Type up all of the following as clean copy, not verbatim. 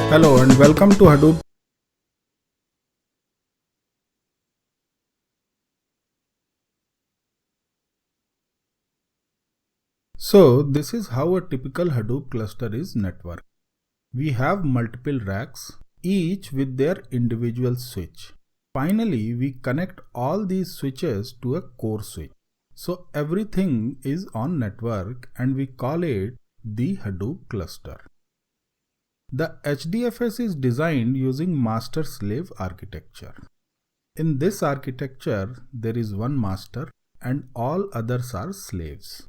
Hello and welcome to Hadoop. So this is how a typical Hadoop cluster is networked. We have multiple racks, each with their individual switch. Finally, we connect all these switches to a core switch. So everything is on network and we call it the Hadoop cluster. The HDFS is designed using master-slave architecture. In this architecture, there is one master and all others are slaves.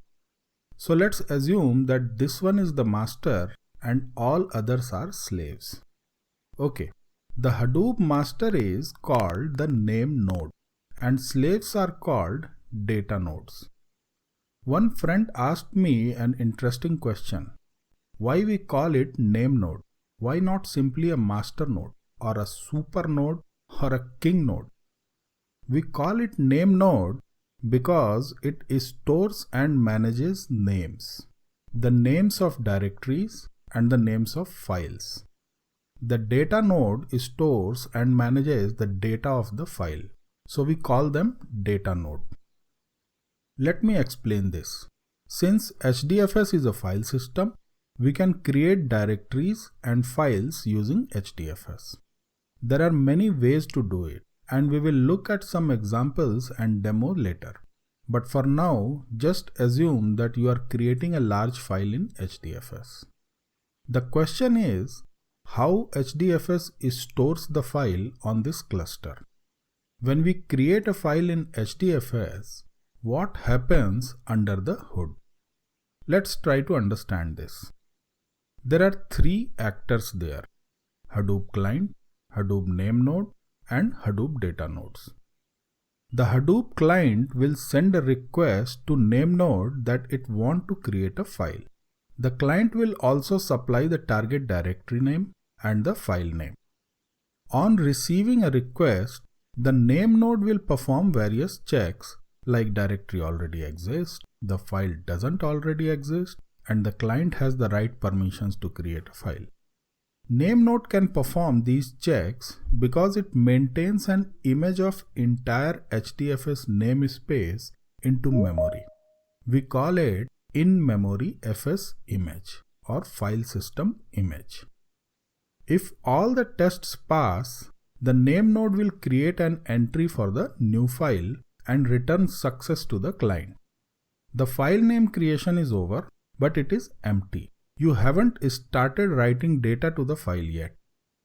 So let's assume that this one is the master and all others are slaves. Okay, the Hadoop master is called the name node and slaves are called data nodes. One friend asked me an interesting question. Why we call it name node? Why not simply a master node or a super node or a king node? We call it name node because it stores and manages names, the names of directories and the names of files. The data node stores and manages the data of the file, so we call them data node. Let me explain this. Since HDFS is a file system, we can create directories and files using HDFS. There are many ways to do it, and we will look at some examples and demo later. But for now, just assume that you are creating a large file in HDFS. The question is, how HDFS stores the file on this cluster? When we create a file in HDFS, what happens under the hood? Let's try to understand this. There are three actors there: Hadoop client, Hadoop name node, and Hadoop data nodes. The Hadoop client will send a request to name node that it wants to create a file. The client will also supply the target directory name and the file name. On receiving a request, the name node will perform various checks like directory already exists, the file doesn't already exist, and the client has the right permissions to create a file. Name node can perform these checks because it maintains an image of entire HDFS namespace into memory. We call it in-memory FS image or file system image. If all the tests pass, the name node will create an entry for the new file and return success to the client. The file name creation is over, but it is empty. You haven't started writing data to the file yet.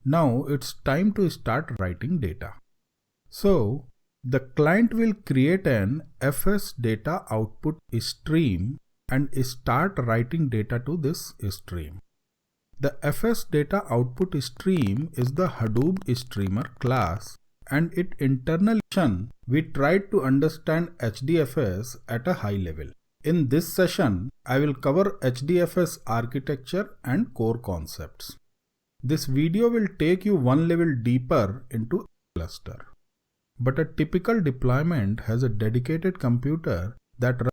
Now it's time to start writing data. So the client will create an FS data output stream and start writing data to this stream. The FS data output stream is the Hadoop streamer class, and it internally we tried to understand HDFS at a high level. In this session, I will cover HDFS architecture and core concepts. This video will take you one level deeper into cluster. But a typical deployment has a dedicated computer that runs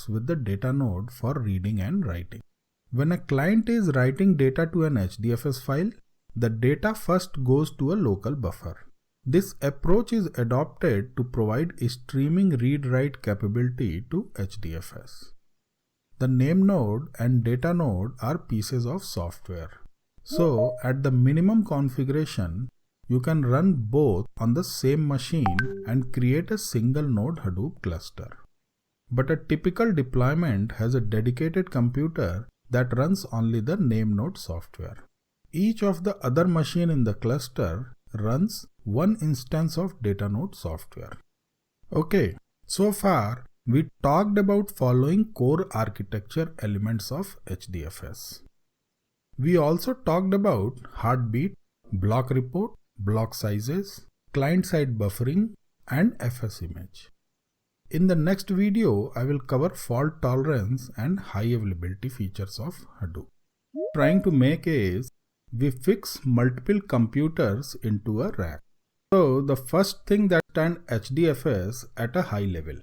with the data node for reading and writing. When a client is writing data to an HDFS file, the data first goes to a local buffer. This approach is adopted to provide streaming read-write capability to HDFS. The name node and data node are pieces of software. So at the minimum configuration, you can run both on the same machine and create a single node Hadoop cluster. But a typical deployment has a dedicated computer that runs only the name node software. Each of the other machine in the cluster runs one instance of data node software. Okay, so far we talked about following core architecture elements of HDFS. We also talked about heartbeat, block report, block sizes, client-side buffering, and FS image. In the next video, I will cover fault tolerance and high availability features of Hadoop. Trying to make is, we fix multiple computers into a rack. So the first thing that understand HDFS at a high level.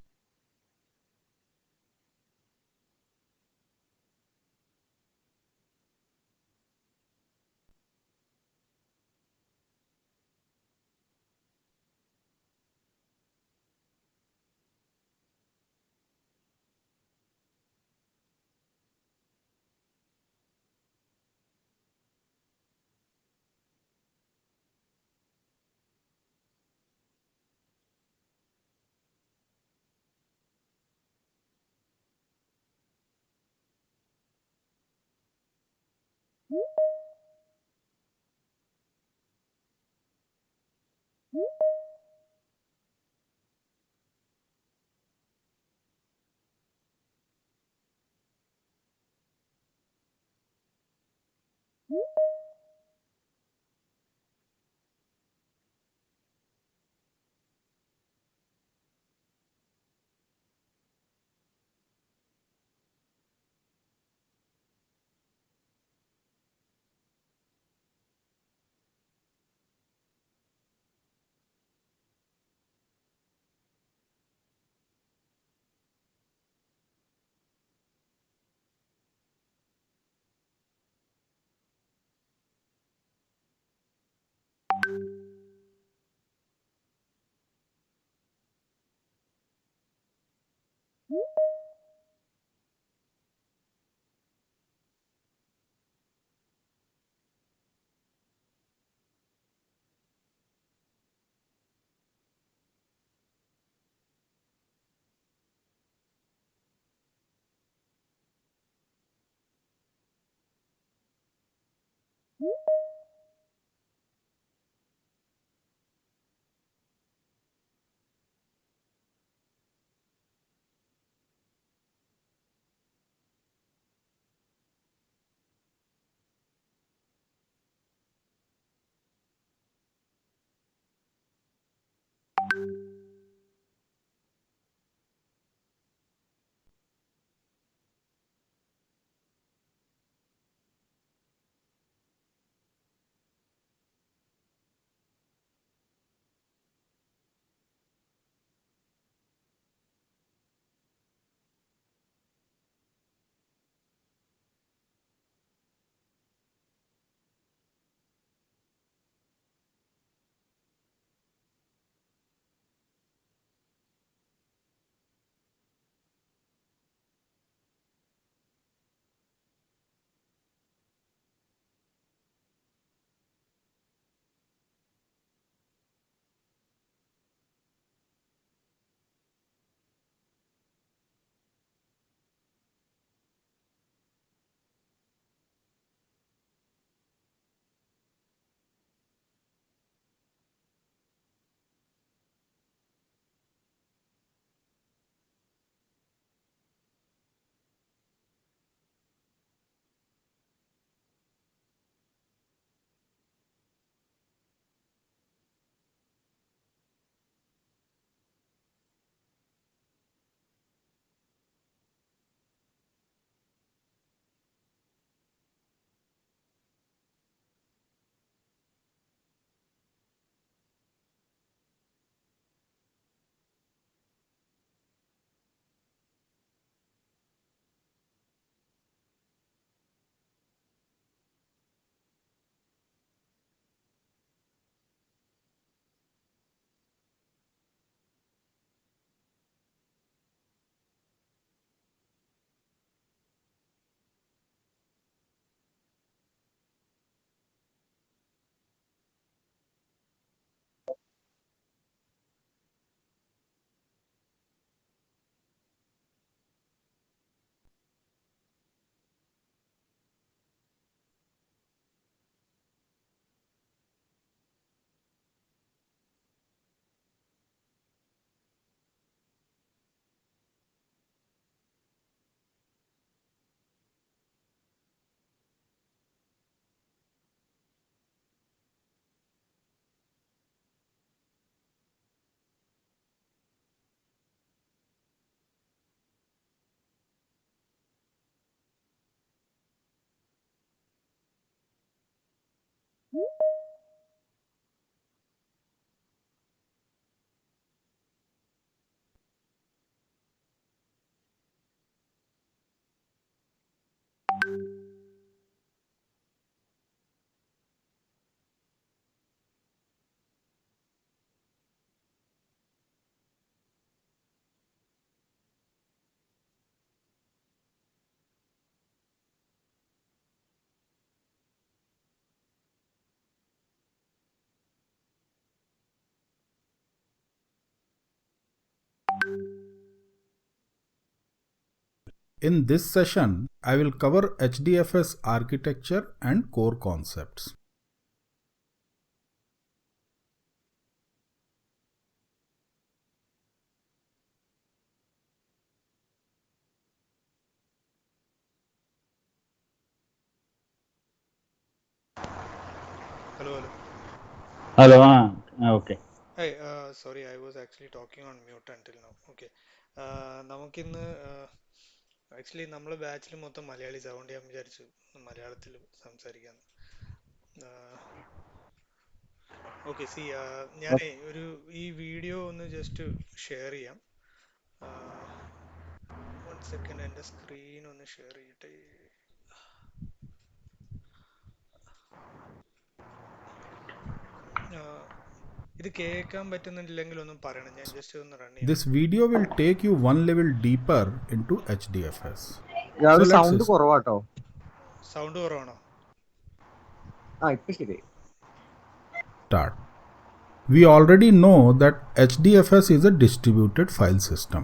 In this session, I will cover HDFS architecture and core concepts. Hello, hello. Hello, okay. Hi, sorry, I was actually talking on mute until now. Okay. നമുക്കിന്ന് actually നമ്മളെ ബാച്ചിൽ മൊത്തം മലയാളീസ് അതുകൊണ്ട് ഞാൻ വിചാരിച്ചു മലയാളത്തിൽ സംസാരിക്കാന്ന്. Okay, C ഞാനേ ഈ വീഡിയോ ഒന്ന് ജസ്റ്റ് ഷെയർ ചെയ്യാം. വൺ സെക്കൻഡ്, എൻ്റെ സ്ക്രീൻ ഒന്ന് ഷെയർ ചെയ്യട്ടെ. ഇത് കേൾക്കാൻ പറ്റുന്നില്ലെങ്കിൽ ഒന്നും പറയണം, ഞാൻ ജസ്റ്റ് ഒന്ന് റൺ ചെയ്യാം. This video will take you one level deeper into HDFS. So let's sound കുറവാട്ടോ. സൗണ്ട് കുറവാണോ? ഇപ്പൊ ശരി. start. We already know that HDFS is a distributed file system.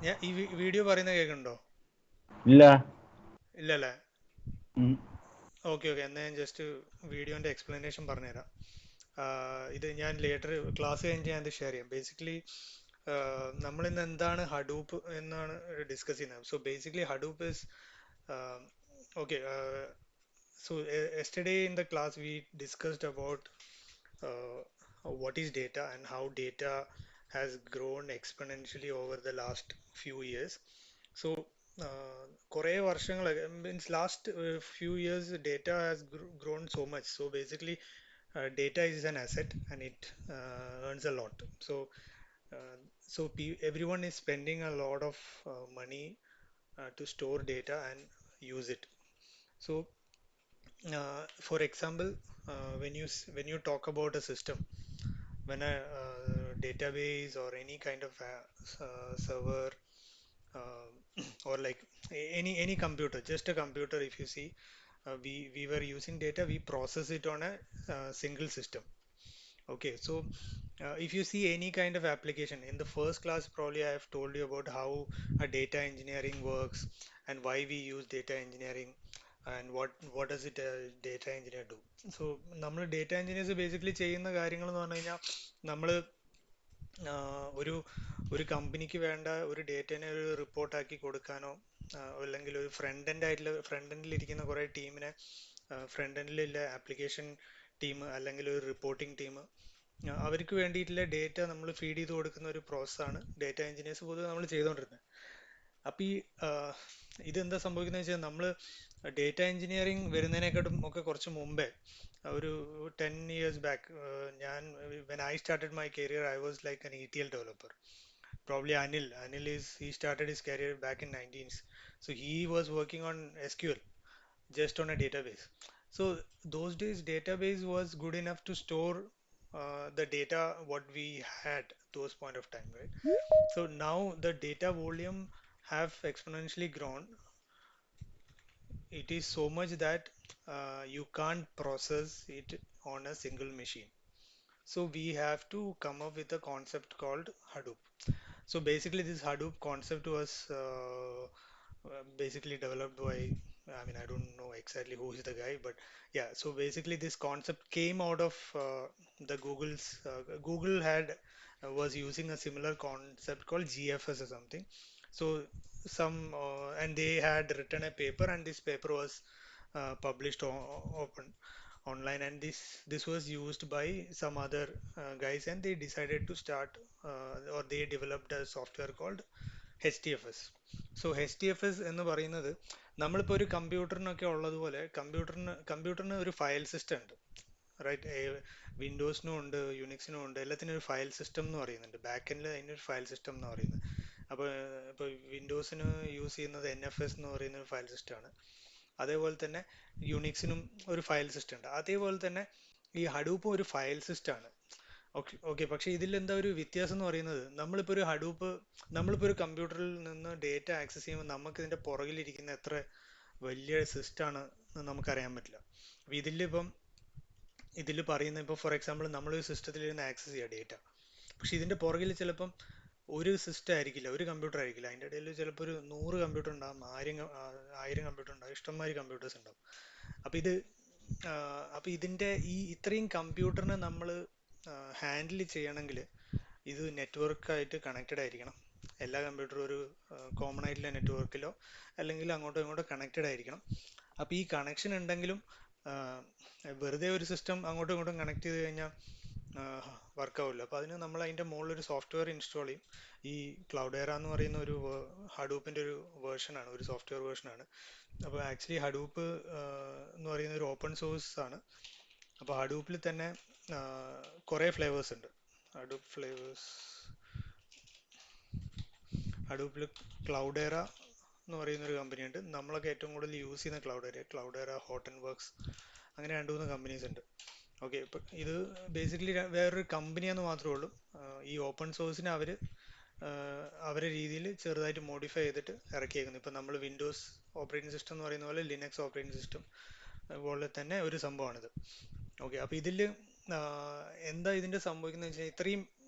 ഞാൻ ഈ വീഡിയോ പറയുന്നത് കേൾക്കുന്നുണ്ടോ? ഇല്ല. ഇല്ലല്ലേ? ഓക്കെ ഓക്കെ, എന്നാൽ ഞാൻ ജസ്റ്റ് വീഡിയോൻ്റെ എക്സ്പ്ലനേഷൻ പറഞ്ഞുതരാം. ഇത് ഞാൻ ലേറ്റർ ക്ലാസ് കഴിഞ്ഞ് ഞാൻ ഇത് ഷെയർ ചെയ്യാം. ബേസിക്കലി നമ്മളിന്ന് എന്താണ് ഹഡൂപ്പ് എന്നാണ് ഡിസ്കസ് ചെയ്യുന്നത്. So basically Hadoop is okay. So yesterday in the class we discussed about what is data and how data has grown exponentially over the last few years. So കുറേ വർഷങ്ങൾ means last few years data has grown so much. So basically data is an asset and it earns a lot. So everyone is spending a lot of money to store data and use it. So for example, when you talk about a system, when a database or any kind of server or like any computer, just a computer, if you see, we were using data, we process it on a single system. Okay, so if you see any kind of application in the first class, probably I have told you about how a data engineering works and why we use data engineering and what does it data engineer do. So നമ്മൾ data engineers basically ചെയ്യുന്ന കാര്യങ്ങൾ എന്ന് പറഞ്ഞു കഴിഞ്ഞാൽ നമ്മൾ ഒരു ഒരു കമ്പനിക്ക് വേണ്ട ഒരു ഡേറ്റനെ ഒരു റിപ്പോർട്ടാക്കി കൊടുക്കാനോ അല്ലെങ്കിൽ ഒരു ഫ്രണ്ട് എൻഡിൽ ഇരിക്കുന്ന കുറേ ടീമിനെ ഫ്രണ്ട് എൻഡിലുള്ള ആപ്ലിക്കേഷൻ ടീം അല്ലെങ്കിൽ ഒരു റിപ്പോർട്ടിംഗ് ടീം അവർക്ക് വേണ്ടിയിട്ടുള്ള ഡേറ്റ നമ്മൾ ഫീഡ് ചെയ്ത് കൊടുക്കുന്ന ഒരു പ്രോസസ്സാണ് ഡേറ്റ എഞ്ചിനീയേഴ്സ് പൊതുവെ നമ്മൾ ചെയ്തുകൊണ്ടിരുന്നത്. അപ്പോൾ ഈ ഇതെന്താ സംഭവിക്കുന്നത് വെച്ചാൽ നമ്മൾ ഡേറ്റ എഞ്ചിനീയറിംഗ് വരുന്നതിനെക്കാട്ടും ഒക്കെ കുറച്ച് മുമ്പേ ഒരു 10 years ബാക്ക് ഞാൻ when I started my career I was like an ETL developer. Probably Anil is he started his career back in 19s, so he was working on SQL just on a database. So those days database was good enough to store the data what we had those point of time, right? So now the data volume have exponentially grown. It is so much that you can't process it on a single machine. So we have to come up with a concept called Hadoop. So basically this Hadoop concept was basically developed by, I mean, I don't know exactly who is the guy, but yeah, so basically this concept came out of the Google had was using a similar concept called GFS or something. So and they had written a paper and this paper was published open online, and this was used by some other guys, and they decided to start or they developed a software called HDFS. So H D F S എന്ന് പറയുന്നത് നമ്മളിപ്പോൾ ഒരു കമ്പ്യൂട്ടറിനൊക്കെ ഉള്ളതുപോലെ കമ്പ്യൂട്ടറിന് ഒരു file system ഉണ്ട്. Right. വിൻഡോസിനും ഉണ്ട്, യുണിക്സിനും ഉണ്ട്, എല്ലാത്തിനും ഒരു ഫയൽ സിസ്റ്റം എന്ന് പറയുന്നുണ്ട്. ബാക്ക് എൻഡിൽ അതിനൊരു ഫയൽ സിസ്റ്റം എന്ന് പറയുന്നത്. അപ്പോൾ ഇപ്പോൾ വിൻഡോസിന് യൂസ് ചെയ്യുന്നത് NFS എന്ന് പറയുന്ന ഒരു ഫയൽ സിസ്റ്റമാണ്. അതേപോലെ തന്നെ യുണിക്സിനും ഒരു ഫയൽ സിസ്റ്റം ഉണ്ട്. അതേപോലെ തന്നെ ഈ ഹഡൂപ്പും ഒരു ഫയൽ സിസ്റ്റമാണ്. ഓക്കെ ഓക്കെ, പക്ഷേ ഇതിൽ എന്താ ഒരു വ്യത്യാസം എന്ന് പറയുന്നത്, നമ്മളിപ്പോൾ ഒരു കമ്പ്യൂട്ടറിൽ നിന്ന് ഡേറ്റ ആക്സസ് ചെയ്യുമ്പോൾ നമുക്ക് ഇതിൻ്റെ പുറകിലിരിക്കുന്ന എത്ര വലിയ സിസ്റ്റമാണ് എന്ന് നമുക്കറിയാൻ പറ്റില്ല. അപ്പോൾ ഇതിൽ പറയുന്ന ഇപ്പോൾ ഫോർ എക്സാമ്പിൾ നമ്മളൊരു സിസ്റ്റത്തിൽ ഇരുന്ന് ആക്സസ് ചെയ്യുക ഡേറ്റ, പക്ഷെ ഇതിൻ്റെ പുറകിൽ ചിലപ്പം ഒരു സിസ്റ്റം ആയിരിക്കില്ല, ഒരു കമ്പ്യൂട്ടർ ആയിരിക്കില്ല, അതിൻ്റെ ഇടയിൽ ചിലപ്പോൾ ഒരു 100 കമ്പ്യൂട്ടർ ഉണ്ടാകും, 1000 കമ്പ്യൂട്ടർ ഉണ്ടാകും, ഇഷ്ടംമാതിരി കമ്പ്യൂട്ടേഴ്സ് ഉണ്ടാവും. അപ്പോൾ ഇതിൻ്റെ ഇത്രയും കമ്പ്യൂട്ടറിനെ നമ്മൾ ഹാൻഡിൽ ചെയ്യണമെങ്കിൽ ഇത് നെറ്റ്വർക്കായിട്ട് കണക്റ്റഡ് ആയിരിക്കണം. എല്ലാ കമ്പ്യൂട്ടറും ഒരു കോമൺ ആയിട്ടുള്ള നെറ്റ്വർക്കിലോ അല്ലെങ്കിൽ അങ്ങോട്ടോ ഇങ്ങോട്ടോ കണക്റ്റഡ് ആയിരിക്കണം. അപ്പോൾ ഈ കണക്ഷൻ ഉണ്ടെങ്കിലും വെറുതെ ഒരു സിസ്റ്റം അങ്ങോട്ടും ഇങ്ങോട്ടും കണക്ട് ചെയ്ത് കഴിഞ്ഞാൽ വർക്കാവില്ല. അപ്പോൾ അതിന് നമ്മൾ അതിൻ്റെ മുകളിൽ ഒരു സോഫ്റ്റ്വെയർ ഇൻസ്റ്റാൾ ചെയ്യും. ഈ ക്ലൗഡേറ എന്ന് പറയുന്ന ഒരു ഹഡൂപ്പിൻ്റെ ഒരു വേർഷനാണ്, ഒരു സോഫ്റ്റ്വെയർ വേർഷനാണ്. അപ്പോൾ ആക്ച്വലി ഹഡൂപ്പ് എന്ന് പറയുന്ന ഒരു ഓപ്പൺ സോഴ്സ് ആണ്. അപ്പോൾ ഹഡൂപ്പിൽ തന്നെ കുറേ ഫ്ലേവേഴ്സ് ഉണ്ട്. ഹഡൂപ്പിൽ ക്ലൗഡേറ എന്ന് പറയുന്ന ഒരു കമ്പനിയുണ്ട്. നമ്മളൊക്കെ ഏറ്റവും കൂടുതൽ യൂസ് ചെയ്യുന്ന ക്ലൗഡേറ, ഹോട്ടൻവർക്സ്, അങ്ങനെ 2-3 കമ്പനീസ് ഉണ്ട്. ഓക്കെ, ഇപ്പം ഇത് ബേസിക്കലി വേറൊരു കമ്പനിയാന്ന് മാത്രമേ ഉള്ളൂ. ഈ ഓപ്പൺ സോഴ്സിനെ അവരുടെ രീതിയിൽ ചെറുതായിട്ട് മോഡിഫൈ ചെയ്തിട്ട് ഇറക്കിയേക്കുന്നു. ഇപ്പം നമ്മൾ വിൻഡോസ് ഓപ്പറേറ്റിംഗ് സിസ്റ്റം എന്ന് പറയുന്ന പോലെ ലിനക്സ് ഓപ്പറേറ്റിംഗ് സിസ്റ്റം പോലെ തന്നെ ഒരു സംഭവമാണിത്. ഓക്കെ, അപ്പോൾ ഇതിൽ എന്താ ഇതിൻ്റെ സംഭവിക്കുന്നത് വെച്ചാൽ, ഇത്രയും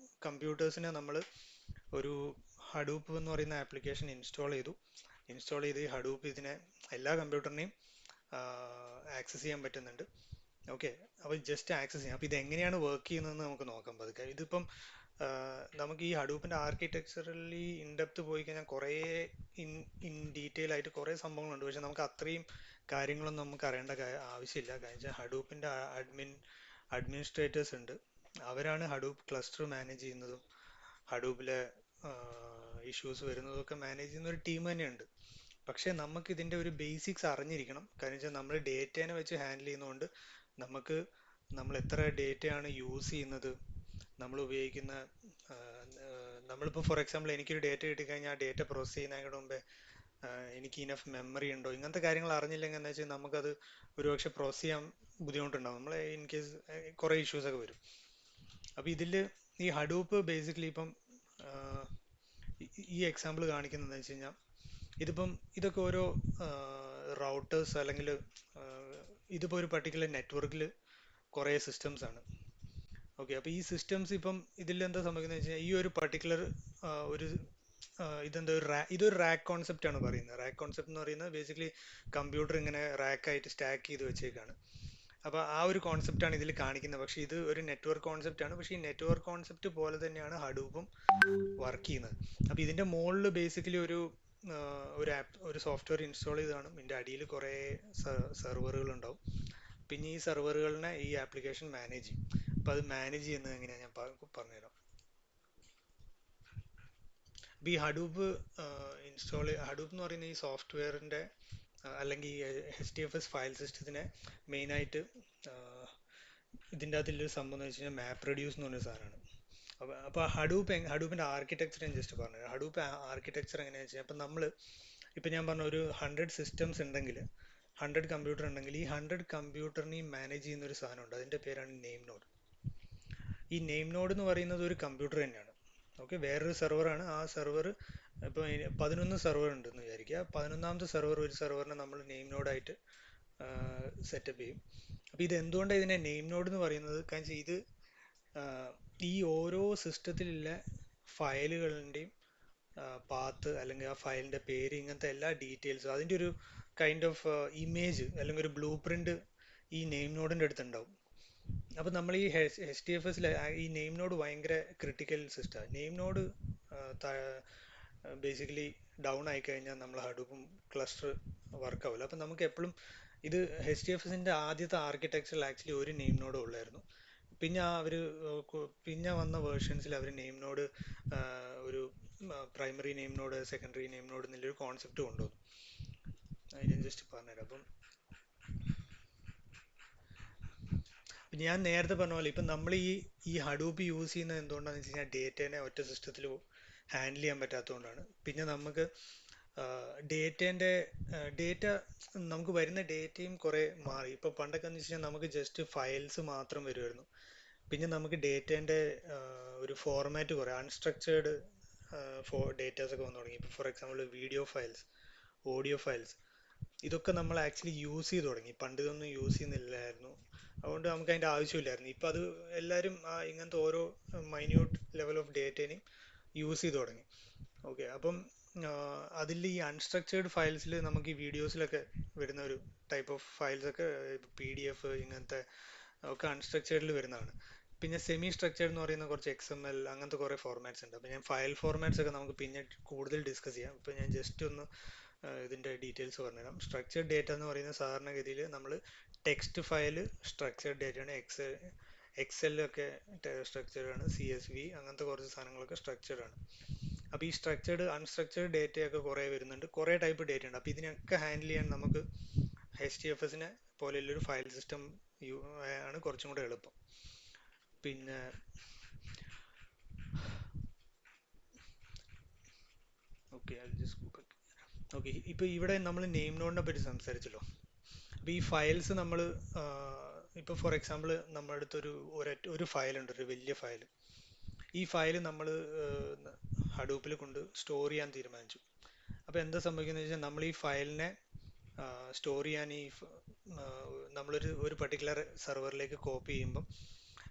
കമ്പ്യൂട്ടേഴ്സിനെ നമ്മൾ ഒരു ഹഡൂപ്പ് എന്ന് പറയുന്ന ആപ്ലിക്കേഷൻ ഇൻസ്റ്റാൾ ചെയ്ത് ഈ ഹഡൂപ്പ് ഇതിനെ എല്ലാ കമ്പ്യൂട്ടറിനെയും ആക്സസ് ചെയ്യാൻ പറ്റുന്നുണ്ട്. ഓക്കെ, അപ്പോൾ ജസ്റ്റ് ആക്സസ് ചെയ്യാം. അപ്പോൾ ഇതെങ്ങനെയാണ് വർക്ക് ചെയ്യുന്നതെന്ന് നമുക്ക് നോക്കാം പതുക്കെ. ഇതിപ്പം നമുക്ക് ഈ ഹഡൂപ്പിൻ്റെ ആർക്കിടെക്ചറലി ഇൻഡെപ്ത് പോയി കഴിഞ്ഞാൽ കുറേ ഇൻ ഡീറ്റെയിൽ ആയിട്ട് കുറേ സംഭവങ്ങളുണ്ട്. പക്ഷെ നമുക്ക് അത്രയും കാര്യങ്ങളൊന്നും നമുക്ക് അറിയേണ്ട ആവശ്യമില്ല. കാരണം വെച്ചാൽ ഹഡൂപ്പിൻ്റെ അഡ്മിനിസ്ട്രേറ്റേഴ്സ് ഉണ്ട്. അവരാണ് ഹഡൂപ്പ് ക്ലസ്റ്റർ മാനേജ് ചെയ്യുന്നതും ഹഡൂപ്പിലെ ഇഷ്യൂസ് വരുന്നതൊക്കെ മാനേജ് ചെയ്യുന്ന ഒരു ടീം തന്നെയുണ്ട്. പക്ഷേ നമുക്ക് ഇതിൻ്റെ ഒരു ബേസിക്സ് അറിഞ്ഞിരിക്കണം. കാരണം വെച്ചാൽ നമ്മൾ ഡേറ്റേനെ വെച്ച് ഹാൻഡിൽ ചെയ്യുന്നതുകൊണ്ട് നമ്മൾ എത്ര ഡേറ്റയാണ് യൂസ് ചെയ്യുന്നത്, നമ്മൾ ഉപയോഗിക്കുന്ന നമ്മളിപ്പോൾ ഫോർ എക്സാമ്പിൾ എനിക്കൊരു ഡേറ്റ കിട്ടിക്കഴിഞ്ഞാൽ ആ ഡേറ്റ പ്രോസസ് ചെയ്യുന്നതിന് മുമ്പേ എനിക്ക് ഇനഫ് മെമ്മറി ഉണ്ടോ, ഇങ്ങനത്തെ കാര്യങ്ങൾ അറിഞ്ഞില്ലെങ്കിൽ എന്താ വെച്ചാൽ നമുക്കത് ഒരുപക്ഷെ പ്രോസസ് ചെയ്യാൻ ബുദ്ധിമുട്ടുണ്ടാകും. നമ്മൾ ഇൻ കേസ് കുറേ ഇഷ്യൂസൊക്കെ വരും. അപ്പോൾ ഇതിൽ ഈ ഹഡൂപ്പ് ബേസിക്കലി ഇപ്പം ഈ എക്സാമ്പിൾ കാണിക്കുന്നതെന്ന് വെച്ച് കഴിഞ്ഞാൽ, ഇതൊക്കെ ഓരോ റൗട്ടേഴ്സ് അല്ലെങ്കിൽ ഇതിപ്പോൾ ഒരു പർട്ടിക്കുലർ നെറ്റ്വർക്കിൽ കുറേ സിസ്റ്റംസ് ആണ്. ഓക്കെ, അപ്പോൾ ഈ സിസ്റ്റംസ് ഇപ്പം ഇതിൽ എന്താ സംഭവിക്കുന്നത് വെച്ച് കഴിഞ്ഞാൽ, ഈ ഒരു പർട്ടിക്കുലർ ഇതൊരു റാക്ക് കോൺസെപ്റ്റ് ആണ് പറയുന്നത്. റാക്ക് കോൺസെപ്റ്റ് എന്ന് പറയുന്നത് ബേസിക്കലി കമ്പ്യൂട്ടർ ഇങ്ങനെ റാക്കായിട്ട് സ്റ്റാക്ക് ചെയ്ത് വെച്ചേക്കാണ്. അപ്പോൾ ആ ഒരു കോൺസെപ്റ്റാണ് ഇതിൽ കാണിക്കുന്നത്. പക്ഷേ ഇത് ഒരു നെറ്റ്വർക്ക് കോൺസെപ്റ്റ് ആണ്. പക്ഷേ ഈ നെറ്റ്വർക്ക് കോൺസെപ്റ്റ് പോലെ തന്നെയാണ് ഹഡൂപ്പും വർക്ക് ചെയ്യുന്നത്. അപ്പോൾ ഇതിൻ്റെ മുകളിൽ ബേസിക്കലി ഒരു സോഫ്റ്റ്വെയർ ഇൻസ്റ്റാൾ ചെയ്ത് കാണും. ഇതിൻ്റെ അടിയിൽ കുറേ സെർവറുകൾ ഉണ്ടാവും. പിന്നെ ഈ സെർവറുകളിനെ ഈ ആപ്ലിക്കേഷൻ മാനേജ് ചെയ്യും. അപ്പോൾ അത് മാനേജ് ചെയ്യുന്നത് എങ്ങനെയാണ് ഞാൻ പറഞ്ഞുതരാം. അപ്പോൾ ഈ ഹഡൂപ്പ് ഹഡൂപ്പ് എന്ന് പറയുന്ന ഈ സോഫ്റ്റ്വെയറിൻ്റെ അല്ലെങ്കിൽ ഈ HDFS ഫയൽ സിസ്റ്റത്തിനെ മെയിനായിട്ട് ഇതിൻ്റെ അകത്തുള്ളൊരു സംഭവം എന്ന് വെച്ച് കഴിഞ്ഞാൽ മാപ്പ് റെഡ്യൂസ് എന്ന് പറഞ്ഞൊരു സാധനമാണ്. അപ്പോൾ ഹഡൂപ്പിൻ്റെ ആർക്കിടെക്ചർ ഞാൻ ജസ്റ്റ് പറഞ്ഞുതരാം. ഹഡൂപ്പ് ആർക്കിടെക്ചർ എങ്ങനെയാണെന്ന് വെച്ചാൽ, ഇപ്പം ഞാൻ പറഞ്ഞ ഒരു 100 സിസ്റ്റംസ് ഉണ്ടെങ്കിൽ, 100 കമ്പ്യൂട്ടർ ഉണ്ടെങ്കിൽ, ഈ 100 കമ്പ്യൂട്ടറിനെയും മാനേജ് ചെയ്യുന്ന ഒരു സാധനമുണ്ട്. അതിൻ്റെ പേരാണ് നെയിം നോഡ്. ഈ നെയിം നോഡ് എന്ന് പറയുന്നത് ഒരു കമ്പ്യൂട്ടർ തന്നെയാണ്. ഓക്കെ, വേറൊരു സെർവറാണ്. ആ സെർവർ ഇപ്പോൾ 11 സെർവർ ഉണ്ടെന്ന് വിചാരിക്കുക. 11ാമത്തെ ഒരു സെർവറിനെ നമ്മൾ നെയിം നോഡായിട്ട് സെറ്റപ്പ് ചെയ്യും. അപ്പോൾ ഇത് എന്തുകൊണ്ടാണ് ഇതിനെ നെയിം നോഡ് എന്ന് പറയുന്നത്? കാരണം ഇത് ഈ ഓരോ സിസ്റ്റത്തിലുള്ള ഫയലുകളുടെയും പാത്ത് അല്ലെങ്കിൽ ആ ഫയലിൻ്റെ പേര്, ഇങ്ങനത്തെ എല്ലാ ഡീറ്റെയിൽസും, അതിൻ്റെ ഒരു കൈൻഡ് ഓഫ് ഇമേജ് അല്ലെങ്കിൽ ഒരു ബ്ലൂ പ്രിൻ്റ് ഈ നെയിം നോഡിൻ്റെ അടുത്തുണ്ടാവും. അപ്പോൾ നമ്മൾ ഈ HDFSൽ ഈ നെയിം നോഡ് ഭയങ്കര ക്രിട്ടിക്കൽ സിസ്റ്റമാണ്. നെയിം നോഡ് ബേസിക്കലി ഡൗൺ ആയിക്കഴിഞ്ഞാൽ നമ്മൾ ഹഡൂപ്പും ക്ലസ്റ്റർ വർക്കാവില്ല. അപ്പം നമുക്ക് എപ്പോഴും ഇത് HDFSൻ്റെ ആദ്യത്തെ ആർക്കിടെക്ചറിൽ ആക്ച്വലി ഒരു നെയിം നോഡ് ഉള്ളായിരുന്നു. പിന്നെ വന്ന വേർഷൻസിൽ അവർ നെയിം നോഡ് ഒരു primary name node, secondary name node എന്നുള്ളൊരു കോൺസെപ്റ്റ് കൊണ്ടുവന്നു. ഞാൻ ജസ്റ്റ് പറഞ്ഞുതരാം. അപ്പം ഞാൻ നേരത്തെ പറഞ്ഞ പോലെ ഇപ്പം നമ്മൾ ഈ ഹഡൂപ്പ് യൂസ് ചെയ്യുന്നത് എന്തുകൊണ്ടാണെന്ന് വെച്ച് കഴിഞ്ഞാൽ ഡേറ്റേനെ ഒറ്റ സിസ്റ്റത്തിൽ ഹാൻഡിൽ ചെയ്യാൻ പറ്റാത്തതുകൊണ്ടാണ്. പിന്നെ നമുക്ക് ഡേറ്റേൻ്റെ ഡേറ്റ നമുക്ക് വരുന്ന ഡേറ്റയും കുറേ മാറി. ഇപ്പോൾ പണ്ടൊക്കെ എന്ന് വെച്ച് കഴിഞ്ഞാൽ നമുക്ക് ജസ്റ്റ് ഫയൽസ് മാത്രം വരുമായിരുന്നു. പിന്നെ നമുക്ക് ഡേറ്റേൻ്റെ ഒരു ഫോർമാറ്റ് കുറേ അൺസ്ട്രക്ചേർഡ് ഡേറ്റാസ് ഒക്കെ വന്നു തുടങ്ങി. ഇപ്പോൾ for example video files, audio files, ഇതൊക്കെ നമ്മൾ ആക്ച്വലി യൂസ് ചെയ്ത് തുടങ്ങി. പണ്ട് ഇതൊന്നും യൂസ് ചെയ്യുന്നില്ലായിരുന്നു, അതുകൊണ്ട് നമുക്ക് അതിൻ്റെ ആവശ്യമില്ലായിരുന്നു. ഇപ്പം അത് എല്ലാവരും ഇങ്ങനത്തെ ഓരോ മൈന്യൂട്ട് ലെവൽ ഓഫ് ഡേറ്റേനെയും യൂസ് ചെയ്ത് തുടങ്ങി. ഓക്കെ, അപ്പം അതിൽ ഈ അൺസ്ട്രക്ചേർഡ് ഫയൽസിൽ നമുക്ക് ഈ വീഡിയോസിലൊക്കെ വരുന്ന ഒരു ടൈപ്പ് ഓഫ് ഫയൽസൊക്കെ PDF ഇങ്ങനത്തെ ഒക്കെ അൺസ്ട്രക്ചേർഡിൽ വരുന്നതാണ്. പിന്നെ സെമി സ്ട്രക്ചേർഡ് എന്ന് പറയുന്ന കുറച്ച് XML അങ്ങനത്തെ കുറേ ഫോർമാറ്റ്സ് ഉണ്ട്. അപ്പോൾ ഞാൻ ഫയൽ ഫോർമാറ്റ്സ് ഒക്കെ നമുക്ക് പിന്നെ കൂടുതൽ ഡിസ്കസ് ചെയ്യാം. ഇപ്പോൾ ഞാൻ ജസ്റ്റ് ഒന്ന് ഇതിൻ്റെ ഡീറ്റെയിൽസ് പറഞ്ഞുതരാം. സ്ട്രക്ചേർഡ് ഡേറ്റ എന്ന് പറയുന്ന സാധാരണഗതിയിൽ നമ്മൾ ടെക്സ്റ്റ് ഫയൽ സ്ട്രക്ചേർഡ് ഡേറ്റയാണ്. എക്സെല്ലൊക്കെ സ്ട്രക്ചേർഡ് ആണ്. CSV അങ്ങനത്തെ കുറച്ച് സാധനങ്ങളൊക്കെ സ്ട്രക്ചേർഡ് ആണ്. അപ്പോൾ ഈ സ്ട്രക്ചേർഡ് അൺസ്ട്രക്ചേർഡ് ഡേറ്റയൊക്കെ കുറേ വരുന്നുണ്ട്, കുറേ ടൈപ്പ് ഡേറ്റ ഉണ്ട്. അപ്പോൾ ഇതിനൊക്കെ ഹാൻഡിൽ ചെയ്യാൻ നമുക്ക് HDFSനെ പോലെയുള്ളൊരു ഫയൽ സിസ്റ്റം ആണ് കുറച്ചും കൂടെ എളുപ്പം. പിന്നെ ഓക്കെ, ഇപ്പോൾ ഇവിടെ നമ്മൾ നെയിം നോഡിനെ പറ്റി സംസാരിച്ചല്ലോ. അപ്പോൾ ഈ ഫയൽസ് നമ്മൾ ഇപ്പോൾ ഫോർ എക്സാമ്പിൾ നമ്മുടെ അടുത്തൊരു ഒരു ഫയലുണ്ട്, ഒരു വലിയ ഫയൽ. ഈ ഫയൽ നമ്മൾ ഹഡൂപ്പിൽ കൊണ്ട് സ്റ്റോർ ചെയ്യാൻ തീരുമാനിച്ചു. അപ്പോൾ എന്താ സംഭവിക്കുന്നത് വെച്ചാൽ നമ്മൾ ഈ ഫയലിനെ സ്റ്റോർ ചെയ്യാൻ നമ്മളൊരു പർട്ടിക്കുലർ സെർവറിലേക്ക് കോപ്പി ചെയ്യുമ്പം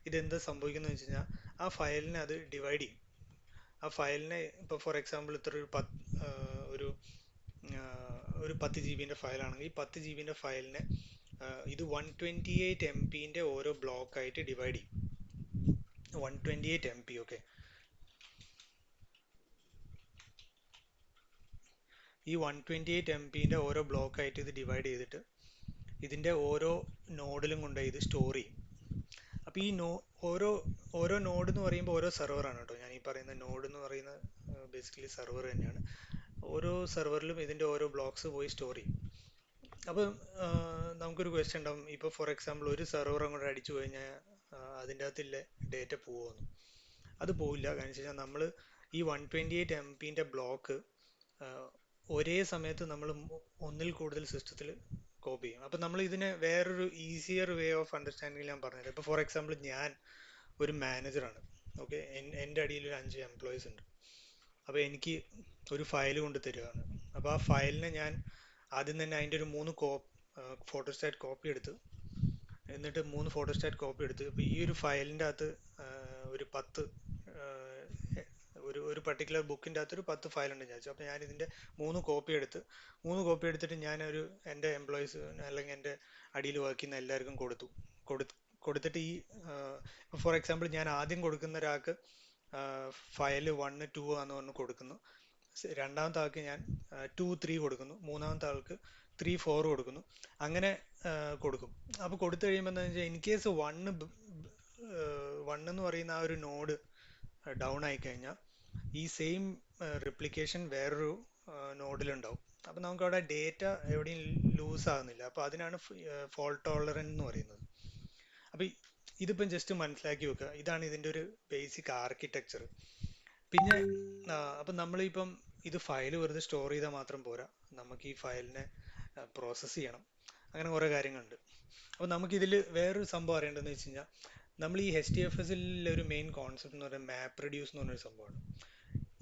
ഇതെന്താ സംഭവിക്കുന്നത് വെച്ച് കഴിഞ്ഞാൽ ആ ഫയലിനെ അത് ഡിവൈഡ് ചെയ്യും. ആ ഫയലിനെ ഇപ്പോൾ ഫോർ എക്സാമ്പിൾ ഇത്ര ഒരു 10 GB ഫയലാണെങ്കിൽ ഈ 10 GB ഫയലിനെ ഇത് 128 MB ഓരോ ബ്ലോക്കായിട്ട് ഡിവൈഡ് ചെയ്യും. 128 MB. ഓക്കെ, ഈ 128 MB ഓരോ ബ്ലോക്കായിട്ട് ഇത് ഡിവൈഡ് ചെയ്തിട്ട് ഇതിൻ്റെ ഓരോ നോഡിലും കൊണ്ടുപോയി ഇത് സ്റ്റോർ ചെയ്യും. അപ്പോൾ ഈ ഓരോ നോഡ് എന്ന് പറയുമ്പോൾ ഓരോ സെർവറാണ് കേട്ടോ. ഞാൻ ഈ പറയുന്ന നോഡ് എന്ന് പറയുന്ന ബേസിക്കലി സെർവർ തന്നെയാണ്. ഓരോ സെർവറിലും ഇതിൻ്റെ ഓരോ ബ്ലോക്സ് പോയി സ്റ്റോർ ചെയ്യും. അപ്പം നമുക്കൊരു ക്വസ്റ്റ്യൻ ഉണ്ടാവും, ഇപ്പോൾ ഫോർ എക്സാമ്പിൾ ഒരു സെർവർ അങ്ങോട്ട് അടിച്ചു കഴിഞ്ഞാൽ അതിൻ്റെ അകത്തില്ല ഡേറ്റ പോവുമെന്ന്. അത് പോവില്ല. കാരണം വെച്ച് കഴിഞ്ഞാൽ നമ്മൾ ഈ 128 MB ബ്ലോക്ക് ഒരേ സമയത്ത് നമ്മൾ ഒന്നിൽ കൂടുതൽ സിസ്റ്റത്തിൽ കോപ്പി ചെയ്യും. അപ്പം നമ്മൾ ഇതിനെ വേറൊരു ഈസിയർ വേ ഓഫ് അണ്ടർസ്റ്റാൻഡിങ്ങിൽ ഞാൻ പറഞ്ഞുതരാം. ഇപ്പോൾ ഫോർ എക്സാമ്പിൾ ഞാൻ ഒരു മാനേജറാണ്. ഓക്കെ, എൻ്റെ അടിയിൽ ഒരു 5 എംപ്ലോയീസ് ഉണ്ട്. അപ്പോൾ എനിക്ക് ഒരു ഫയൽ കൊണ്ട് തരികയാണ്. അപ്പോൾ ആ ഫയലിനെ ഞാൻ ആദ്യം തന്നെ അതിൻ്റെ ഒരു 3 ഫോട്ടോസ്റ്റാറ്റ് കോപ്പി എടുത്ത്, എന്നിട്ട് 3 ഫോട്ടോസ്റ്റാറ്റ് കോപ്പി എടുത്ത് ഇപ്പോൾ ഈ ഒരു ഫയലിൻ്റെ അകത്ത് ഒരു 10 ഒരു പർട്ടിക്കുലർ ബുക്കിൻ്റെ അകത്തൊരു 10 ഫയലുണ്ട് വിചാരിച്ചു. അപ്പോൾ ഞാൻ ഇതിൻ്റെ 3 കോപ്പി എടുത്തിട്ട് ഞാനൊരു എൻ്റെ എംപ്ലോയീസ് അല്ലെങ്കിൽ എൻ്റെ അടിയിൽ വർക്ക് ചെയ്യുന്ന എല്ലാവർക്കും കൊടുത്തിട്ട് ഈ ഫോർ എക്സാമ്പിൾ ഞാൻ ആദ്യം കൊടുക്കുന്ന ഒരാൾക്ക് ഫയൽ 1, 2 ആണെന്ന് പറഞ്ഞ് കൊടുക്കുന്നു. രണ്ടാമത്തെ ആൾക്ക് ഞാൻ 2, 3 കൊടുക്കുന്നു. മൂന്നാമത്തെ ആൾക്ക് 3, 4 കൊടുക്കുന്നു. അങ്ങനെ കൊടുക്കും. അപ്പോൾ കൊടുത്തു കഴിയുമ്പോൾ എന്താണെന്ന് വെച്ചാൽ ഇൻ കേസ് 1 എന്ന് പറയുന്ന ആ ഒരു നോഡ് ഡൗൺ ആയിക്കഴിഞ്ഞാൽ ഈ സെയിം റിപ്ലിക്കേഷൻ വേറൊരു നോഡിലുണ്ടാവും. അപ്പോൾ നമുക്ക് അവിടെ ഡേറ്റ എവിടെയും ലൂസ് ആകുന്നില്ല. അപ്പോൾ അതിനാണ് ഫോൾട്ട് ടോളറൻറ്റ് എന്ന് പറയുന്നത്. അപ്പോൾ ഇതിപ്പം ജസ്റ്റ് മനസ്സിലാക്കി വെക്കുക. ഇതാണ് ഇതിൻ്റെ ഒരു ബേസിക് ആർക്കിടെക്ചർ. പിന്നെ അപ്പം നമ്മളിപ്പം ഇത് ഫയൽ വെറുതെ സ്റ്റോർ ചെയ്താൽ മാത്രം പോരാ, നമുക്ക് ഈ ഫയലിനെ പ്രോസസ്സ് ചെയ്യണം. അങ്ങനെ കുറേ കാര്യങ്ങളുണ്ട്. അപ്പോൾ നമുക്കിതിൽ വേറൊരു സംഭവം അറിയേണ്ടതെന്ന് വെച്ച് കഴിഞ്ഞാൽ നമ്മൾ ഈ HDFSൽ ഒരു മെയിൻ കോൺസെപ്റ്റ് എന്ന് പറയുന്നത് മാപ്പ് റെഡ്യൂസ് എന്ന് പറഞ്ഞൊരു സംഭവമാണ്.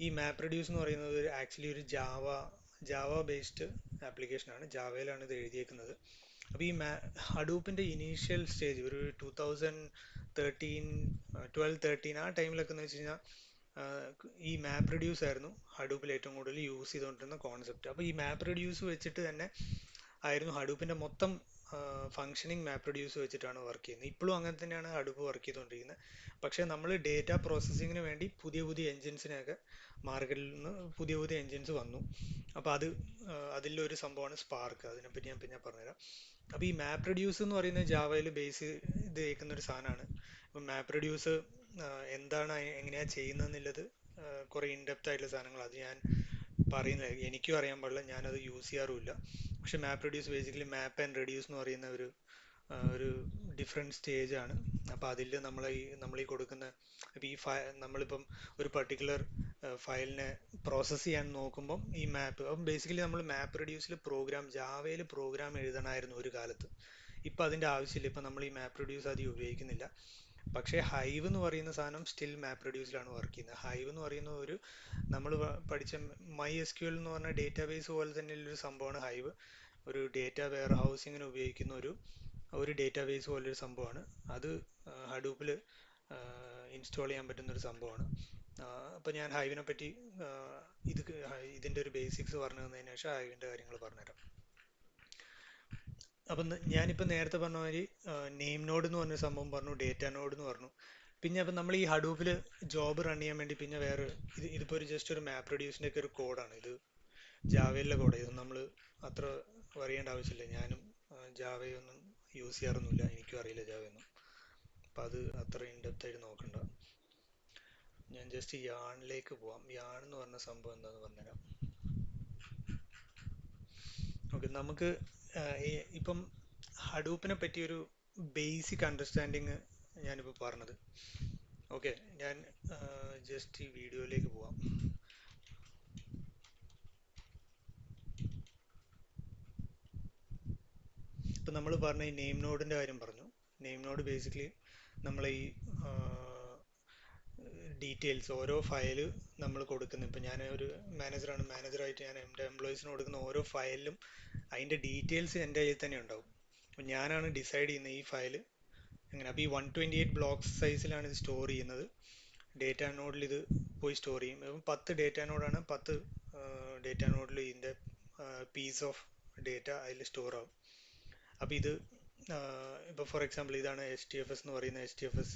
ഈ മാപ്പ് റെഡ്യൂസ് എന്ന് പറയുന്നത് ആക്ച്വലി ഒരു ജാവ ബേസ്ഡ് ആപ്ലിക്കേഷനാണ്. ജാവയിലാണ് ഇത് എഴുതിയേക്കുന്നത്. അപ്പോൾ ഈ ഹഡൂപ്പിൻ്റെ ഇനീഷ്യൽ സ്റ്റേജ് ഒരു 2013 ആ ടൈമിലൊക്കെ എന്ന് വെച്ച് കഴിഞ്ഞാൽ ഈ മാപ്പ് റെഡ്യൂസ് ആയിരുന്നു ഹഡൂപ്പിൽ ഏറ്റവും കൂടുതൽ യൂസ് ചെയ്തുകൊണ്ടിരുന്ന കോൺസെപ്റ്റ്. അപ്പോൾ ഈ മാപ്പ് റെഡ്യൂസ് വെച്ചിട്ട് തന്നെ ആയിരുന്നു ഹഡൂപ്പിൻ്റെ മൊത്തം ഫങ്ഷനിങ് മാപ്പ് റെഡ്യൂസ് വെച്ചിട്ടാണ് വർക്ക് ചെയ്യുന്നത്. ഇപ്പോഴും അങ്ങനെ തന്നെയാണ് ഹഡൂപ്പ് വർക്ക് ചെയ്തുകൊണ്ടിരിക്കുന്നത്. പക്ഷേ നമ്മൾ ഡേറ്റ പ്രോസസ്സിങ്ങിന് വേണ്ടി പുതിയ എൻജിൻസിനെയൊക്കെ മാർക്കറ്റിൽ നിന്ന് പുതിയ എൻജിൻസ് വന്നു. അപ്പോൾ അതിലൊരു സംഭവമാണ് സ്പാർക്ക്. അതിനെപ്പറ്റി ഞാൻ പിന്നെ പറഞ്ഞുതരാം. അപ്പോൾ ഈ മാപ്പ് റെഡ്യൂസ് എന്ന് പറയുന്നത് ജാവയിൽ ബേസ് ഇത് കേൾക്കുന്ന ഒരു സാധനമാണ്. അപ്പം മാപ്പ് റെഡ്യൂസ് എന്താണ്, എങ്ങനെയാണ് ചെയ്യുന്നതെന്നുള്ളത് കുറേ ഇൻഡെപ്ത് ആയിട്ടുള്ള സാധനങ്ങൾ അത് ഞാൻ പറയുന്നത് എനിക്കും അറിയാൻ പാടില്ല, ഞാനത് യൂസ് ചെയ്യാറുമില്ല. പക്ഷെ map reduce basically map and reduce എന്ന് പറയുന്ന ഒരു ഡിഫറെൻറ്റ് സ്റ്റേജാണ് അപ്പോൾ അതിൽ നമ്മൾ ഈ കൊടുക്കുന്ന ഇപ്പോൾ നമ്മളിപ്പം ഒരു പർട്ടിക്കുലർ ഫയലിനെ പ്രോസസ്സ് ചെയ്യാൻ നോക്കുമ്പം ഈ മാപ്പ് അപ്പം ബേസിക്കലി നമ്മൾ മാപ്പ് റെഡ്യൂസിൽ ജാവയിൽ പ്രോഗ്രാം എഴുതണമായിരുന്നു ഒരു കാലത്ത്. ഇപ്പം അതിൻ്റെ ആവശ്യമില്ല. ഇപ്പം നമ്മൾ ഈ മാപ്പ് റെഡ്യൂസ് അധികം ഉപയോഗിക്കുന്നില്ല. പക്ഷേ ഹൈവ് എന്ന് പറയുന്ന സാധനം സ്റ്റിൽ മാപ്പ് റെഡ്യൂസിലാണ് വർക്ക് ചെയ്യുന്നത്. ഹൈവ് എന്ന് പറയുന്ന ഒരു നമ്മൾ പഠിച്ച MySQL എന്ന് പറഞ്ഞ ഡേറ്റാബേസ് പോലെ തന്നെയുള്ളൊരു സംഭവമാണ് ഹൈവ്. ഒരു ഡേറ്റ വെയർ ഹൗസിങ്ങിന് ഉപയോഗിക്കുന്ന ഒരു ഡേറ്റാബേസ് പോലൊരു സംഭവമാണ് അത്. ഹഡൂപ്പിൽ ഇൻസ്റ്റാൾ ചെയ്യാൻ പറ്റുന്ന ഒരു സംഭവമാണ്. അപ്പോൾ ഞാൻ ഹൈവിനെ പറ്റി ഇതിൻ്റെ ഒരു ബേസിക്സ് പറഞ്ഞു തന്നതിന് ശേഷം ഹൈവിൻ്റെ കാര്യങ്ങൾ പറഞ്ഞുതരാം. അപ്പം ഞാനിപ്പോൾ നേരത്തെ പറഞ്ഞ മാതിരി നെയിം നോഡ് എന്ന് പറഞ്ഞ സംഭവം പറഞ്ഞു, ഡേറ്റ നോഡ് എന്ന് പറഞ്ഞു. പിന്നെ അപ്പം നമ്മൾ ഈ ഹഡൂപ്പിൽ ജോബ് റൺ ചെയ്യാൻ വേണ്ടി പിന്നെ വേറെ ഇതിപ്പോൾ ജസ്റ്റ് ഒരു മാപ്പ് റെഡ്യൂസിൻ്റെ ഒക്കെ ഒരു കോഡാണ് ഇത്. ജാവയിലെ കോഡ്. ഇത് നമ്മൾ അത്ര അറിയേണ്ട ആവശ്യമില്ല. ഞാനും ജാവയൊന്നും യൂസ് ചെയ്യാറൊന്നുമില്ല, എനിക്കും അറിയില്ല ജാവയൊന്നും. അപ്പം അത് അത്ര ഇൻഡെപ്ത് ആയിട്ട് നോക്കണ്ട. ഞാൻ ജസ്റ്റ് യാണിലേക്ക് പോവാം. യാൺ എന്ന് പറഞ്ഞ സംഭവം എന്താണെന്ന് പറഞ്ഞുതരാം. ഓക്കെ, നമുക്ക് ഇപ്പം ഹഡൂപ്പിനെ പറ്റി ഒരു ബേസിക് അണ്ടർസ്റ്റാൻഡിങ് ഞാനിപ്പോൾ പറഞ്ഞത്. ഓക്കെ, ഞാൻ ജസ്റ്റ് ഈ വീഡിയോയിലേക്ക് പോവാം. ഇപ്പം നമ്മൾ പറഞ്ഞ ഈ നെയിം നോഡിൻ്റെ കാര്യം പറഞ്ഞു. നെയിം നോഡ് ബേസിക്കലി നമ്മൾ ഈ ഡീറ്റെയിൽസ് ഓരോ ഫയൽ നമ്മൾ കൊടുക്കുന്ന, ഇപ്പം ഞാൻ ഒരു മാനേജറായിട്ട് ഞാൻ എൻ്റെ എംപ്ലോയീസിന് കൊടുക്കുന്ന ഓരോ ഫയലിലും അതിൻ്റെ ഡീറ്റെയിൽസ് എൻ്റെ കയ്യിൽ തന്നെ ഉണ്ടാവും. അപ്പം ഞാനാണ് ഡിസൈഡ് ചെയ്യുന്നത് ഈ ഫയൽ എങ്ങനെ. അപ്പോൾ ഈ 128 ബ്ലോക്ക് സൈസിലാണ് ഇത് സ്റ്റോർ ചെയ്യുന്നത്. ഡേറ്റ നോഡിൽ ഇത് പോയി സ്റ്റോർ ചെയ്യും. ഇപ്പം 10 ഡേറ്റ നോഡാണ്. 10 ഡേറ്റ നോഡിൽ ഇതിൻ്റെ പീസ് ഓഫ് ഡേറ്റ അതിൽ സ്റ്റോർ ആവും. അപ്പോൾ ഇത് ഇപ്പോൾ ഫോർ എക്സാമ്പിൾ ഇതാണ് HDFS എന്ന് പറയുന്ന HDFS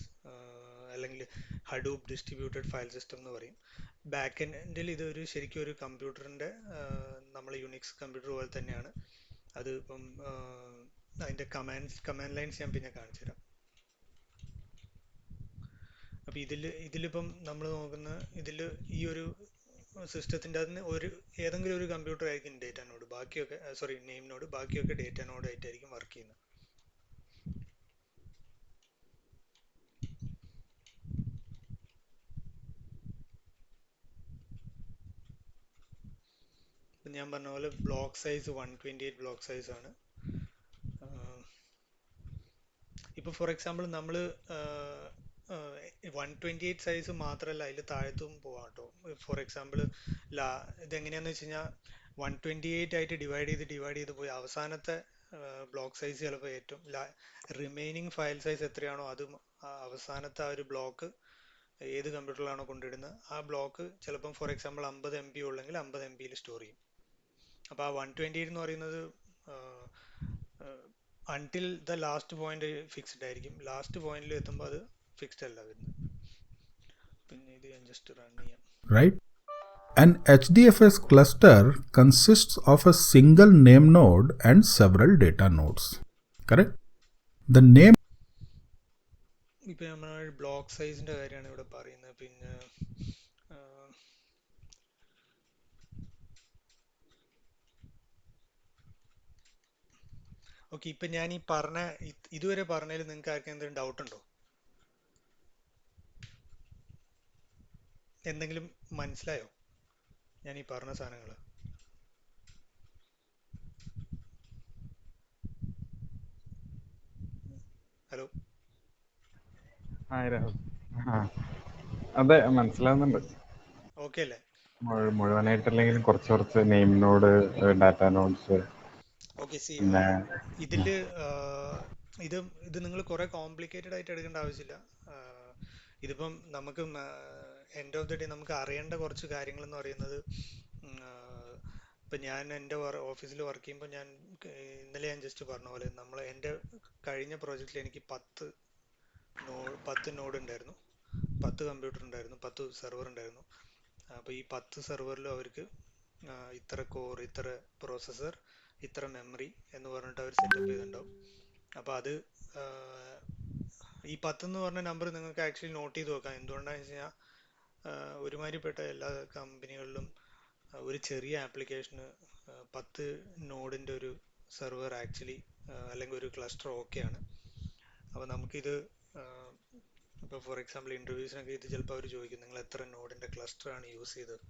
അല്ലെങ്കിൽ ഹഡൂപ്പ് ഡിസ്ട്രിബ്യൂട്ടഡ് ഫയൽ സിസ്റ്റം എന്ന് പറയും. ബാക്ക് എൻഡിൽ ഇത് ശരിക്കും ഒരു കമ്പ്യൂട്ടറിൻ്റെ നമ്മൾ യുണിക്സ് കമ്പ്യൂട്ടർ പോലെ തന്നെയാണ് അത്. ഇപ്പം അതിൻ്റെ കമാൻഡ് ലൈൻസ് ഞാൻ പിന്നെ കാണിച്ചു തരാം. അപ്പോൾ ഇതിലിപ്പം നമ്മൾ നോക്കുന്ന ഈ ഒരു സിസ്റ്റത്തിൻ്റെ അതിന് ഏതെങ്കിലും ഒരു കമ്പ്യൂട്ടർ ആയിരിക്കും ഡേറ്റ നോഡ്, ബാക്കിയൊക്കെ നെയിം നോഡ്, ബാക്കിയൊക്കെ ഡേറ്റ നോഡ് ആയിട്ടായിരിക്കും വർക്ക് ചെയ്യുന്നത്. ഞാൻ പറഞ്ഞ പോലെ ബ്ലോക്ക് സൈസ് 128 ബ്ലോക്ക് സൈസ് ആണ്. ഇപ്പോൾ ഫോർ എക്സാമ്പിൾ നമ്മൾ 128 സൈസ് മാത്രമല്ല അതിൽ താഴത്തും പോവാം കേട്ടോ. ഫോർ എക്സാമ്പിൾ ഇതെങ്ങനെയാണെന്ന് വെച്ച് കഴിഞ്ഞാൽ 128 ആയിട്ട് ഡിവൈഡ് ചെയ്ത് പോയി അവസാനത്തെ ബ്ലോക്ക് സൈസ് ചിലപ്പോൾ ഏറ്റവും റിമൈനിങ് ഫയൽ സൈസ് എത്രയാണോ അത് അവസാനത്തെ ആ ഒരു ബ്ലോക്ക് ഏത് കമ്പ്യൂട്ടറിലാണോ കൊണ്ടിടുന്നത് ആ ബ്ലോക്ക് ചിലപ്പം ഫോർ എക്സാമ്പിൾ 50 MB ഉള്ളെങ്കിൽ 50 MB സ്റ്റോർ ചെയ്യും. അപ്പോൾ ആ 128 എന്ന് പറയുന്നത് until the last point fixed ആയിരിക്കും. ലാസ്റ്റ് പോയിന്റിൽ എത്തുമ്പോൾ അത് ഫിക്സ്ഡ് അല്ല വരുന്നത്. പിന്നെ ഇത് ഞാൻ ജസ്റ്റ് റൺ ചെയ്യാം. Right? An HDFS cluster consists of a single name node and several data nodes. Correct? The name ഇപ്പം നമ്മൾ ബ്ലോക്ക് സൈസിൻ്റെ കാര്യമാണ് ഇവിടെ പറയുന്നത്. പിന്നെ ഓക്കെ, ഇപ്പം ഞാൻ ഈ ഇതുവരെ പറഞ്ഞതിൽ നിങ്ങൾക്ക് ആർക്കും എന്തെങ്കിലും ഡൗട്ട് ഉണ്ടോ? എന്തെങ്കിലും മനസ്സിലായോ ഞാൻ ഈ പറഞ്ഞ സാധനങ്ങൾ? ഹലോ, അതെ, മനസ്സിലാവുന്നുണ്ട്. ഓക്കെ അല്ലേ? മുഴുവനായിട്ടില്ലെങ്കിലും കുറച്ച് name node, data nodes. Okay, ഇത് നിങ്ങൾ കുറെ കോംപ്ലിക്കേറ്റഡ് ആയിട്ട് എടുക്കേണ്ട ആവശ്യമില്ല. ഇതിപ്പം നമുക്ക് എൻഡ് ഓഫ് ദി ഡേ നമുക്ക് അറിയേണ്ട കുറച്ച് കാര്യങ്ങൾ എന്ന് പറയുന്നത്, ഇപ്പം ഞാൻ എൻ്റെ ഓഫീസിൽ വർക്ക് ചെയ്യുമ്പോൾ ഇന്നലെ ഞാൻ ജസ്റ്റ് പറഞ്ഞ പോലെ എൻ്റെ കഴിഞ്ഞ പ്രോജക്റ്റിൽ എനിക്ക് 10 നോഡ് ഉണ്ടായിരുന്നു, 10 കമ്പ്യൂട്ടർ ഉണ്ടായിരുന്നു, 10 സെർവർ ഉണ്ടായിരുന്നു. അപ്പോൾ ഈ 10 സെർവറിലും അവർക്ക് ഇത്ര കോർ, ഇത്ര പ്രോസസ്സർ, ഇത്ര മെമ്മറി എന്ന് പറഞ്ഞിട്ട് അവർ സെറ്റപ്പ് ചെയ്തിട്ടുണ്ടാവും. അപ്പോൾ അത് ഈ 10 എന്ന് പറഞ്ഞ നമ്പർ നിങ്ങൾക്ക് ആക്ച്വലി നോട്ട് ചെയ്ത് വെക്കാം. എന്തുകൊണ്ടാണെന്ന് വെച്ച് കഴിഞ്ഞാൽ ഒരുമാതിരിപ്പെട്ട എല്ലാ കമ്പനികളിലും ഒരു ചെറിയ ആപ്ലിക്കേഷന് 10 നോഡിൻ്റെ ഒരു സെർവർ ആക്ച്വലി അല്ലെങ്കിൽ ഒരു ക്ലസ്റ്റർ ഓക്കെയാണ്. അപ്പോൾ നമുക്കിത് ഇപ്പോൾ ഫോർ എക്സാമ്പിൾ ഇൻ്റർവ്യൂസിനൊക്കെ ഇത് ചിലപ്പോൾ അവർ ചോദിക്കും നിങ്ങൾ എത്ര നോഡിൻ്റെ ക്ലസ്റ്ററാണ് യൂസ് ചെയ്തത്,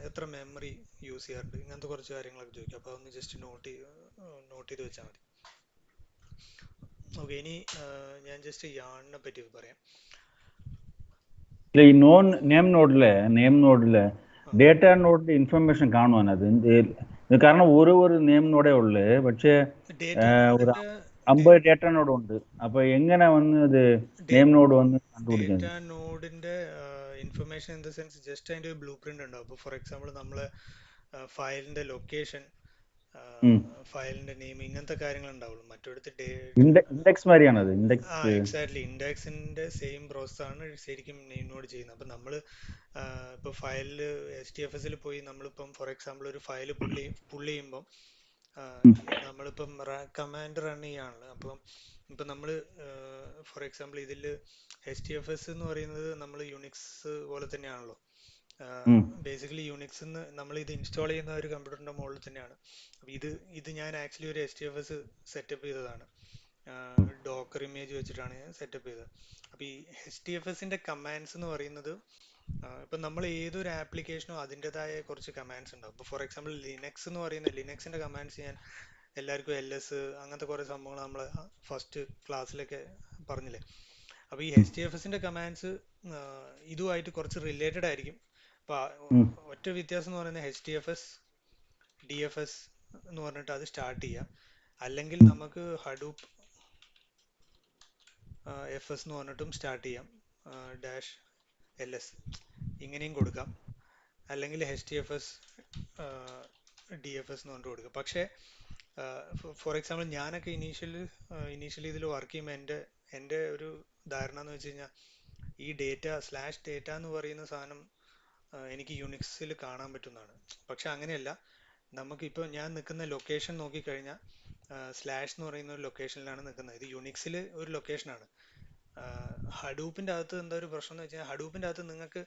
എത്ര മെമ്മറി യൂസ് ചെയ്യാറുണ്ട്, ഇങ്ങനത്തെ കുറച്ച് കാര്യങ്ങളൊക്കെ ചോദിക്കും. അപ്പോൾ അതൊന്ന് ജസ്റ്റ് നോട്ട് ചെയ്ത് വെച്ചാൽ മതി. ഓക്കെ, ഇനി ഞാൻ ജസ്റ്റ് യാണിനെ പറ്റി പറയാം. ഇല്ല, ഈ നെയിം നോഡില് ഡേറ്റ നോഡിന്റെ ഇൻഫർമേഷൻ കാണും അതിനകത്ത്. കാരണം ഒരു നെയിം നോഡേ ഉള്ളു, പക്ഷേ ഒരു 50 ഡേറ്റ നോഡ് ഉണ്ട്. അപ്പൊ എങ്ങനെ വന്ന് ഇത് നെയിം നോഡ് വന്ന് കണ്ടുപിടിക്കുന്നത്? ഡേറ്റ നോഡിന്റെ information in the sense just അതിന്റെ ഒരു ബ്ലൂ പ്രിന്റ് ഉണ്ടാവും. അപ്പോൾ ഫോർ എക്സാമ്പിൾ നമ്മൾ ഫയലിന്റെ ലൊക്കേഷൻ, ഫയലിന്റെ നെയിം, ഇങ്ങനത്തെ കാര്യങ്ങൾ ഉണ്ടാവുള്ളൂ. മറ്റൊടുത്ത് ഇൻഡെക്സ് മാതിരിയാണത്. എക്സാക്ട്ലി ഇൻഡെക്സിന്റെ സെയിം പ്രോസസ് ആണ് ശരിക്കും നെയിം നോഡ് ചെയ്യുന്നത്. അപ്പം നമ്മൾ ഇപ്പോൾ ഫയലിൽ HDFS ൽ പോയി നമ്മളിപ്പം ഫോർ എക്സാമ്പിൾ ഒരു ഫയൽ പുള്ളി ചെയ്യുമ്പം നമ്മളിപ്പം കമാൻഡ് റൺ ചെയ്യാണല്ലോ. അപ്പം ഇപ്പം നമ്മൾ ഫോർ എക്സാമ്പിൾ ഇതിൽ HDFS എന്ന് പറയുന്നത് നമ്മൾ യുണിക്സ് പോലെ തന്നെയാണല്ലോ. ബേസിക്കലി യുണിക്സ് നമ്മൾ ഇത് ഇൻസ്റ്റാൾ ചെയ്യുന്ന ഒരു കമ്പ്യൂട്ടറിന്റെ മുകളിൽ തന്നെയാണ്. അപ്പം ഇത് ഞാൻ ആക്ച്വലി ഒരു HDFS സെറ്റപ്പ് ചെയ്തതാണ്. ഡോക്കർ ഇമേജ് വെച്ചിട്ടാണ് ഞാൻ സെറ്റപ്പ് ചെയ്തത്. അപ്പോൾ ഈ HDFSന്റെ കമാൻഡ്സ് എന്ന് പറയുന്നത് ഇപ്പം നമ്മൾ ഏതൊരു ആപ്ലിക്കേഷനോ അതിൻ്റെതായ കുറച്ച് കമാൻഡ്സ് ഉണ്ടാവും. ഇപ്പോൾ ഫോർ എക്സാമ്പിൾ ലിനക്സ് എന്ന് പറയുന്ന ലിനക്സിന്റെ കമാൻഡ്സ് ഞാൻ എല്ലാവർക്കും LS അങ്ങനത്തെ കുറേ സംഭവങ്ങൾ നമ്മൾ ഫസ്റ്റ് ക്ലാസ്സിലൊക്കെ പറഞ്ഞില്ലേ. അപ്പോൾ ഈ HDFSന്റെ കമാൻഡ്സ് ഇതുമായിട്ട് കുറച്ച് റിലേറ്റഡ് ആയിരിക്കും. അപ്പോൾ ഒറ്റ വ്യത്യാസം എന്ന് പറയുന്നത് HDFS DFS എന്ന് പറഞ്ഞിട്ട് അത് സ്റ്റാർട്ട് ചെയ്യാം, അല്ലെങ്കിൽ നമുക്ക് ഹഡൂപ്പ് FS എന്ന് പറഞ്ഞിട്ടും സ്റ്റാർട്ട് ചെയ്യാം, -LS ഇങ്ങനെയും കൊടുക്കാം, അല്ലെങ്കിൽ HDFS DFS എന്ന് പറഞ്ഞിട്ട് കൊടുക്കാം. പക്ഷേ ഫോർ എക്സാമ്പിൾ ഞാനൊക്കെ ഇനീഷ്യലി ഇതിൽ വർക്ക് ചെയ്യുമ്പോൾ എൻ്റെ ഒരു ധാരണ എന്ന് വെച്ച് കഴിഞ്ഞാൽ ഈ /ഡേറ്റ എന്ന് പറയുന്ന സാധനം എനിക്ക് യുണിക്സിൽ കാണാൻ പറ്റുന്നതാണ്. പക്ഷെ അങ്ങനെയല്ല, നമുക്കിപ്പോൾ ഞാൻ നിൽക്കുന്ന ലൊക്കേഷൻ നോക്കിക്കഴിഞ്ഞാൽ സ്ലാഷ് എന്ന് പറയുന്ന ഒരു ലൊക്കേഷനിലാണ് നിൽക്കുന്നത്. ഇത് യുണിക്സിൽ ഒരു ലൊക്കേഷനാണ്. ഹഡൂപ്പിൻ്റെ അകത്ത് എന്താ ഒരു പ്രശ്നം എന്ന് വെച്ചാൽ ഹഡൂപ്പിൻ്റെ അകത്ത് നിങ്ങൾക്ക്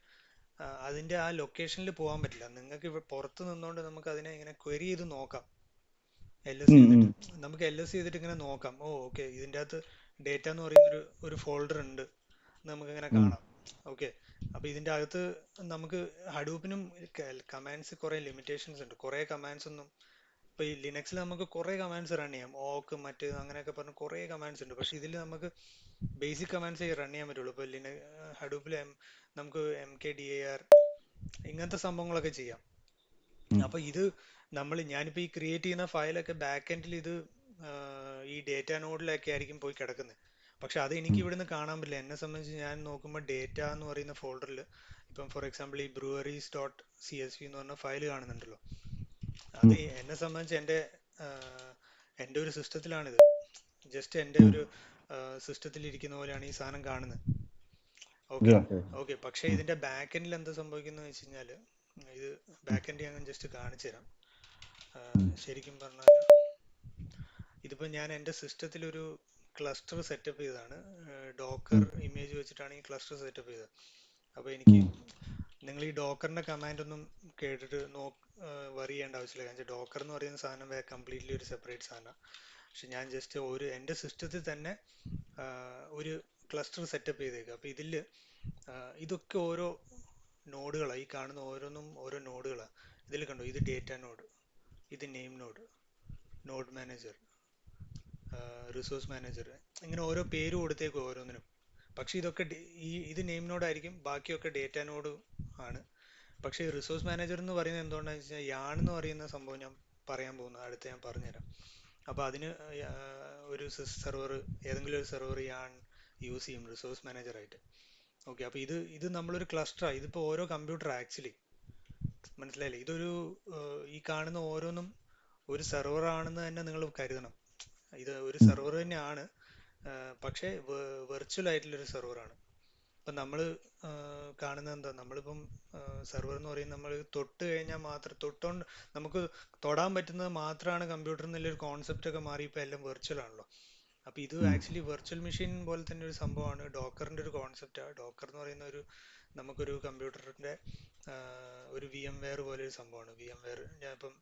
അതിൻ്റെ ആ ലൊക്കേഷനിൽ പോകാൻ പറ്റില്ല. നിങ്ങൾക്ക് പുറത്ത് നിന്നുകൊണ്ട് നമുക്ക് അതിനെ ഇങ്ങനെ ക്വരി ചെയ്ത് നോക്കാം. LS ചെയ്തിട്ട് നമുക്ക് LS ചെയ്തിട്ട് ഇങ്ങനെ നോക്കാം. ഓക്കെ, ഇതിൻ്റെ അകത്ത് ഡേറ്റ എന്ന് പറയുന്ന ഒരു ഫോൾഡർ ഉണ്ട്, നമുക്കിങ്ങനെ കാണാം. ഓക്കെ, അപ്പോൾ ഇതിൻ്റെ അകത്ത് നമുക്ക് ഹഡൂപ്പിനും കമാൻഡ്സ് കുറേ ലിമിറ്റേഷൻസ് ഉണ്ട്. കുറേ കമാൻഡ്സ് ഒന്നും ഇപ്പോൾ ഈ ലിനക്സിൽ നമുക്ക് കുറേ കമാൻഡ്സ് റൺ ചെയ്യാം, മറ്റ് അങ്ങനെയൊക്കെ പറഞ്ഞ് കുറേ കമാൻഡ്സ് ഉണ്ട്. പക്ഷെ ഇതിൽ നമുക്ക് ബേസിക് കമാൻഡ്സേ റൺ ചെയ്യാൻ പറ്റുള്ളൂ. ഇപ്പോൾ ഹഡൂപ്പിൽ നമുക്ക് MKDIR ഇങ്ങനത്തെ സംഭവങ്ങളൊക്കെ ചെയ്യാം. അപ്പോൾ ഞാനിപ്പോൾ ഈ ക്രിയേറ്റ് ചെയ്യുന്ന ഫയലൊക്കെ ബാക്ക് എൻഡിൽ ഇത് ഈ ഡേറ്റ നോഡിലൊക്കെ ആയിരിക്കും പോയി കിടക്കുന്നത്. പക്ഷെ അത് എനിക്ക് ഇവിടുന്ന് കാണാൻ പറ്റില്ല. എന്നെ സംബന്ധിച്ച് ഞാൻ നോക്കുമ്പോൾ ഡേറ്റ എന്ന് പറയുന്ന ഫോൾഡറിൽ ഇപ്പം ഫോർ എക്സാമ്പിൾ ഈ breweries.csv എന്ന് പറഞ്ഞ ഫയൽ കാണുന്നുണ്ടല്ലോ. അത് എന്നെ സംബന്ധിച്ച് എൻ്റെ ഒരു സിസ്റ്റത്തിലാണിത്. ജസ്റ്റ് എൻ്റെ ഒരു സിസ്റ്റത്തിൽ ഇരിക്കുന്ന പോലെയാണ് ഈ സാധനം കാണുന്നത്. ഓക്കെ, പക്ഷേ ഇതിൻ്റെ ബാക്ക് എൻഡിൽ എന്താ സംഭവിക്കുന്നത് വെച്ച് കഴിഞ്ഞാൽ, ഇത് ബാക്ക് എൻഡ് ഞാൻ ജസ്റ്റ് കാണിച്ചു തരാം. ശരിക്കും പറഞ്ഞാൽ ഇതിപ്പോൾ ഞാൻ എൻ്റെ സിസ്റ്റത്തിൽ ഒരു ക്ലസ്റ്റർ സെറ്റപ്പ് ചെയ്തതാണ്. ഡോക്കർ ഇമേജ് വെച്ചിട്ടാണ് ഈ ക്ലസ്റ്റർ സെറ്റപ്പ് ചെയ്തത്. അപ്പോൾ എനിക്ക് നിങ്ങൾ ഈ ഡോക്കറിൻ്റെ കമാൻഡ് ഒന്നും കേട്ടിട്ട് വറി ചെയ്യേണ്ട ആവശ്യമില്ല. കാരണം ഡോക്കർ എന്ന് പറയുന്ന സാധനം കംപ്ലീറ്റ്ലി ഒരു സെപ്പറേറ്റ് സാധനമാണ്. പക്ഷെ ഞാൻ ജസ്റ്റ് എൻ്റെ സിസ്റ്റത്തിൽ തന്നെ ഒരു ക്ലസ്റ്റർ സെറ്റപ്പ് ചെയ്തേക്കുക. അപ്പോൾ ഇതൊക്കെ ഓരോ നോഡുകളാണ്. ഈ കാണുന്ന ഓരോന്നും ഓരോ നോഡുകളാണ്. ഇതിൽ കണ്ടോ, ഇത് ഡേറ്റ നോഡ്, ഇത് name node manager, resource manager, ഇങ്ങനെ ഓരോ പേര് കൊടുത്തേക്കും ഓരോന്നിനും. പക്ഷെ ഇതൊക്കെ ഇത് നെയിം നോഡായിരിക്കും, ബാക്കിയൊക്കെ ഡേറ്റ നോഡ് ആണ്. പക്ഷേ റിസോഴ്സ് മാനേജർ എന്ന് പറയുന്നത് എന്തുകൊണ്ടാണെന്ന് വെച്ച് കഴിഞ്ഞാൽ യാൺ എന്ന് പറയുന്ന സംഭവം ഞാൻ പറയാൻ പോകുന്നത് അടുത്ത് ഞാൻ പറഞ്ഞുതരാം. അപ്പോൾ അതിന് ഒരു സെർവർ, ഏതെങ്കിലും ഒരു സെർവർ യാൺ യൂസ് ചെയ്യും റിസോഴ്സ് മാനേജറായിട്ട്. ഓക്കെ, അപ്പോൾ ഇത് നമ്മളൊരു ക്ലസ്റ്ററാണ്. ഇതിപ്പോൾ ഓരോ കമ്പ്യൂട്ടർ ആക്ച്വലി മനസ്സിലായില്ലേ, ഇതൊരു ഈ കാണുന്ന ഓരോന്നും ഒരു സെർവർ ആണെന്ന് തന്നെ നിങ്ങൾ കരുതണം. ഇത് ഒരു സെർവർ തന്നെയാണ്, പക്ഷേ വെർച്വൽ ആയിട്ടുള്ളൊരു സെർവറാണ്. ഇപ്പം നമ്മൾ കാണുന്നത് എന്താ, നമ്മളിപ്പം സെർവർ എന്ന് പറയുന്നത് നമ്മൾ തൊട്ട് കഴിഞ്ഞാൽ മാത്രം നമുക്ക് തൊടാൻ പറ്റുന്നത് മാത്രമാണ് കമ്പ്യൂട്ടർ എന്നുള്ളൊരു കോൺസെപ്റ്റ് ഒക്കെ മാറി ഇപ്പോൾ എല്ലാം വെർച്വൽ ആണല്ലോ. അപ്പോൾ ഇത് ആക്ച്വലി വെർച്വൽ മെഷീൻ പോലെ തന്നെ ഒരു സംഭവമാണ്. ഡോക്കറിൻ്റെ ഒരു കോൺസെപ്റ്റാണ്. ഡോക്കർ എന്ന് പറയുന്ന നമുക്കൊരു കമ്പ്യൂട്ടറിൻ്റെ ഒരു VMware പോലെ ഒരു സംഭവമാണ്. VMware ഞാനിപ്പം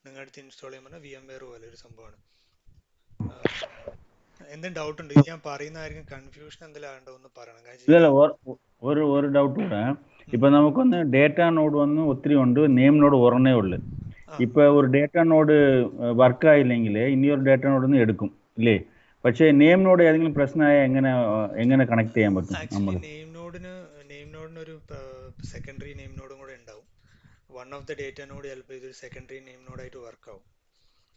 നിങ്ങളുടെ അടുത്ത് ഇൻസ്റ്റാൾ ചെയ്യാൻ പറഞ്ഞാൽ VMware പോലെ ഒരു സംഭവമാണ്. എന്തും ഡൗട്ട് ഉണ്ട്? ഇത് ഞാൻ പറയുന്നതായിരിക്കും കൺഫ്യൂഷൻ എന്തെങ്കിലും ആകണ്ടോ എന്ന് പറയണം. കാരണം ഇല്ല ഇത് ഒരു ഡൗട്ട് കൂടെ. ഇപ്പൊ നമുക്കൊന്ന് ഡേറ്റാ നോഡ് വന്ന് ഒത്തിരി ഉണ്ട്, നെയിം നോഡ് ഒരെണ്ണേ ഉള്ളു. ആ ഇപ്പൊ ഒരു ഡേറ്റാ നോഡ് വർക്ക് ആയില്ലെങ്കിൽ ഇനിയൊരു ഡേറ്റാ നോഡ് ഒന്ന് എടുക്കും ഇല്ലേ? പക്ഷേ നെയിം നോഡ് ഏതെങ്കിലും പ്രശ്നമായ എങ്ങനെ കണക്ട് ചെയ്യാൻ പറ്റും ആക്ച്വലി നമ്മൾ? നെയിം നോഡിന് ഒരു സെക്കൻഡറി നെയിം നോഡും കൂടെ ഉണ്ടാവും. One of the data node ചിലപ്പോൾ ഇതൊരു സെക്കൻഡറി നെയിം നോഡായിട്ട് വർക്ക് ആവും.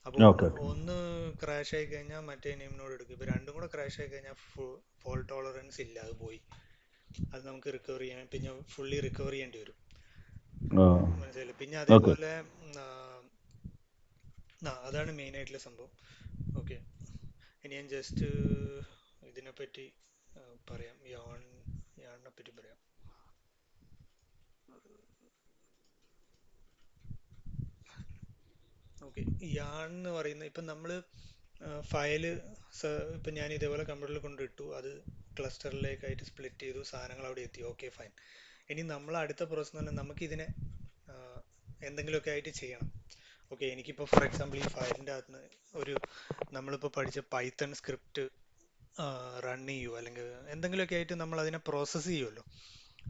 അപ്പോൾ ഓക്കെ ഓക്കെ. ഒന്ന് ക്രാഷ് ആയി കഴിഞ്ഞാൽ മറ്റേ നെയിം നോഡ് എടുക്കും. ഇപ്പോൾ രണ്ടും കൂടെ ക്രാഷ് ആയി കഴിഞ്ഞാൽ ഫോൾട്ട് ടോളറൻസ് ഇല്ല, അത് പോയി. അത് നമുക്ക് റിക്കവർ ചെയ്യാൻ പിന്നെ ഫുള്ളി റിക്കവർ ചെയ്യേണ്ടി വരും. മനസ്സിലായില്ലേ? പിന്നെ ഓക്കെ. അതേപോലെ അതാണ് മെയിൻ ആയിട്ടുള്ള സംഭവം. ഓക്കെ, ഇനി ഞാൻ ജസ്റ്റ് ഇതിനെപ്പറ്റി പറയാം. യാണിനെ പറ്റി പറയാം. ഓക്കെ, യാൺ എന്ന് പറയുന്നത് ഇപ്പം നമ്മൾ ഫയല് ഇപ്പം ഞാൻ ഇതേപോലെ കമ്പ്യൂട്ടറിൽ കൊണ്ടിട്ടു, അത് ക്ലസ്റ്ററിലേക്കായിട്ട് സ്പ്ലിറ്റ് ചെയ്തു, സാധനങ്ങൾ അവിടെ എത്തി. Okay fine. ഇനി നമ്മൾ അടുത്ത പ്രോസസ്സ് എന്ന് പറഞ്ഞാൽ നമുക്കിതിനെ എന്തെങ്കിലുമൊക്കെ ആയിട്ട് ചെയ്യണം. ഓക്കെ, എനിക്കിപ്പോൾ ഫോർ എക്സാമ്പിൾ ഈ ഫയലിൻ്റെ അകത്ത് നിന്ന് ഒരു നമ്മളിപ്പോൾ പഠിച്ച പൈത്തൺ സ്ക്രിപ്റ്റ് റൺ ചെയ്യുമോ, അല്ലെങ്കിൽ എന്തെങ്കിലുമൊക്കെ ആയിട്ട് നമ്മൾ അതിനെ പ്രോസസ്സ് ചെയ്യുമല്ലോ.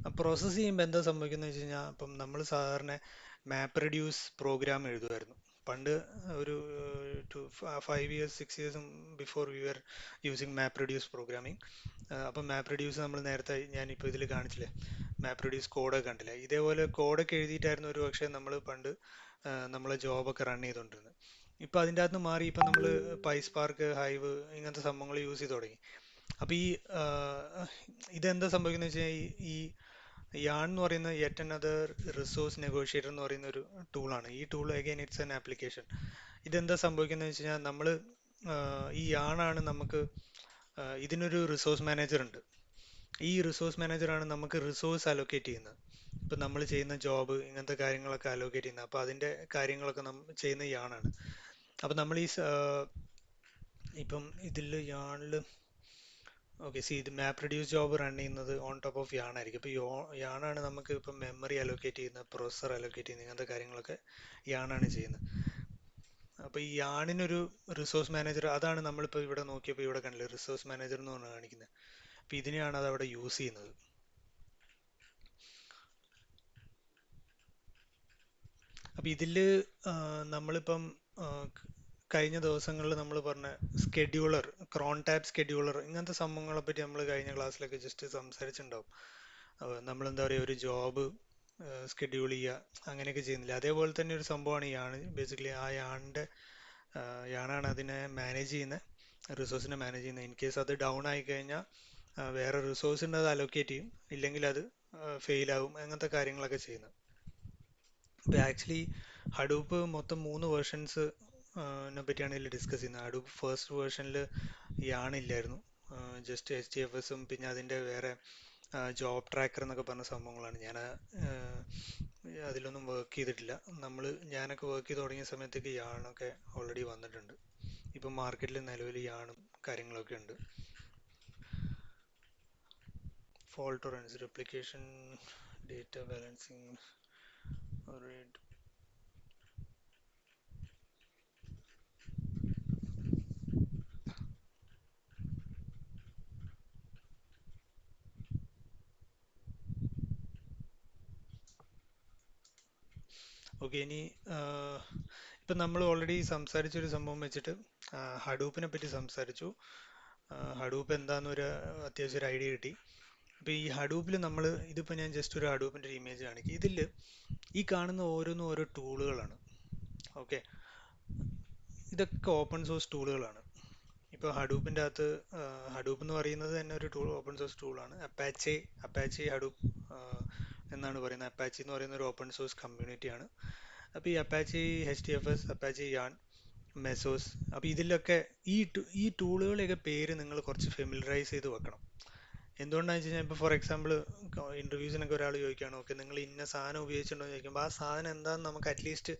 ആ പ്രോസസ്സ് ചെയ്യുമ്പോൾ എന്താ സംഭവിക്കുന്നത് വെച്ച് കഴിഞ്ഞാൽ, ഇപ്പം നമ്മൾ സാധാരണ മാപ്പ് റെഡ്യൂസ് പ്രോഗ്രാം എഴുതുമായിരുന്നു പണ്ട്. ഒരു 5 years 6 years before we are using map reduce programming. അപ്പം മാപ്പ് റെഡ്യൂസ് നമ്മൾ നേരത്തെ ഞാനിപ്പോൾ ഇതിൽ കാണിച്ചില്ലേ, മാപ്പ് റെഡ്യൂസ് കോഡൊക്കെ കണ്ടില്ലേ, ഇതേപോലെ കോഡൊക്കെ എഴുതിയിട്ടായിരുന്നു ഒരു പക്ഷേ നമ്മൾ പണ്ട് നമ്മളെ ജോബൊക്കെ റൺ ചെയ്തുകൊണ്ടിരുന്നത്. ഇപ്പം അതിൻ്റെ അകത്ത് മാറി ഇപ്പം നമ്മൾ പൈസ്പാർക്ക്, ഹൈവ് ഇങ്ങനത്തെ സംഭവങ്ങൾ യൂസ് ചെയ്ത് തുടങ്ങി. അപ്പോൾ ഇതെന്താ സംഭവിക്കുന്നത് വെച്ച് കഴിഞ്ഞാൽ, ഈ യാൺ എന്ന് പറയുന്ന യെറ്റ് അനദർ റിസോഴ്സ് നെഗോഷിയേറ്റർ എന്ന് പറയുന്ന ഒരു ടൂളാണ്. ഈ tool again it's an application. ഇതെന്താ സംഭവിക്കുന്നത് വെച്ച് കഴിഞ്ഞാൽ, നമ്മൾ ഈ യാണാണ് നമുക്ക് ഇതിനൊരു റിസോഴ്സ് മാനേജർ ഉണ്ട്. ഈ റിസോഴ്സ് മാനേജറാണ് നമുക്ക് റിസോഴ്സ് അലോക്കേറ്റ് ചെയ്യുന്നത്. ഇപ്പം നമ്മൾ ചെയ്യുന്ന ജോബ് ഇങ്ങനത്തെ കാര്യങ്ങളൊക്കെ അലോക്കേറ്റ് ചെയ്യുന്നത്. അപ്പോൾ അതിൻ്റെ കാര്യങ്ങളൊക്കെ ചെയ്യുന്ന യാണാണ്. അപ്പം നമ്മൾ ഇപ്പം ഇതിൽ യാണിൽ ഓക്കെ ഇത് മാപ്പ് റെഡ്യൂസ് ജോബ് റൺ ചെയ്യുന്നത് ഓൺ ടോപ്പ് ഓഫ് യാൺ ആയിരിക്കും. ഇപ്പോൾ യാണാണ് നമുക്ക് ഇപ്പം മെമ്മറി അലോക്കേറ്റ് ചെയ്യുന്നത്, പ്രൊസസ്സർ അലോക്കേറ്റ് ചെയ്യുന്നത്, ഇങ്ങനത്തെ കാര്യങ്ങളൊക്കെ യാണാണ് ചെയ്യുന്നത്. അപ്പോൾ ഈ യാണിനൊരു റിസോഴ്സ് മാനേജർ, അതാണ് നമ്മളിപ്പോൾ ഇവിടെ നോക്കിയപ്പോൾ ഇവിടെ കണ്ടില്ലേ, റിസോഴ്സ് മാനേജർ എന്ന് പറഞ്ഞാൽ കാണിക്കുന്നത്. അപ്പോൾ ഇതിനെയാണ് അത് അവിടെ യൂസ് ചെയ്യുന്നത്. അപ്പോൾ ഇതിൽ നമ്മളിപ്പം കഴിഞ്ഞ ദിവസങ്ങളിൽ നമ്മൾ പറഞ്ഞ സ്കെഡ്യൂളർ, ക്രോൺ ടാബ് സ്കെഡ്യൂളർ, ഇങ്ങനത്തെ സംഭവങ്ങളെ പറ്റി നമ്മൾ കഴിഞ്ഞ ക്ലാസ്സിലൊക്കെ ജസ്റ്റ് സംസാരിച്ചിട്ടുണ്ടാവും. നമ്മളെന്താ പറയുക, ഒരു ജോബ് സ്കെഡ്യൂൾ ചെയ്യുക അങ്ങനെയൊക്കെ ചെയ്യുന്നില്ല, അതേപോലെ തന്നെ ഒരു സംഭവമാണ് യാണ്. ബേസിക്കലി ആ യാണാണ് അതിനെ മാനേജ് ചെയ്യുന്നത്, റിസോഴ്സിനെ മാനേജ് ചെയ്യുന്നത്. ഇൻ കേസ് അത് ഡൗൺ ആയി കഴിഞ്ഞാൽ വേറെ റിസോഴ്സ് ഉണ്ട്, അത് അലോക്കേറ്റ് ചെയ്യും, ഇല്ലെങ്കിൽ അത് ഫെയിലാവും, അങ്ങനത്തെ കാര്യങ്ങളൊക്കെ ചെയ്യുന്നത്. ഇപ്പോൾ ആക്ച്വലി ഹഡൂപ്പ് മൊത്തം 3 വേർഷൻസ് പറ്റിയാണ് ഇതിൽ ഡിസ്കസ് ചെയ്യുന്നത്. ഹഡൂപ്പ് ഫസ്റ്റ് വേർഷനിൽ യാണില്ലായിരുന്നു, ജസ്റ്റ് HDFSഉം പിന്നെ അതിൻ്റെ വേറെ ജോബ് ട്രാക്കർ എന്നൊക്കെ പറഞ്ഞ സംഭവങ്ങളാണ്. ഞാൻ അതിലൊന്നും വർക്ക് ചെയ്തിട്ടില്ല. ഞാനൊക്കെ വർക്ക് ചെയ്ത് തുടങ്ങിയ സമയത്തേക്ക് യാണൊക്കെ ഓൾറെഡി വന്നിട്ടുണ്ട്. ഇപ്പം മാർക്കറ്റിൽ നിലവിൽ യാണും കാര്യങ്ങളൊക്കെ ഉണ്ട്. Fault tolerance, replication, data balancing, read. Okay, ഇനി ഇപ്പം നമ്മൾ ഓൾറെഡി സംസാരിച്ചൊരു സംഭവം വെച്ചിട്ട് ഹഡൂപ്പിനെ പറ്റി സംസാരിച്ചു. ഹഡൂപ്പ് എന്താണെന്ന് അത്യാവശ്യം ഒരു ഐഡിയ കിട്ടി. അപ്പോൾ ഈ ഹഡൂപ്പിൽ ഇതിപ്പോൾ ഞാൻ ജസ്റ്റ് ഒരു ഹഡൂപ്പിൻ്റെ ഒരു ഇമേജ് കാണിക്കും. ഇതിൽ ഈ കാണുന്ന ഓരോന്നും ഓരോ ടൂളുകളാണ്. ഓക്കെ, ഇതൊക്കെ ഓപ്പൺ സോഴ്സ് ടൂളുകളാണ്. ഇപ്പോൾ ഹഡൂപ്പിൻ്റെ അകത്ത് ഹഡൂപ്പ് എന്ന് പറയുന്നത് തന്നെ ഒരു ഓപ്പൺ സോഴ്സ് ടൂളാണ്. അപ്പാച്ചെ ഹഡൂപ്പ് എന്നാണ് പറയുന്നത്. അപ്പാച്ചി എന്ന് പറയുന്ന ഒരു ഓപ്പൺ സോഴ്സ് കമ്മ്യൂണിറ്റിയാണ്. അപ്പോൾ ഈ Apache, HDFS, Apache yarn, mesos, അപ്പോൾ ഇതിലൊക്കെ ഈ ടൂളുകളെയൊക്കെ പേര് നിങ്ങൾ കുറച്ച് ഫെമിലറൈസ് ചെയ്ത് വെക്കണം. എന്തുകൊണ്ടാണെന്ന് വെച്ച് കഴിഞ്ഞാൽ, ഇപ്പോൾ ഫോർ എക്സാമ്പിൾ ഇൻ്റർവ്യൂസിനൊക്കെ ഒരാൾ ചോദിക്കുകയാണ്, ഓക്കെ നിങ്ങൾ ഇന്ന സാധനം ഉപയോഗിച്ചിട്ടുണ്ടോ എന്ന് ചോദിക്കുമ്പോൾ ആ സാധനം എന്താണെന്ന് നമുക്ക് അറ്റ്ലീസ്റ്റ്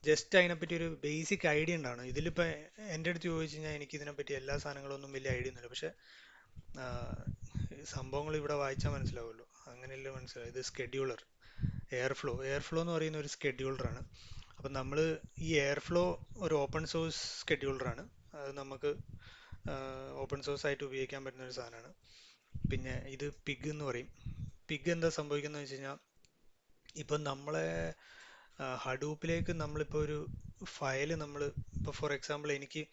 ജസ്റ്റ് അതിനെപ്പറ്റി ഒരു ബേസിക് ഐഡിയ ഉണ്ടാണ്. ഇതിലിപ്പോൾ എൻ്റെ അടുത്ത് ചോദിച്ചു കഴിഞ്ഞാൽ എനിക്ക് ഇതിനെപ്പറ്റി എല്ലാ സാധനങ്ങളൊന്നും വലിയ ഐഡിയ ഒന്നുമില്ല, പക്ഷേ സംഭവങ്ങൾ ഇവിടെ വായിച്ചാൽ മനസ്സിലാവുമല്ലോ, അങ്ങനെയല്ലേ മനസ്സിലാവും. ഇത് സ്കെഡ്യൂളർ, എയർഫ്ലോ എന്ന് പറയുന്ന ഒരു സ്കെഡ്യൂളറാണ്. അപ്പം ഈ എയർഫ്ലോ ഒരു ഓപ്പൺ സോഴ്സ് സ്കെഡ്യൂളറാണ്. അത് നമുക്ക് ഓപ്പൺ സോഴ്സ് ആയിട്ട് ഉപയോഗിക്കാൻ പറ്റുന്ന ഒരു സാധനമാണ്. പിന്നെ ഇത് പിഗ് എന്ന് പറയും. പിഗ് എന്താ സംഭവിക്കുന്നത് വെച്ച് കഴിഞ്ഞാൽ, ഇപ്പം നമ്മളെ ഹഡൂപ്പിലേക്ക് നമ്മളിപ്പോൾ ഒരു ഫയല് ഇപ്പോൾ ഫോർ എക്സാമ്പിൾ എനിക്ക്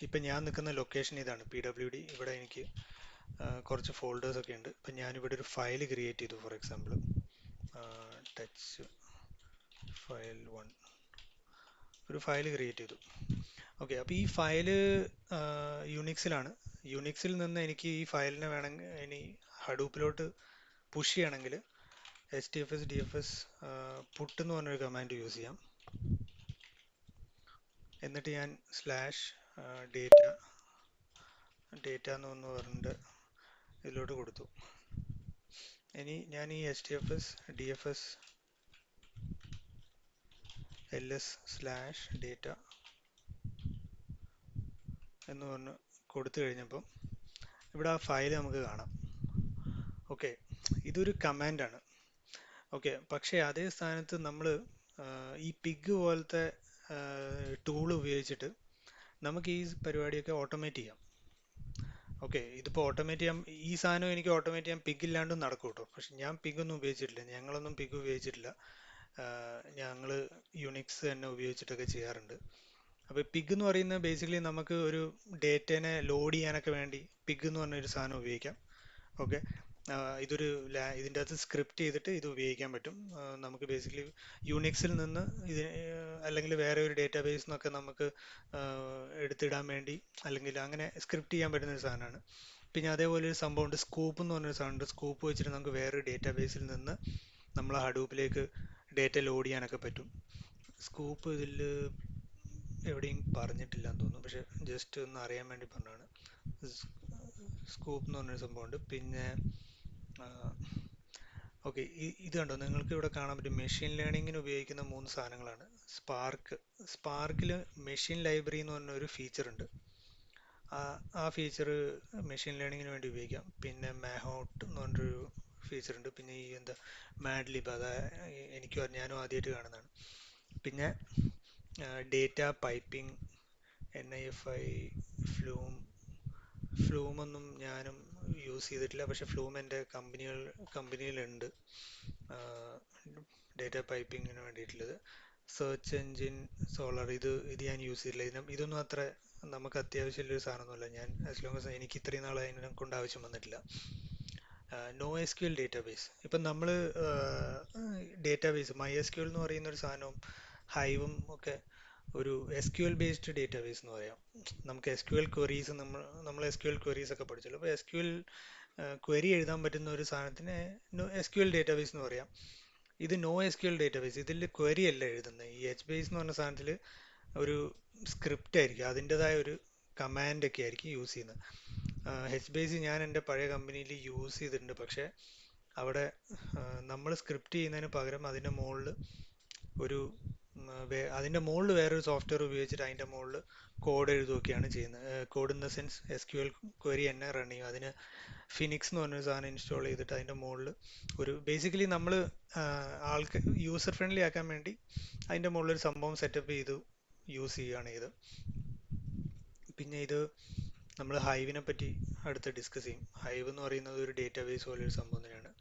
ഇപ്പം ഞാൻ നിൽക്കുന്ന ലൊക്കേഷൻ ഇതാണ് PWD. ഇവിടെ എനിക്ക് കുറച്ച് ഫോൾഡേഴ്സ് ഒക്കെ ഉണ്ട്. ഇപ്പം ഞാനിവിടെ ഒരു ഫയൽ ക്രിയേറ്റ് ചെയ്തു. ഫോർ എക്സാമ്പിൾ ടച്ച് ഫയൽ 1 ഒരു ഫയൽ ക്രിയേറ്റ് ചെയ്തു. ഓക്കെ, അപ്പോൾ ഈ ഫയല് യുണിക്സിലാണ്. യുണിക്സിൽ നിന്ന് എനിക്ക് ഈ ഫയലിനെ വേണമെങ്കിൽ ഇനി ഹഡൂപ്പിലോട്ട് പുഷ് ചെയ്യണമെങ്കിൽ HDFS DFS പുട്ട് എന്ന് പറഞ്ഞൊരു കമാൻഡ് യൂസ് ചെയ്യാം. എന്നിട്ട് ഞാൻ ഡേറ്റ എന്ന് പറഞ്ഞിട്ട് ഇതിലോട്ട് കൊടുത്തു. ഇനി ഞാൻ ഈ HDFS DFS ls/data എന്ന് പറഞ്ഞ് കൊടുത്തു കഴിഞ്ഞപ്പം ഇവിടെ ആ ഫയൽ നമുക്ക് കാണാം. ഓക്കെ, ഇതൊരു കമാൻഡാണ്. ഓക്കെ, പക്ഷേ അതേ സ്ഥാനത്ത് നമ്മൾ ഈ പിഗ് പോലത്തെ ടൂൾ ഉപയോഗിച്ചിട്ട് നമുക്ക് ഈ പരിപാടിയൊക്കെ ഓട്ടോമേറ്റ് ചെയ്യാം. ഓക്കെ, ഇതിപ്പോൾ ഓട്ടോമേറ്റ് ചെയ്യാൻ ഈ സാധനം എനിക്ക് ഓട്ടോമേറ്റ് ചെയ്യാൻ പിഗ് ഇല്ലാണ്ടും നടക്കും കേട്ടോ. പക്ഷെ ഞാൻ പിഗൊന്നും ഉപയോഗിച്ചിട്ടില്ല. ഞങ്ങളൊന്നും പിഗ് ഉപയോഗിച്ചിട്ടില്ല. ഞങ്ങൾ യുണിക്സ് തന്നെ ഉപയോഗിച്ചിട്ടൊക്കെ ചെയ്യാറുണ്ട്. അപ്പോൾ പിഗ് എന്ന് പറയുന്നത് ബേസിക്കലി നമുക്ക് ഒരു ഡേറ്റേനെ ലോഡ് ചെയ്യാനൊക്കെ വേണ്ടി പിഗ് എന്ന് പറഞ്ഞൊരു സാധനം ഉപയോഗിക്കാം. ഓക്കെ, ഇതിൻ്റെ അകത്ത് സ്ക്രിപ്റ്റ് ചെയ്തിട്ട് ഇത് ഉപയോഗിക്കാൻ പറ്റും. നമുക്ക് ബേസിക്കലി യുണിക്സിൽ നിന്ന് അല്ലെങ്കിൽ വേറെ ഒരു ഡേറ്റാബേസിൽ നിന്നൊക്കെ നമുക്ക് എടുത്തിടാൻ വേണ്ടി അല്ലെങ്കിൽ അങ്ങനെ സ്ക്രിപ്റ്റ് ചെയ്യാൻ പറ്റുന്ന ഒരു സാധനമാണ്. പിന്നെ അതേപോലെ ഒരു സംഭവമുണ്ട്, സ്കൂപ്പ് എന്ന് പറഞ്ഞൊരു സാധനമുണ്ട്. സ്കൂപ്പ് വെച്ചിട്ട് നമുക്ക് വേറൊരു ഡേറ്റാബേസിൽ നിന്ന് നമ്മൾ ഹഡൂപ്പിലേക്ക് ഡേറ്റ ലോഡ് ചെയ്യാനൊക്കെ പറ്റും. സ്കൂപ്പ് ഇതിൽ എവിടെയും പറഞ്ഞിട്ടില്ല എന്ന് തോന്നുന്നു, പക്ഷെ ജസ്റ്റ് ഒന്ന് അറിയാൻ വേണ്ടി പറഞ്ഞതാണ്. സ്കൂപ്പ് എന്ന് പറഞ്ഞൊരു സംഭവമുണ്ട്. പിന്നെ ഓക്കെ, ഇത് കണ്ടോ, നിങ്ങൾക്ക് ഇവിടെ കാണാൻ പറ്റും മെഷീൻ ലേണിങ്ങിന് ഉപയോഗിക്കുന്ന 3 സാധനങ്ങളാണ്. സ്പാർക്കിൽ മെഷീൻ ലൈബ്രറി എന്ന് പറഞ്ഞൊരു ഫീച്ചർ ഉണ്ട്. ആ ഫീച്ചർ മെഷീൻ ലേണിങ്ങിന് വേണ്ടി ഉപയോഗിക്കാം. പിന്നെ മാഹോട്ട് എന്ന് പറഞ്ഞൊരു ഫീച്ചർ ഉണ്ട്. പിന്നെ ഈ മാഡ്ലിബ്, ഞാനും ആദ്യമായിട്ട് കാണുന്നതാണ്. പിന്നെ ഡേറ്റ പൈപ്പിംഗ്, NIFI, ഫ്ലൂമൊന്നും ഞാനും യൂസ് ചെയ്തിട്ടില്ല, പക്ഷെ ഫ്ലൂം എൻ്റെ കമ്പനിയിലുണ്ട് ഡേറ്റ പൈപ്പിങ്ങിന് വേണ്ടിയിട്ടുള്ളത്. സെർച്ച് എൻജിൻ സോളർ, ഇത് ഞാൻ യൂസ് ചെയ്തിട്ടില്ല. ഇതൊന്നും അത്ര നമുക്ക് അത്യാവശ്യമുള്ളൊരു സാധനമൊന്നുമല്ല. ഞാൻ ആസ് ലോങ് ആസ് എനിക്ക് ഇത്രയും നാൾ അതിനെ കൊണ്ട് ആവശ്യം വന്നിട്ടില്ല. NoSQL ഡേറ്റാബേസ്, ഇപ്പം നമ്മൾ ഡേറ്റാബേസ് MySQL എന്ന് പറയുന്ന ഒരു സാധനവും ഹൈവും ഒക്കെ ഒരു SQL ബേസ്ഡ് ഡേറ്റാബേസ് എന്ന് പറയാം. നമുക്ക് SQL ക്വറീസ് നമ്മൾ SQL ക്വറീസ് ഒക്കെ പഠിച്ചല്ലോ. അപ്പോൾ SQL ക്വറി എഴുതാൻ പറ്റുന്ന ഒരു സാധനത്തിന് SQL ഡേറ്റാബേസ് എന്ന് പറയാം. ഇത് NoSQL ഡേറ്റാബേസ്, ഇതിൽ ക്വറി അല്ല എഴുതുന്നത്. ഈ HBase എന്ന് പറഞ്ഞ സാധനത്തിൽ ഒരു സ്ക്രിപ്റ്റ് ആയിരിക്കും, അതിൻ്റെതായ ഒരു കമാൻഡ് ഒക്കെ ആയിരിക്കും യൂസ് ചെയ്യുന്നത്. HBase ഞാൻ എൻ്റെ പഴയ കമ്പനിയിൽ യൂസ് ചെയ്തിട്ടുണ്ട്, പക്ഷേ അവിടെ നമ്മൾ സ്ക്രിപ്റ്റ് ചെയ്യുന്നതിന് പകരം അതിൻ്റെ മുകളിൽ വേറൊരു സോഫ്റ്റ്വെയർ ഉപയോഗിച്ചിട്ട് അതിൻ്റെ മുകളിൽ കോഡ് എഴുതുകയൊക്കെയാണ് ചെയ്യുന്നത്. Code in the sense SQL query തന്നെ റൺ ചെയ്യും. അതിന് ഫിനിക്സ് എന്ന് പറഞ്ഞൊരു സാധനം ഇൻസ്റ്റാൾ ചെയ്തിട്ട് അതിൻ്റെ മുകളിൽ ബേസിക്കലി നമ്മൾ ആൾക്ക് യൂസർ ഫ്രണ്ട്ലി ആക്കാൻ വേണ്ടി അതിൻ്റെ മുകളിൽ ഒരു സംഭവം സെറ്റപ്പ് ചെയ്ത് യൂസ് ചെയ്യുകയാണ് ഇത്. പിന്നെ ഇത് നമ്മൾ ഹൈവിനെ പറ്റി അടുത്ത് ഡിസ്കസ് ചെയ്യും. ഹൈവ് എന്ന് പറയുന്നത് ഒരു ഡേറ്റാബേസ് പോലെ ഒരു സംഭവം തന്നെയാണ്.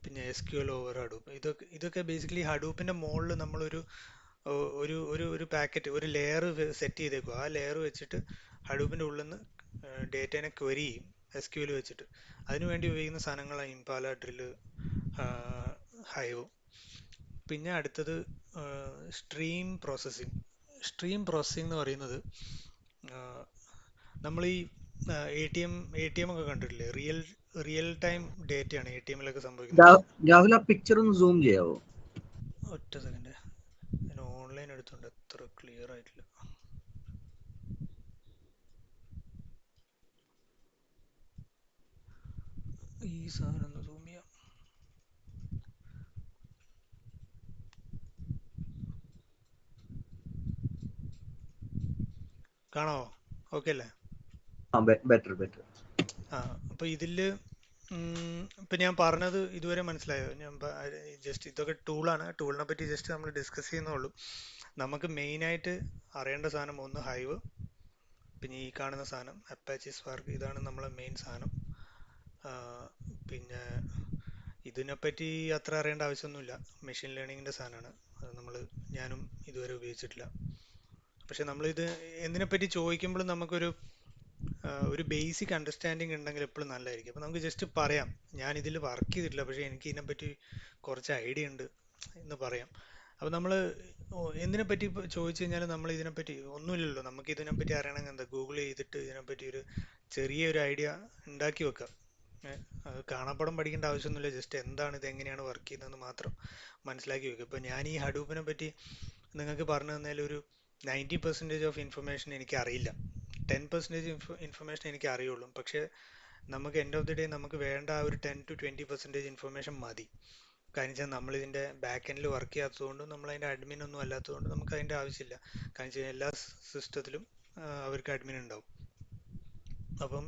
പിന്നെ SQL ഓവർ ഹഡൂപ്പ്, ഇതൊക്കെ ബേസിക്കലി ഹഡൂപ്പിൻ്റെ മുകളിൽ നമ്മളൊരു ഒരു പാക്കറ്റ്, ഒരു ലെയർ സെറ്റ് ചെയ്തേക്കും. ആ ലെയർ വെച്ചിട്ട് ഹഡൂപ്പിൻ്റെ ഉള്ളിൽ നിന്ന് ഡേറ്റേനെ ക്വരി ചെയ്യും SQL വെച്ചിട്ട്. അതിനുവേണ്ടി ഉപയോഗിക്കുന്ന സാധനങ്ങളാണ് ഇംപാല, ഡ്രില്ല്, ഹൈവ്. പിന്നെ അടുത്തത് സ്ട്രീം പ്രോസസ്സിങ് എന്ന് പറയുന്നത് നമ്മൾ ഈ ATM ഒക്കെ കണ്ടിട്ടില്ലേ, റിയൽ ടൈം ഡേറ്റയാണ് ATMലൊക്കെ സംഭവിക്കുന്നത്. രാഹുൽ, ആ പിക്ചർ ഒന്ന് സൂം ചെയ്യാവോ? ഒറ്റ സെക്കൻഡ്, ഞാൻ ഓൺലൈൻ എടുത്തോണ്ട് അത്ര ക്ലിയർ ആയിട്ടില്ല. ഈ സാധനം ഒന്ന് സൂം ചെയ്യാം. കാണാവോ? ഓക്കെ അല്ലേ? ബെറ്റർ. അപ്പോൾ ഇതില് ഇപ്പം ഞാൻ പറഞ്ഞത് ഇതുവരെ മനസ്സിലായോ? ഞാൻ ജസ്റ്റ് ഇതൊക്കെ ടൂളാണ്. ടൂളിനെ പറ്റി ജസ്റ്റ് നമ്മൾ ഡിസ്കസ് ചെയ്യുന്നുള്ളൂ. നമുക്ക് മെയിനായിട്ട് അറിയേണ്ട സാധനം ഒന്ന് ഹൈവ്, പിന്നെ ഈ കാണുന്ന സാധനം അപ്പാച്ചി സ്പാർക്ക്, ഇതാണ് നമ്മളെ മെയിൻ സാധനം. പിന്നെ ഇതിനെപ്പറ്റി അത്ര അറിയേണ്ട ആവശ്യമൊന്നുമില്ല, മെഷീൻ ലേണിങ്ങിൻ്റെ സാധനമാണ്. അത് ഞാനും ഇതുവരെ ഉപയോഗിച്ചിട്ടില്ല. പക്ഷെ നമ്മളിത് എന്തിനെപ്പറ്റി ചോദിക്കുമ്പോഴും ഒരു ബേസിക് അണ്ടർസ്റ്റാൻഡിങ് ഉണ്ടെങ്കിൽ എപ്പോഴും നല്ലതായിരിക്കും. അപ്പോൾ നമുക്ക് ജസ്റ്റ് പറയാം, ഞാൻ ഇതിൽ വർക്ക് ചെയ്തിട്ടില്ല പക്ഷേ എനിക്ക് ഇതിനെപ്പറ്റി കുറച്ച് ഐഡിയ ഉണ്ട് എന്ന് പറയാം. അപ്പോൾ നമ്മൾ എന്തിനെപ്പറ്റി ഇപ്പോൾ ചോദിച്ചു കഴിഞ്ഞാൽ നമ്മൾ ഇതിനെപ്പറ്റി ഒന്നുമില്ലല്ലോ, നമുക്ക് ഇതിനെപ്പറ്റി അറിയണമെങ്കിൽ എന്താ, ഗൂഗിൾ ചെയ്തിട്ട് ഇതിനെപ്പറ്റി ഒരു ചെറിയൊരു ഐഡിയ ഉണ്ടാക്കി വെക്കാം. അത് കാണാപ്പാഠം പഠിക്കേണ്ട ആവശ്യമൊന്നുമില്ല, ജസ്റ്റ് എന്താണ് ഇത്, എങ്ങനെയാണ് വർക്ക് ചെയ്യുന്നതെന്ന് മാത്രം മനസ്സിലാക്കി വെക്കുക. ഇപ്പോൾ ഞാൻ ഈ ഹഡൂപ്പിനെ പറ്റി നിങ്ങൾക്ക് പറഞ്ഞു തന്നതിൽ ഒരു 90% ഓഫ് ഇൻഫർമേഷൻ എനിക്ക് അറിയില്ല, 10% ഇൻഫർമേഷൻ എനിക്ക് അറിയുള്ളൂ. പക്ഷേ നമുക്ക് എൻഡ് ഓഫ് ദി ഡേ നമുക്ക് വേണ്ട ആ ഒരു 10 to 20% ഇൻഫർമേഷൻ മതി. കാരണം വെച്ചാൽ നമ്മളിതിൻ്റെ ബാക്ക് എൻഡിൽ വർക്ക് ചെയ്യാത്തതുകൊണ്ടും നമ്മളതിൻ്റെ അഡ്മിൻ ഒന്നും അല്ലാത്തതുകൊണ്ട് നമുക്ക് അതിൻ്റെ ആവശ്യമില്ല. കാരണം വെച്ചാൽ എല്ലാ സിസ്റ്റത്തിലും അവർക്ക് അഡ്മിൻ ഉണ്ടാവും. അപ്പം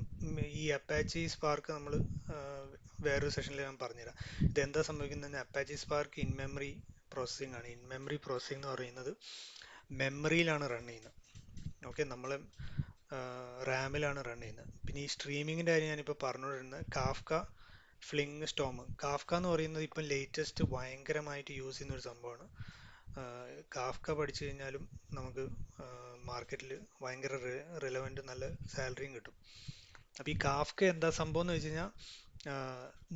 ഈ അപ്പാച്ചി സ്പാർക്ക് നമ്മൾ വേറൊരു സെഷനിൽ ഞാൻ പറഞ്ഞുതരാം ഇതെന്താ സംഭവിക്കുന്നത്. Apache spark in memory processing ആണ്. ഇൻ മെമ്മറി പ്രോസസ്സിംഗ് എന്ന് പറയുന്നത് മെമ്മറിയിലാണ് റൺ ചെയ്യുന്നത്. ഓക്കെ, നമ്മൾ റാമിലാണ് റൺ ചെയ്യുന്നത്. പിന്നെ ഈ സ്ട്രീമിങ്ങിൻ്റെ കാര്യം ഞാനിപ്പോൾ പറഞ്ഞുകൊണ്ടിരുന്നത് കാഫ്ക ഫ്ലിങ് സ്റ്റോം. കാഫ്ക എന്ന് പറയുന്നത് ഇപ്പം ലേറ്റസ്റ്റ് ഭയങ്കരമായിട്ട് യൂസ് ചെയ്യുന്ന ഒരു സംഭവമാണ്. കാഫ്ക പഠിച്ചു കഴിഞ്ഞാലും നമുക്ക് മാർക്കറ്റിൽ ഭയങ്കര റിലവൻറ്റ് നല്ല സാലറിയും കിട്ടും. അപ്പോൾ ഈ കാഫ്ക എന്താ സംഭവം എന്ന് വെച്ച് കഴിഞ്ഞാൽ,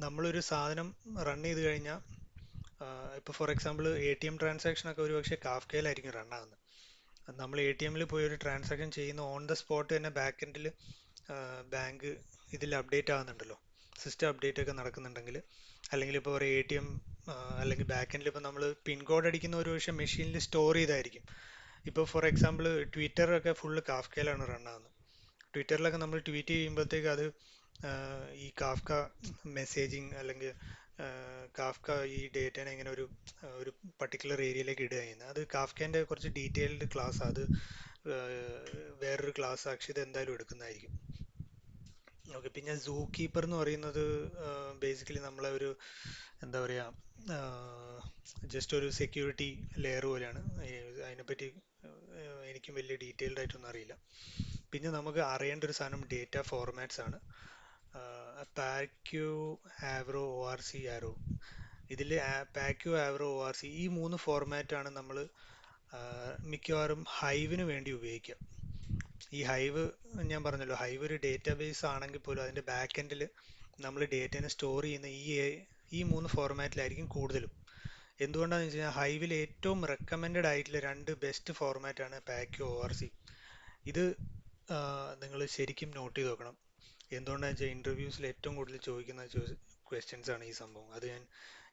നമ്മളൊരു സാധനം റൺ ചെയ്ത് കഴിഞ്ഞാൽ, ഇപ്പോൾ ഫോർ എക്സാമ്പിൾ ATM ട്രാൻസാക്ഷനൊക്കെ ഒരുപക്ഷെ കാഫ്കയിലായിരിക്കും റൺ ആകുന്നത്. നമ്മൾ ATM പോയി ഒരു ട്രാൻസാക്ഷൻ ചെയ്യുന്ന ഓൺ ദ സ്പോട്ട് തന്നെ ബാക്ക് എൻഡിൽ ബാങ്ക് ഇതിൽ അപ്ഡേറ്റ് ആകുന്നുണ്ടല്ലോ, സിസ്റ്റം അപ്ഡേറ്റ് ഒക്കെ നടക്കുന്നുണ്ടെങ്കിൽ, അല്ലെങ്കിൽ ഇപ്പോൾ ഒരു ATM അല്ലെങ്കിൽ ബാക്ക് എൻഡിൽ ഇപ്പോൾ നമ്മൾ പിൻ കോഡ് അടിക്കുന്ന ഒരു പക്ഷേ മെഷീനിൽ സ്റ്റോർ ചെയ്തായിരിക്കും. ഇപ്പോൾ ഫോർ എക്സാമ്പിൾ ട്വിറ്ററൊക്കെ ഫുള്ള് കാഫ്കയിലാണ് റൺ ആകുന്നത്. ട്വിറ്ററിലൊക്കെ നമ്മൾ ട്വീറ്റ് ചെയ്യുമ്പോഴത്തേക്ക് അത് ഈ കാഫ്ക മെസ്സേജിങ് അല്ലെങ്കിൽ കാഫ്ക ഈ ഡേറ്റനെ ഇങ്ങനെ ഒരു പർട്ടിക്കുലർ ഏരിയയിലേക്ക് ഇടുക ചെയ്യുന്നത്. അത് കാഫ്കേൻ്റെ കുറച്ച് ഡീറ്റെയിൽഡ് ക്ലാസ്, അത് വേറൊരു ക്ലാസ് അക്ഷിത എന്തായാലും എടുക്കുന്നതായിരിക്കും. ഓക്കെ, പിന്നെ സൂ കീപ്പർ എന്ന് പറയുന്നത് ബേസിക്കലി നമ്മളെ ഒരു എന്താ പറയുക, ജസ്റ്റ് ഒരു സെക്യൂരിറ്റി ലെയർ പോലെയാണ്. അതിനെപ്പറ്റി എനിക്കും വലിയ ഡീറ്റെയിൽഡ് ആയിട്ടൊന്നും അറിയില്ല. പിന്നെ നമുക്ക് അറിയേണ്ട ഒരു സാധനം ഡേറ്റ ഫോർമാറ്റ്സ് ആണ്. പാക്യു, ആവ്രോ, ORC, ആരോ. ഇതിൽ പാക്യു, ആവ്രോ, ORC ഈ 3 ഫോർമാറ്റാണ് നമ്മൾ മിക്കവാറും ഹൈവിന് വേണ്ടി ഉപയോഗിക്കുക. ഈ ഹൈവ് ഞാൻ പറഞ്ഞല്ലോ, ഹൈവ് ഒരു ഡേറ്റാബേസ് ആണെങ്കിൽ പോലും അതിൻ്റെ ബാക്ക് എൻഡിൽ നമ്മൾ ഡേറ്റനെ സ്റ്റോർ ചെയ്യുന്ന ഈ 3 ഫോർമാറ്റിലായിരിക്കും കൂടുതലും. എന്തുകൊണ്ടാണെന്ന് വെച്ച് കഴിഞ്ഞാൽ ഹൈവിൽ ഏറ്റവും റെക്കമെൻഡഡ് ആയിട്ടുള്ള 2 ബെസ്റ്റ് ഫോർമാറ്റാണ് പാക്യു, ORC. ഇത് നിങ്ങൾ ശരിക്കും നോട്ട് ചെയ്ത് നോക്കണം. എന്തുകൊണ്ടാണെന്ന് വെച്ചാൽ ഇൻ്റർവ്യൂസിൽ ഏറ്റവും കൂടുതൽ ചോദിക്കുന്ന ക്വസ്റ്റ്യൻസ് ആണ് ഈ സംഭവം. അത്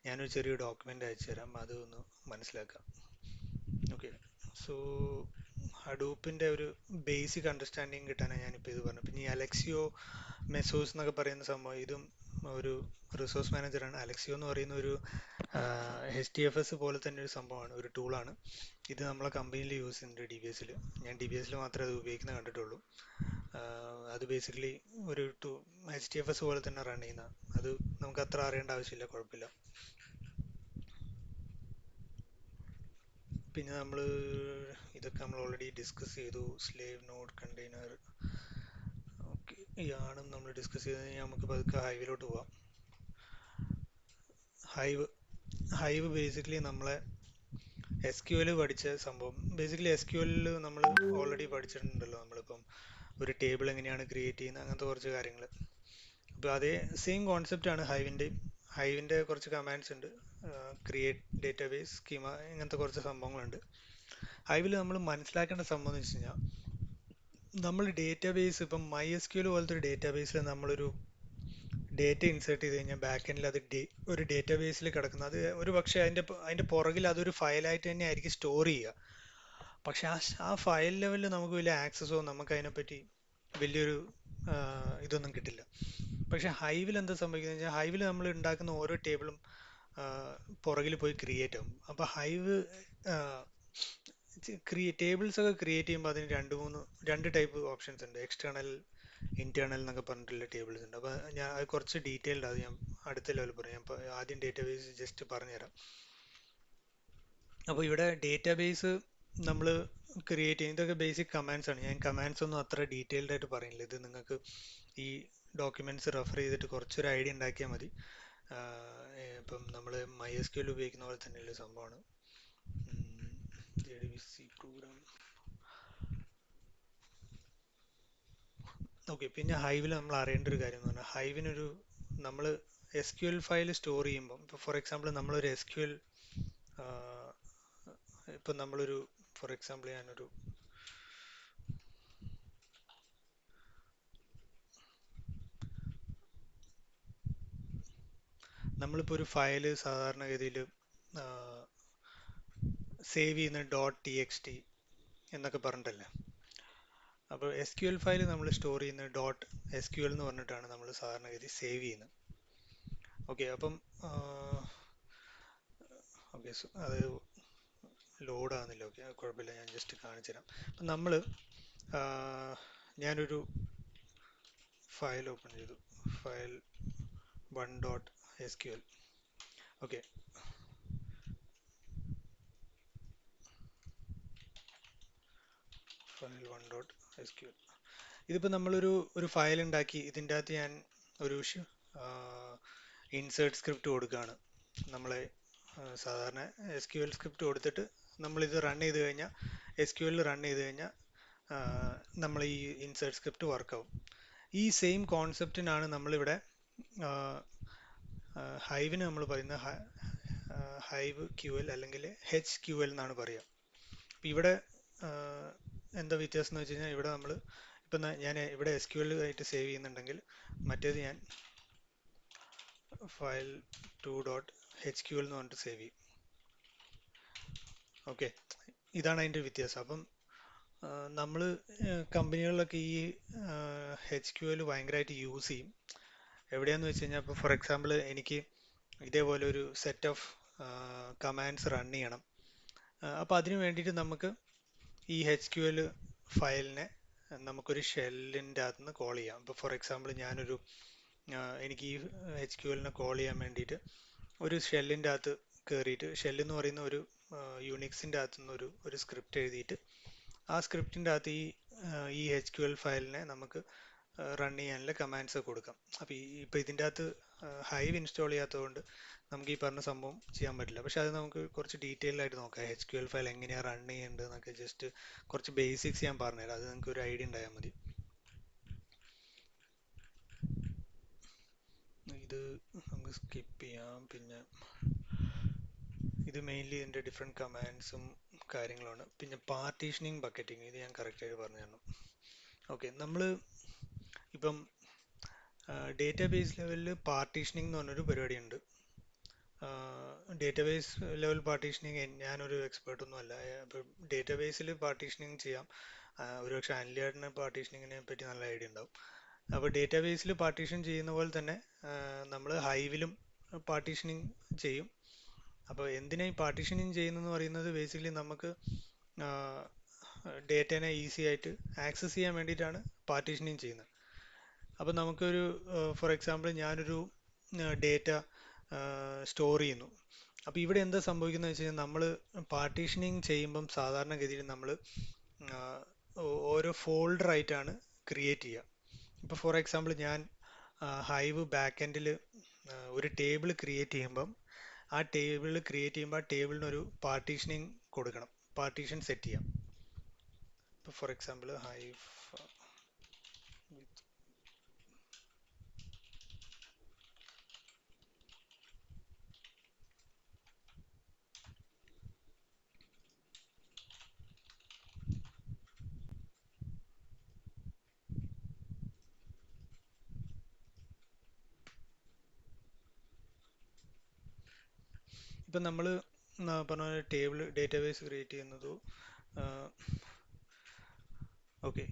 ഞാനൊരു ചെറിയ ഡോക്യുമെൻ്റ് അയച്ചു തരാം, അത് ഒന്ന് മനസ്സിലാക്കാം. ഓക്കെ, സോ ഹഡൂപ്പിൻ്റെ ഒരു ബേസിക് അണ്ടർസ്റ്റാൻഡിങ് കിട്ടാനാണ് ഞാനിപ്പോൾ ഇത് പറഞ്ഞത്. പിന്നെ ഈ അലക്സിയോ മെസോസ് എന്നൊക്കെ പറയുന്ന സംഭവം, ഇതും ഒരു റിസോഴ്സ് മാനേജറാണ്. അലക്സിയോ എന്ന് പറയുന്ന ഒരു HDFS പോലെ തന്നെ ഒരു സംഭവമാണ്, ഒരു ടൂളാണ്. ഇത് നമ്മളെ കമ്പനിയിൽ യൂസ് ചെയ്യുന്നുണ്ട്, DBSൽ. ഞാൻ DBSൽ മാത്രമേ അത് ഉപയോഗിക്കുന്നത് കണ്ടിട്ടുള്ളൂ. അത് ബേസിക്കലി ഒരു HDFS പോലെ തന്നെ റൺ ചെയ്യുന്ന, അത് നമുക്ക് അത്ര അറിയേണ്ട ആവശ്യമില്ല, കുഴപ്പമില്ല. പിന്നെ ഇതൊക്കെ നമ്മൾ ഓൾറെഡി ഡിസ്കസ് ചെയ്തു. സ്ലേവ് നോഡ്, കണ്ടെയ്നർ, ഓക്കെ, ഇതാണ് നമ്മൾ ഡിസ്കസ് ചെയ്തത്. നമുക്ക് പതുക്കെ ഹൈവിലോട്ട് പോവാം. ഹൈവ് ബേസിക്കലി നമ്മളെ SQL പഠിച്ച സംഭവം. ബേസിക്കലി SQL നമ്മൾ ഓൾറെഡി പഠിച്ചിട്ടുണ്ടല്ലോ, നമ്മളിപ്പം ഒരു ടേബിൾ എങ്ങനെയാണ് ക്രിയേറ്റ് ചെയ്യുന്നത്, അങ്ങനത്തെ കുറച്ച് കാര്യങ്ങൾ. അപ്പോൾ അതേ സെയിം കോൺസെപ്റ്റാണ് ഹൈവിൻ്റെ കുറച്ച് കമാൻഡ്സ് ഉണ്ട്, ക്രിയേറ്റ് ഡേറ്റാബേസ്, സ്കീമ, ഇങ്ങനത്തെ കുറച്ച് സംഭവങ്ങളുണ്ട്. ഹൈവിൽ നമ്മൾ മനസ്സിലാക്കേണ്ട സംഭവം എന്ന് വെച്ച് കഴിഞ്ഞാൽ, നമ്മൾ ഡേറ്റാബേസ് ഇപ്പം MySQL പോലത്തെ ഒരു ഡേറ്റാബേസിൽ നമ്മളൊരു ഡേറ്റ ഇൻസേർട്ട് ചെയ്ത് കഴിഞ്ഞാൽ ബാക്ക് എൻഡിൽ അത് ഒരു ഡേറ്റാബേസിൽ കിടക്കുന്നത്, അത് ഒരു പക്ഷേ അതിൻ്റെ പുറകിൽ അതൊരു ഫയലായിട്ട് തന്നെ ആയിരിക്കും സ്റ്റോർ ചെയ്യുക. പക്ഷെ ആ ഫയൽ ലെവലിൽ നമുക്ക് വലിയ ആക്സസോ നമുക്ക് അതിനെപ്പറ്റി വലിയൊരു ഇതൊന്നും കിട്ടില്ല. പക്ഷെ ഹൈവിൽ എന്താ സംഭവിക്കുന്നത് വെച്ചാൽ, ഹൈവിൽ നമ്മൾ ഉണ്ടാക്കുന്ന ഓരോ ടേബിളും പുറകിൽ പോയി ക്രിയേറ്റ് ആവും. അപ്പോൾ ഹൈവ് ടേബിൾസ് ഒക്കെ ക്രിയേറ്റ് ചെയ്യുമ്പോൾ അതിന് 2 ടൈപ്പ് ഓപ്ഷൻസ് ഉണ്ട്. എക്സ്റ്റേണൽ, ഇന്റേണൽ എന്നൊക്കെ പറഞ്ഞിട്ടുള്ള ടേബിൾസ് ഉണ്ട്. അപ്പോൾ ഞാൻ അത് കുറച്ച് ഡീറ്റെയിൽഡ്, അത് ഞാൻ അടുത്ത ലെവൽ പറയാം. അപ്പോൾ ആദ്യം ഡേറ്റാബേസ് ജസ്റ്റ് പറഞ്ഞുതരാം. അപ്പോൾ ഇവിടെ ഡേറ്റാബേസ് നമ്മൾ ക്രിയേറ്റ് ചെയ്യും. ഇതൊക്കെ ബേസിക് കമാൻഡ്സ് ആണ്. ഞാൻ കമാൻഡ്സ് ഒന്നും അത്ര ഡീറ്റെയിൽഡ് ആയിട്ട് പറയുന്നില്ല. ഇത് നിങ്ങൾക്ക് ഈ ഡോക്യുമെന്റ്സ് റെഫർ ചെയ്തിട്ട് കുറച്ചൊരു ഐഡിയ ഉണ്ടാക്കിയാൽ മതി. ഇപ്പം നമ്മൾ MySQL ഉപയോഗിക്കുന്ന പോലെ തന്നെയുള്ള സംഭവമാണ്. JDBC programme. ഓക്കെ, പിന്നെ ഹൈവിൽ നമ്മൾ അറിയേണ്ട ഒരു കാര്യം എന്ന് പറഞ്ഞാൽ ഹൈവിനൊരു നമ്മൾ SQL ഫയൽ സ്റ്റോർ ചെയ്യുമ്പം ഇപ്പോൾ ഫോർ എക്സാമ്പിൾ നമ്മളൊരു SQL ഇപ്പം നമ്മളൊരു ഫോർ എക്സാമ്പിൾ നമ്മളിപ്പോൾ ഒരു ഫയൽ സാധാരണഗതിയിൽ സേവ് ചെയ്യുന്ന .txt എന്നൊക്കെ പറഞ്ഞിട്ടല്ലേ. അപ്പോൾ SQL ഫയൽ നമ്മൾ സ്റ്റോർ ചെയ്യുന്നത് .SQL എന്ന് പറഞ്ഞിട്ടാണ് നമ്മൾ സാധാരണഗതി സേവ് ചെയ്യുന്നത്. ഓക്കെ, അപ്പം ഓക്കെ അത് ലോഡ് ആകുന്നില്ല. ഓക്കെ, കുഴപ്പമില്ല, ഞാൻ ജസ്റ്റ് കാണിച്ചു തരാം. അപ്പം ഞാനൊരു ഫയൽ ഓപ്പൺ ചെയ്തു, file 1.SQL. Okay, file 1.SQL. ഇതിപ്പോൾ നമ്മളൊരു ഫയൽ ഉണ്ടാക്കി ഇതിൻ്റെ അകത്ത് ഞാൻ ഒരു ഇൻസേർട്ട് സ്ക്രിപ്റ്റ് കൊടുക്കുകയാണ്. നമ്മളെ സാധാരണ SQL സ്ക്രിപ്റ്റ് കൊടുത്തിട്ട് നമ്മളിത് റൺ ചെയ്ത് കഴിഞ്ഞാൽ SQL റൺ ചെയ്ത് കഴിഞ്ഞാൽ നമ്മൾ ഈ ഇൻസേർട്ട് സ്ക്രിപ്റ്റ് വർക്കാവും. ഈ സെയിം കോൺസെപ്റ്റിനാണ് നമ്മളിവിടെ ഹൈവിന് നമ്മൾ പറയുന്ന ഹൈവ് QL അല്ലെങ്കിൽ HQL എന്നാണ് പറയുക. അപ്പം ഇവിടെ എന്താ വ്യത്യാസം എന്ന് വെച്ച് കഴിഞ്ഞാൽ ഇവിടെ നമ്മൾ ഇപ്പം ഞാൻ ഇവിടെ SQL ആയിട്ട് സേവ് ചെയ്യുന്നുണ്ടെങ്കിൽ മറ്റേത് ഞാൻ ഫയൽ 2.HQL എന്ന് പറഞ്ഞിട്ട് സേവ് ചെയ്യും. ഓക്കെ, ഇതാണ് അതിൻ്റെ വ്യത്യാസം. അപ്പം നമ്മൾ കമ്പനികളിലൊക്കെ ഈ HQL ഭയങ്കരമായിട്ട് യൂസ് ചെയ്യും. എവിടെയാണെന്ന് വെച്ച് കഴിഞ്ഞാൽ ഇപ്പോൾ ഫോർ എക്സാമ്പിൾ എനിക്ക് ഇതേപോലെ ഒരു സെറ്റ് ഓഫ് കമാൻഡ്സ് റൺ ചെയ്യണം. അപ്പോൾ അതിന് വേണ്ടിയിട്ട് നമുക്ക് ഈ HQL ഫയലിനെ നമുക്കൊരു ഷെല്ലിൻ്റെ അകത്ത് നിന്ന് കോൾ ചെയ്യാം. ഇപ്പോൾ ഫോർ എക്സാമ്പിൾ എനിക്ക് ഈ HQLനെ കോൾ ചെയ്യാൻ വേണ്ടിയിട്ട് ഒരു ഷെല്ലിൻ്റെ അകത്ത് കയറിയിട്ട്, ഷെല്ലെന്ന് പറയുന്ന ഒരു യൂണിക്സിൻ്റെ അകത്തു നിന്ന് ഒരു സ്ക്രിപ്റ്റ് എഴുതിയിട്ട് ആ സ്ക്രിപ്റ്റിൻ്റെ അകത്ത് ഈ HQL ഫയലിനെ നമുക്ക് റൺ ചെയ്യാനുള്ള കമാൻഡ്സ് കൊടുക്കാം. അപ്പോൾ ഇപ്പോൾ ഇതിൻ്റെ അകത്ത് ഹൈവ് ഇൻസ്റ്റാൾ ചെയ്യാത്തതുകൊണ്ട് നമുക്ക് ഈ പറഞ്ഞ സംഭവം ചെയ്യാൻ പറ്റില്ല. പക്ഷെ അത് നമുക്ക് കുറച്ച് ഡീറ്റെയിൽ ആയിട്ട് നോക്കാം. HQL ഫയൽ എങ്ങനെയാണ് റൺ ചെയ്യേണ്ടത് എന്നൊക്കെ ജസ്റ്റ് കുറച്ച് ബേസിക്സ് ഞാൻ പറഞ്ഞുതരാം. അത് നിങ്ങൾക്ക് ഒരു ഐഡിയ ഉണ്ടായാൽ മതി. ഇത് നമുക്ക് സ്കിപ്പ് ചെയ്യാം. പിന്നെ ഇത് മെയിൻലി ഇതിൻ്റെ ഡിഫറെൻറ്റ് കമാൻഡ്സും കാര്യങ്ങളുമാണ്. പിന്നെ പാർട്ടീഷനിങ്, ബക്കറ്റിങ്, ഇത് ഞാൻ കറക്റ്റായിട്ട് പറഞ്ഞു തരണം. ഓക്കെ, നമ്മൾ ഇപ്പം ഡേറ്റാബേസ് ലെവലിൽ പാർട്ടീഷനിങ് എന്ന് പറഞ്ഞൊരു പരിപാടിയുണ്ട്. ഡേറ്റാബേസ് ലെവൽ പാർട്ടീഷനിങ് ഞാനൊരു എക്സ്പേർട്ടൊന്നും അല്ല. ഇപ്പം ഡേറ്റാബേസിൽ പാർട്ടീഷനിങ് ചെയ്യാം. ഒരുപക്ഷെ അനിലേട്ടന് പാർട്ടീഷനിങ്ങിനെ പറ്റി നല്ല ഐഡിയ ഉണ്ടാവും. അപ്പോൾ ഡേറ്റാബേസിൽ പാർട്ടീഷൻ ചെയ്യുന്ന പോലെ തന്നെ നമ്മൾ ഹൈവിലും പാർട്ടീഷനിങ് ചെയ്യും. അപ്പോൾ എന്തിനാ ഈ പാർട്ടീഷനിങ് ചെയ്യുന്നതെന്ന് പറയുന്നത് ബേസിക്കലി നമുക്ക് ഡേറ്റേനെ ഈസി ആയിട്ട് ആക്സസ് ചെയ്യാൻ വേണ്ടിയിട്ടാണ് പാർട്ടീഷനിങ് ചെയ്യുന്നത്. അപ്പോൾ നമുക്കൊരു ഫോർ എക്സാമ്പിൾ ഞാനൊരു ഡേറ്റ സ്റ്റോർ ചെയ്യുന്നു. അപ്പോൾ ഇവിടെ എന്താ സംഭവിക്കുന്നത് വെച്ച് കഴിഞ്ഞാൽ നമ്മൾ പാർട്ടീഷനിങ് ചെയ്യുമ്പം സാധാരണഗതിയിൽ നമ്മൾ ഓരോ ഫോൾഡറായിട്ടാണ് ക്രിയേറ്റ് ചെയ്യുക. ഇപ്പോൾ ഫോർ എക്സാമ്പിൾ ഞാൻ ഹൈവ് ബാക്ക് എൻഡിൽ ഒരു ടേബിൾ ക്രിയേറ്റ് ചെയ്യുമ്പം ആ ടേബിളിനൊരു പാർട്ടീഷനിങ് കൊടുക്കണം, പാർട്ടീഷൻ സെറ്റ് ചെയ്യാം. ഇപ്പോൾ ഫോർ എക്സാമ്പിൾ ഹൈവ് ഇപ്പം നമ്മൾ പറഞ്ഞ ഡേറ്റാബേസ് ക്രിയേറ്റ് ചെയ്യുന്നതോ okay,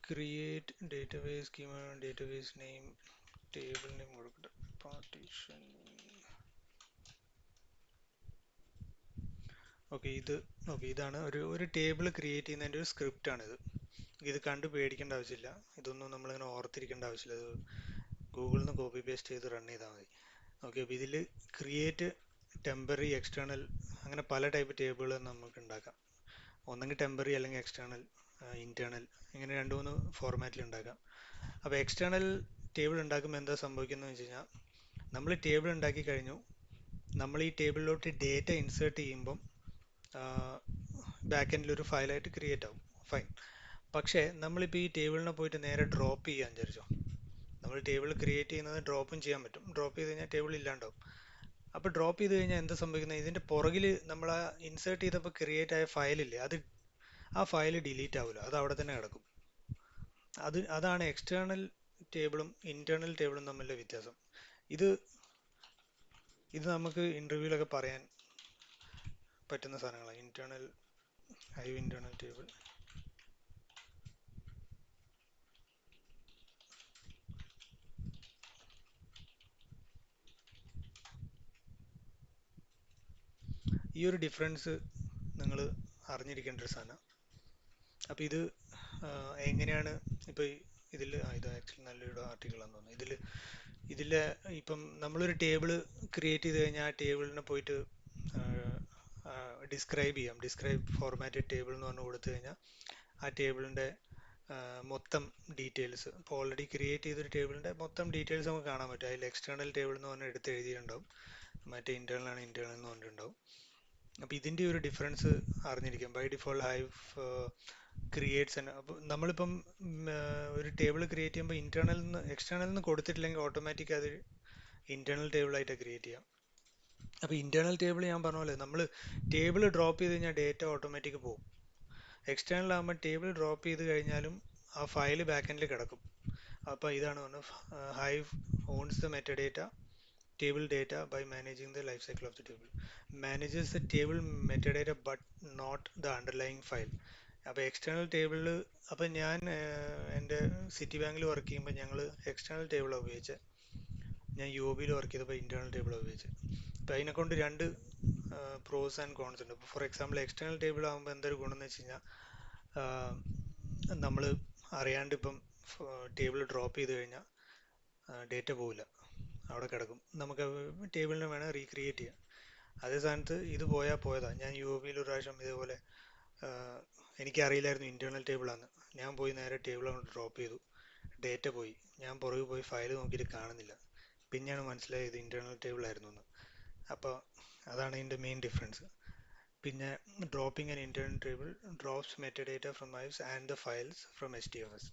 create database schema, database name, table name കൊടുക്കട്ടെ, പാർട്ടീഷൻ. ഓക്കെ, ഇതാണ് ഒരു ടേബിൾ ക്രിയേറ്റ് ചെയ്യുന്നതിൻ്റെ ഒരു സ്ക്രിപ്റ്റാണിത്. ഇത് കണ്ട് പേടിക്കേണ്ട ആവശ്യമില്ല. ഇതൊന്നും നമ്മളിങ്ങനെ ഓർത്തിരിക്കേണ്ട ആവശ്യമില്ല. ഇത് ഗൂഗിളിൽ നിന്ന് കോപ്പി പേസ്റ്റ് ചെയ്ത് റൺ ചെയ്താൽ മതി. ഓക്കെ, അപ്പോൾ ഇതിൽ ക്രിയേറ്റ് ടെമ്പററി, എക്സ്റ്റേണൽ, അങ്ങനെ പല ടൈപ്പ് ടേബിളുകൾ നമുക്ക് ഉണ്ടാക്കാം. ഒന്നെങ്കിൽ ടെമ്പററി അല്ലെങ്കിൽ എക്സ്റ്റേണൽ, ഇന്റേണൽ, ഇങ്ങനെ 2-3 ഫോർമാറ്റിൽ ഉണ്ടാക്കാം. അപ്പോൾ എക്സ്റ്റേണൽ ടേബിൾ ഉണ്ടാക്കുമ്പോൾ എന്താ സംഭവിക്കുന്നത് വെച്ച് കഴിഞ്ഞാൽ, നമ്മൾ ടേബിൾ ഉണ്ടാക്കി കഴിഞ്ഞു, നമ്മൾ ഈ ടേബിളിലോട്ട് ഡേറ്റ ഇൻസേർട്ട് ചെയ്യുമ്പം ബാക്ക് എൻഡിൽ ഒരു ഫയലായിട്ട് ക്രിയേറ്റ് ആവും, ഫൈൻ. പക്ഷേ നമ്മളിപ്പോൾ ഈ ടേബിളിനെ പോയിട്ട് നേരെ ഡ്രോപ്പ് ചെയ്യാൻ വിചാരിച്ചോ, നമ്മൾ ടേബിൾ ക്രിയേറ്റ് ചെയ്യുന്നത് ഡ്രോപ്പും ചെയ്യാൻ പറ്റും. ഡ്രോപ്പ് ചെയ്ത് കഴിഞ്ഞാൽ ടേബിൾ ഇല്ലാണ്ടാവും. അപ്പോൾ ഡ്രോപ്പ് ചെയ്ത് കഴിഞ്ഞാൽ എന്താ സംഭവിക്കുന്നത്, ഇതിൻ്റെ പുറകിൽ നമ്മൾ ആ ഇൻസേർട്ട് ചെയ്തപ്പോൾ ക്രിയേറ്റ് ആയ ഫയലില്ലേ, ആ ഫയൽ ഡിലീറ്റ് ആവില്ല, അത് അവിടെ തന്നെ കിടക്കും. അതാണ് എക്സ്റ്റേണൽ ടേബിളും ഇന്റേണൽ ടേബിളും തമ്മിലുള്ള വ്യത്യാസം. ഇത് നമുക്ക് ഇന്റർവ്യൂവിലൊക്കെ പറയാൻ പറ്റുന്ന സാധനങ്ങളാണ്. Hive internal table. ഈ ഒരു ഡിഫറൻസ് നിങ്ങൾ അറിഞ്ഞിരിക്കേണ്ട ഒരു സാധനം. അപ്പോൾ ഇത് എങ്ങനെയാണ് ഇപ്പോൾ ഇതിൽ, ഇത് ആക്ച്വലി നല്ലൊരു ആർട്ടിക്കിളാണെന്ന് തോന്നുന്നു. ഇതിൽ ഇപ്പം നമ്മളൊരു ടേബിൾ ക്രിയേറ്റ് ചെയ്ത് കഴിഞ്ഞാൽ ആ ടേബിളിനെ പോയിട്ട് ഡിസ്ക്രൈബ് ഫോർമാറ്റഡ് ടേബിൾ എന്ന് പറഞ്ഞ് കൊടുത്തു കഴിഞ്ഞാൽ ആ ടേബിളിൻ്റെ മൊത്തം ഡീറ്റെയിൽസ്, ഇപ്പോൾ ഓൾറെഡി ക്രിയേറ്റ് ചെയ്തൊരു ടേബിളിൻ്റെ മൊത്തം ഡീറ്റെയിൽസ് നമുക്ക് കാണാൻ പറ്റും. അതിൽ എക്സ്റ്റേണൽ ടേബിൾ എന്ന് പറഞ്ഞാൽ എടുത്ത് എഴുതിയിട്ടുണ്ടാവും, മറ്റേ ഇന്റേണൽ ആണ് ഇന്റേണൽ എന്ന് പറഞ്ഞിട്ടുണ്ടാവും. അപ്പോൾ ഇതിൻ്റെ ഒരു ഡിഫറൻസ് അറിഞ്ഞിരിക്കും. By default Hive creates. അപ്പോൾ നമ്മളിപ്പം ഒരു ടേബിൾ ക്രിയേറ്റ് ചെയ്യുമ്പോൾ എക്സ്റ്റേണൽ നിന്ന് കൊടുത്തിട്ടില്ലെങ്കിൽ ഓട്ടോമാറ്റിക് അത് ഇന്റേണൽ ടേബിളായിട്ട് ക്രിയേറ്റ് ചെയ്യാം. അപ്പോൾ ഇന്റേണൽ ടേബിൾ ഞാൻ പറഞ്ഞ പോലെ നമ്മൾ ടേബിൾ ഡ്രോപ്പ് ചെയ്ത് കഴിഞ്ഞാൽ ഡേറ്റ ഓട്ടോമാറ്റിക് പോകും. എക്സ്റ്റേണൽ ആകുമ്പോൾ ടേബിൾ ഡ്രോപ്പ് ചെയ്ത് കഴിഞ്ഞാലും ആ ഫയൽ ബാക്ക് എൻഡിൽ കിടക്കും. അപ്പോൾ ഇതാണ് പറഞ്ഞത്, Hive owns the metadata table data by managing the life cycle of the table. Manages the table metadata but not the underlying file. അപ്പോൾ എക്സ്റ്റേണൽ ടേബിളിൽ, അപ്പോൾ ഞാൻ എൻ്റെ സിറ്റി ബാങ്കിൽ വർക്ക് ചെയ്യുമ്പോൾ ഞങ്ങൾ എക്സ്റ്റേണൽ ടേബിളാണ് ഉപയോഗിച്ചത്. ഞാൻ UOBയിൽ വർക്ക് ചെയ്തപ്പോൾ ഇന്റേണൽ ടേബിളാണ് ഉപയോഗിച്ചത്. അപ്പോൾ അതിനെക്കൊണ്ട് രണ്ട് പ്രോസ് ആൻഡ് കോൺസ് ഉണ്ട്. ഇപ്പോൾ ഫോർ എക്സാമ്പിൾ എക്സ്റ്റേണൽ ടേബിൾ ആകുമ്പോൾ എന്തൊരു ഗുണം എന്ന് വെച്ച് കഴിഞ്ഞാൽ, നമ്മൾ അറിയാണ്ട് ഇപ്പം ടേബിൾ ഡ്രോപ്പ് ചെയ്ത് കഴിഞ്ഞാൽ ഡേറ്റ പോവില്ല, അവിടെ കിടക്കും. നമുക്ക് ടേബിളിനെ വേണം റീക്രിയേറ്റ് ചെയ്യാം. അതേ സ്ഥാനത്ത് ഇത് പോയതാ. ഞാൻ UOBയിൽ ഒരു പ്രാവശ്യം ഇതേപോലെ എനിക്കറിയില്ലായിരുന്നു ഇന്റേണൽ ടേബിളാണ്. ഞാൻ പോയി നേരെ ടേബിൾ അങ്ങോട്ട് ഡ്രോപ്പ് ചെയ്തു, ഡേറ്റ പോയി. ഞാൻ പുറകെ പോയി ഫയൽ നോക്കിയിട്ട് കാണുന്നില്ല, പിന്നെയാണ് മനസ്സിലായത് ഇന്റേണൽ ടേബിൾ ആയിരുന്നു എന്ന്. അപ്പോൾ അതാണ് ഇതിൻ്റെ മെയിൻ ഡിഫറൻസ്. പിന്നെ dropping an internal table drops metadata from Hive's and the files from HDFS.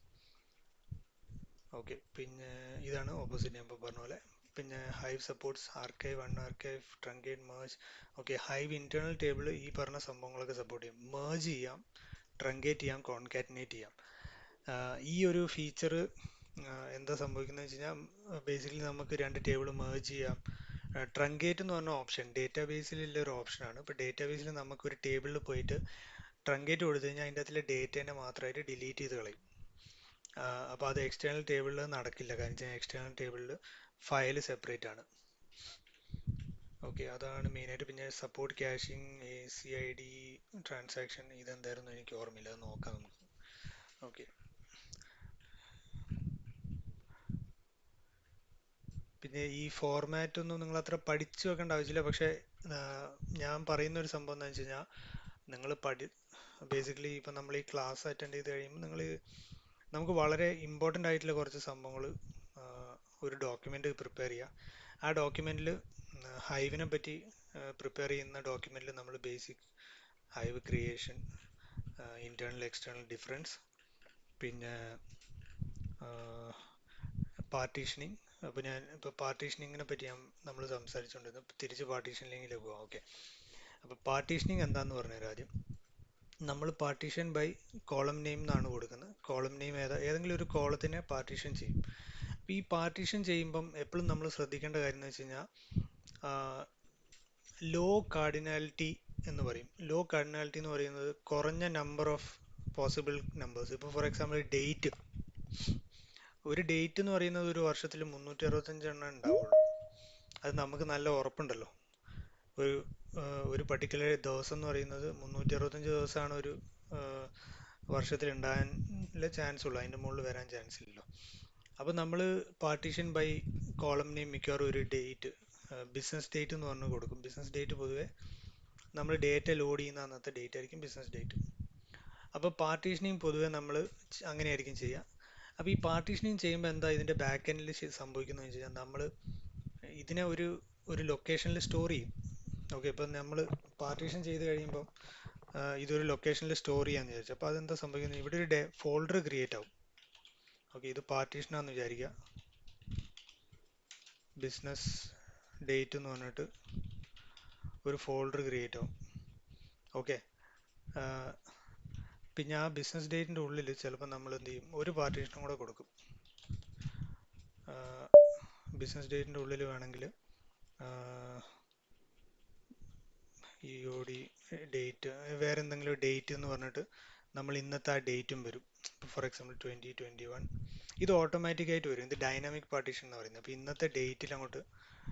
Okay, പിന്നെ ഇതാണ് ഓപ്പോസിറ്റ് ഞാൻ ഇപ്പോൾ പറഞ്ഞ പോലെ. പിന്നെ Hive supports archive, unarchive, truncate, merge. Okay, Hive internal table ഈ പറഞ്ഞ സംഭവങ്ങളൊക്കെ സപ്പോർട്ട് ചെയ്യും. മേർജ് ചെയ്യാം, ട്രങ്കേറ്റ് ചെയ്യാം, കോൺകാറ്റിനേറ്റ് ചെയ്യാം. ഈ ഒരു ഫീച്ചർ എന്താ സംഭവിക്കുന്നത് വെച്ച് കഴിഞ്ഞാൽ, ബേസിക്കലി നമുക്ക് രണ്ട് ടേബിൾ മേർജ് ചെയ്യാം. ട്രങ്കേറ്റ് എന്ന് പറഞ്ഞ ഓപ്ഷൻ ഡേറ്റാബേസിലുള്ള ഒരു ഓപ്ഷനാണ്. ഇപ്പോൾ ഡേറ്റാബേസിൽ നമുക്കൊരു ടേബിളിൽ പോയിട്ട് ട്രങ്കേറ്റ് കൊടുത്തു കഴിഞ്ഞാൽ അതിൻ്റെ അകത്തിലെ ഡേറ്റേനെ മാത്രമായിട്ട് ഡിലീറ്റ് ചെയ്ത് കളയും. അപ്പോൾ അത് എക്സ്റ്റേണൽ ടേബിളിൽ നടക്കില്ല, കാരണം വെച്ചാൽ എക്സ്റ്റേണൽ ടേബിളിൽ ഫയൽ സെപ്പറേറ്റ് ആണ്. ഓക്കെ, അതാണ് മെയിനായിട്ട്. പിന്നെ സപ്പോർട്ട് ക്യാഷിങ്, ACID, ട്രാൻസാക്ഷൻ, ഇതെന്തായിരുന്നു എനിക്ക് ഓർമ്മയില്ല, അത് നോക്കാം നമുക്ക്. ഓക്കെ, പിന്നെ ഈ ഫോർമാറ്റ് ഒന്നും നിങ്ങൾ അത്ര പഠിച്ചു വെക്കേണ്ട ആവശ്യമില്ല. പക്ഷേ ഞാൻ പറയുന്ന ഒരു സംഭവം എന്താണെന്ന് വെച്ച് കഴിഞ്ഞാൽ, നിങ്ങൾ ബേസിക്കലി ഇപ്പം നമ്മൾ ഈ ക്ലാസ് അറ്റൻഡ് ചെയ്ത് കഴിയുമ്പോൾ നമുക്ക് വളരെ ഇമ്പോർട്ടൻ്റ് ആയിട്ടുള്ള കുറച്ച് സംഭവങ്ങൾ ഒരു ഡോക്യുമെൻ്റ് പ്രിപ്പയർ ചെയ്യുക. ആ ഡോക്യുമെൻറ്റിൽ ഹൈവിനെ പറ്റി പ്രിപ്പയർ ചെയ്യുന്ന ഡോക്യുമെൻറ്റിൽ നമ്മൾ basic hive creation, internal external difference, പിന്നെ പാർട്ടീഷനിങ്. അപ്പോൾ ഞാൻ ഇപ്പോൾ പാർട്ടീഷനിങ്ങിനെ പറ്റി നമ്മൾ സംസാരിച്ചുകൊണ്ടിരുന്നു. തിരിച്ച് പാർട്ടീഷനിങ്ങിലേക്ക് പോകാം. ഓക്കെ, അപ്പോൾ പാർട്ടീഷനിങ് എന്താണെന്ന് പറഞ്ഞുതരാം. ആദ്യം നമ്മൾ പാർട്ടീഷൻ ബൈ കോളം നെയിം എന്നാണ് കൊടുക്കുന്നത്. കോളം നെയിം ഏതെങ്കിലും ഒരു കോളത്തിനെ പാർട്ടീഷൻ ചെയ്യും. അപ്പോൾ ഈ പാർട്ടീഷൻ ചെയ്യുമ്പം എപ്പോഴും നമ്മൾ ശ്രദ്ധിക്കേണ്ട കാര്യം എന്ന് വെച്ച് കഴിഞ്ഞാൽ, ലോ കാർഡിനാലിറ്റി എന്ന് പറയും. ലോ കാർഡിനാലിറ്റി എന്ന് പറയുന്നത് കുറഞ്ഞ നമ്പർ ഓഫ് പോസിബിൾ നമ്പേഴ്സ്. ഇപ്പോൾ ഫോർ എക്സാമ്പിൾ ഒരു ഡേറ്റ് എന്ന് പറയുന്നത് ഒരു വർഷത്തിൽ 365 എണ്ണം ഉണ്ടാവുള്ളൂ. അത് നമുക്ക് നല്ല ഉറപ്പുണ്ടല്ലോ. ഒരു പർട്ടിക്കുലർ ദിവസം എന്ന് പറയുന്നത് 365 ദിവസമാണ് ഒരു വർഷത്തിൽ ഉണ്ടാകാനുള്ള ചാൻസ് ഉള്ളൂ, അതിൻ്റെ മുകളിൽ വരാൻ ചാൻസ് ഇല്ലല്ലോ. അപ്പോൾ നമ്മൾ പാർട്ടീഷൻ ബൈ കോളം നെയിം മിക്കവാറും ഒരു ഡേറ്റ്, ബിസിനസ് ഡേറ്റ് എന്ന് പറഞ്ഞ് കൊടുക്കും. ബിസിനസ് ഡേറ്റ് പൊതുവെ നമ്മൾ ഡേറ്റ ലോഡ് ചെയ്യുന്ന അന്നത്തെ ഡേറ്റ് ആയിരിക്കും ബിസിനസ് ഡേറ്റ്. അപ്പോൾ പാർട്ടീഷനിങ് പൊതുവെ നമ്മൾ അങ്ങനെയായിരിക്കും ചെയ്യുക. അപ്പോൾ ഈ പാർട്ടീഷനിങ് ചെയ്യുമ്പോൾ എന്താ ഇതിൻ്റെ ബാക്ക് എൻഡിൽ സംഭവിക്കുന്നത് വെച്ച് കഴിഞ്ഞാൽ നമ്മൾ ഇതിനെ ഒരു ലൊക്കേഷനിൽ സ്റ്റോർ ചെയ്യും. ഓക്കെ, ഇപ്പം നമ്മൾ പാർട്ടീഷൻ ചെയ്ത് കഴിയുമ്പോൾ ഇതൊരു ലൊക്കേഷനിൽ സ്റ്റോർ ചെയ്യാമെന്ന് വിചാരിച്ചു. അപ്പോൾ അതെന്താ സംഭവിക്കുന്നത്, ഇവിടെ ഒരു ഫോൾഡർ ക്രിയേറ്റ് ആവും. ഓക്കെ, ഇത് പാർട്ടീഷനാണെന്ന് വിചാരിക്കുക. ബിസിനസ് ഡേറ്റ് എന്ന് പറഞ്ഞിട്ട് ഒരു ഫോൾഡർ ക്രിയേറ്റ് ആവും. ഓക്കെ, പിന്നെ ആ ബിസിനസ് ഡേറ്റിൻ്റെ ഉള്ളിൽ ചിലപ്പോൾ നമ്മൾ എന്ത് ചെയ്യും, ഒരു പാർട്ടീഷനും കൂടെ കൊടുക്കും. ബിസിനസ് ഡേറ്റിൻ്റെ ഉള്ളിൽ വേണമെങ്കിൽ ഈ ഓടി ഡേറ്റ് വേറെ എന്തെങ്കിലും ഡേറ്റ് എന്ന് പറഞ്ഞിട്ട് നമ്മൾ ഇന്നത്തെ ആ ഡേറ്റും വരും. ഫോർ എക്സാമ്പിൾ 2021 ഇത് ഓട്ടോമാറ്റിക്കായിട്ട് വരും. ഇത് ഡൈനാമിക് പാർട്ടീഷൻ എന്ന് പറയുന്നത്. അപ്പോൾ ഇന്നത്തെ ഡേറ്റിൽ അങ്ങോട്ട്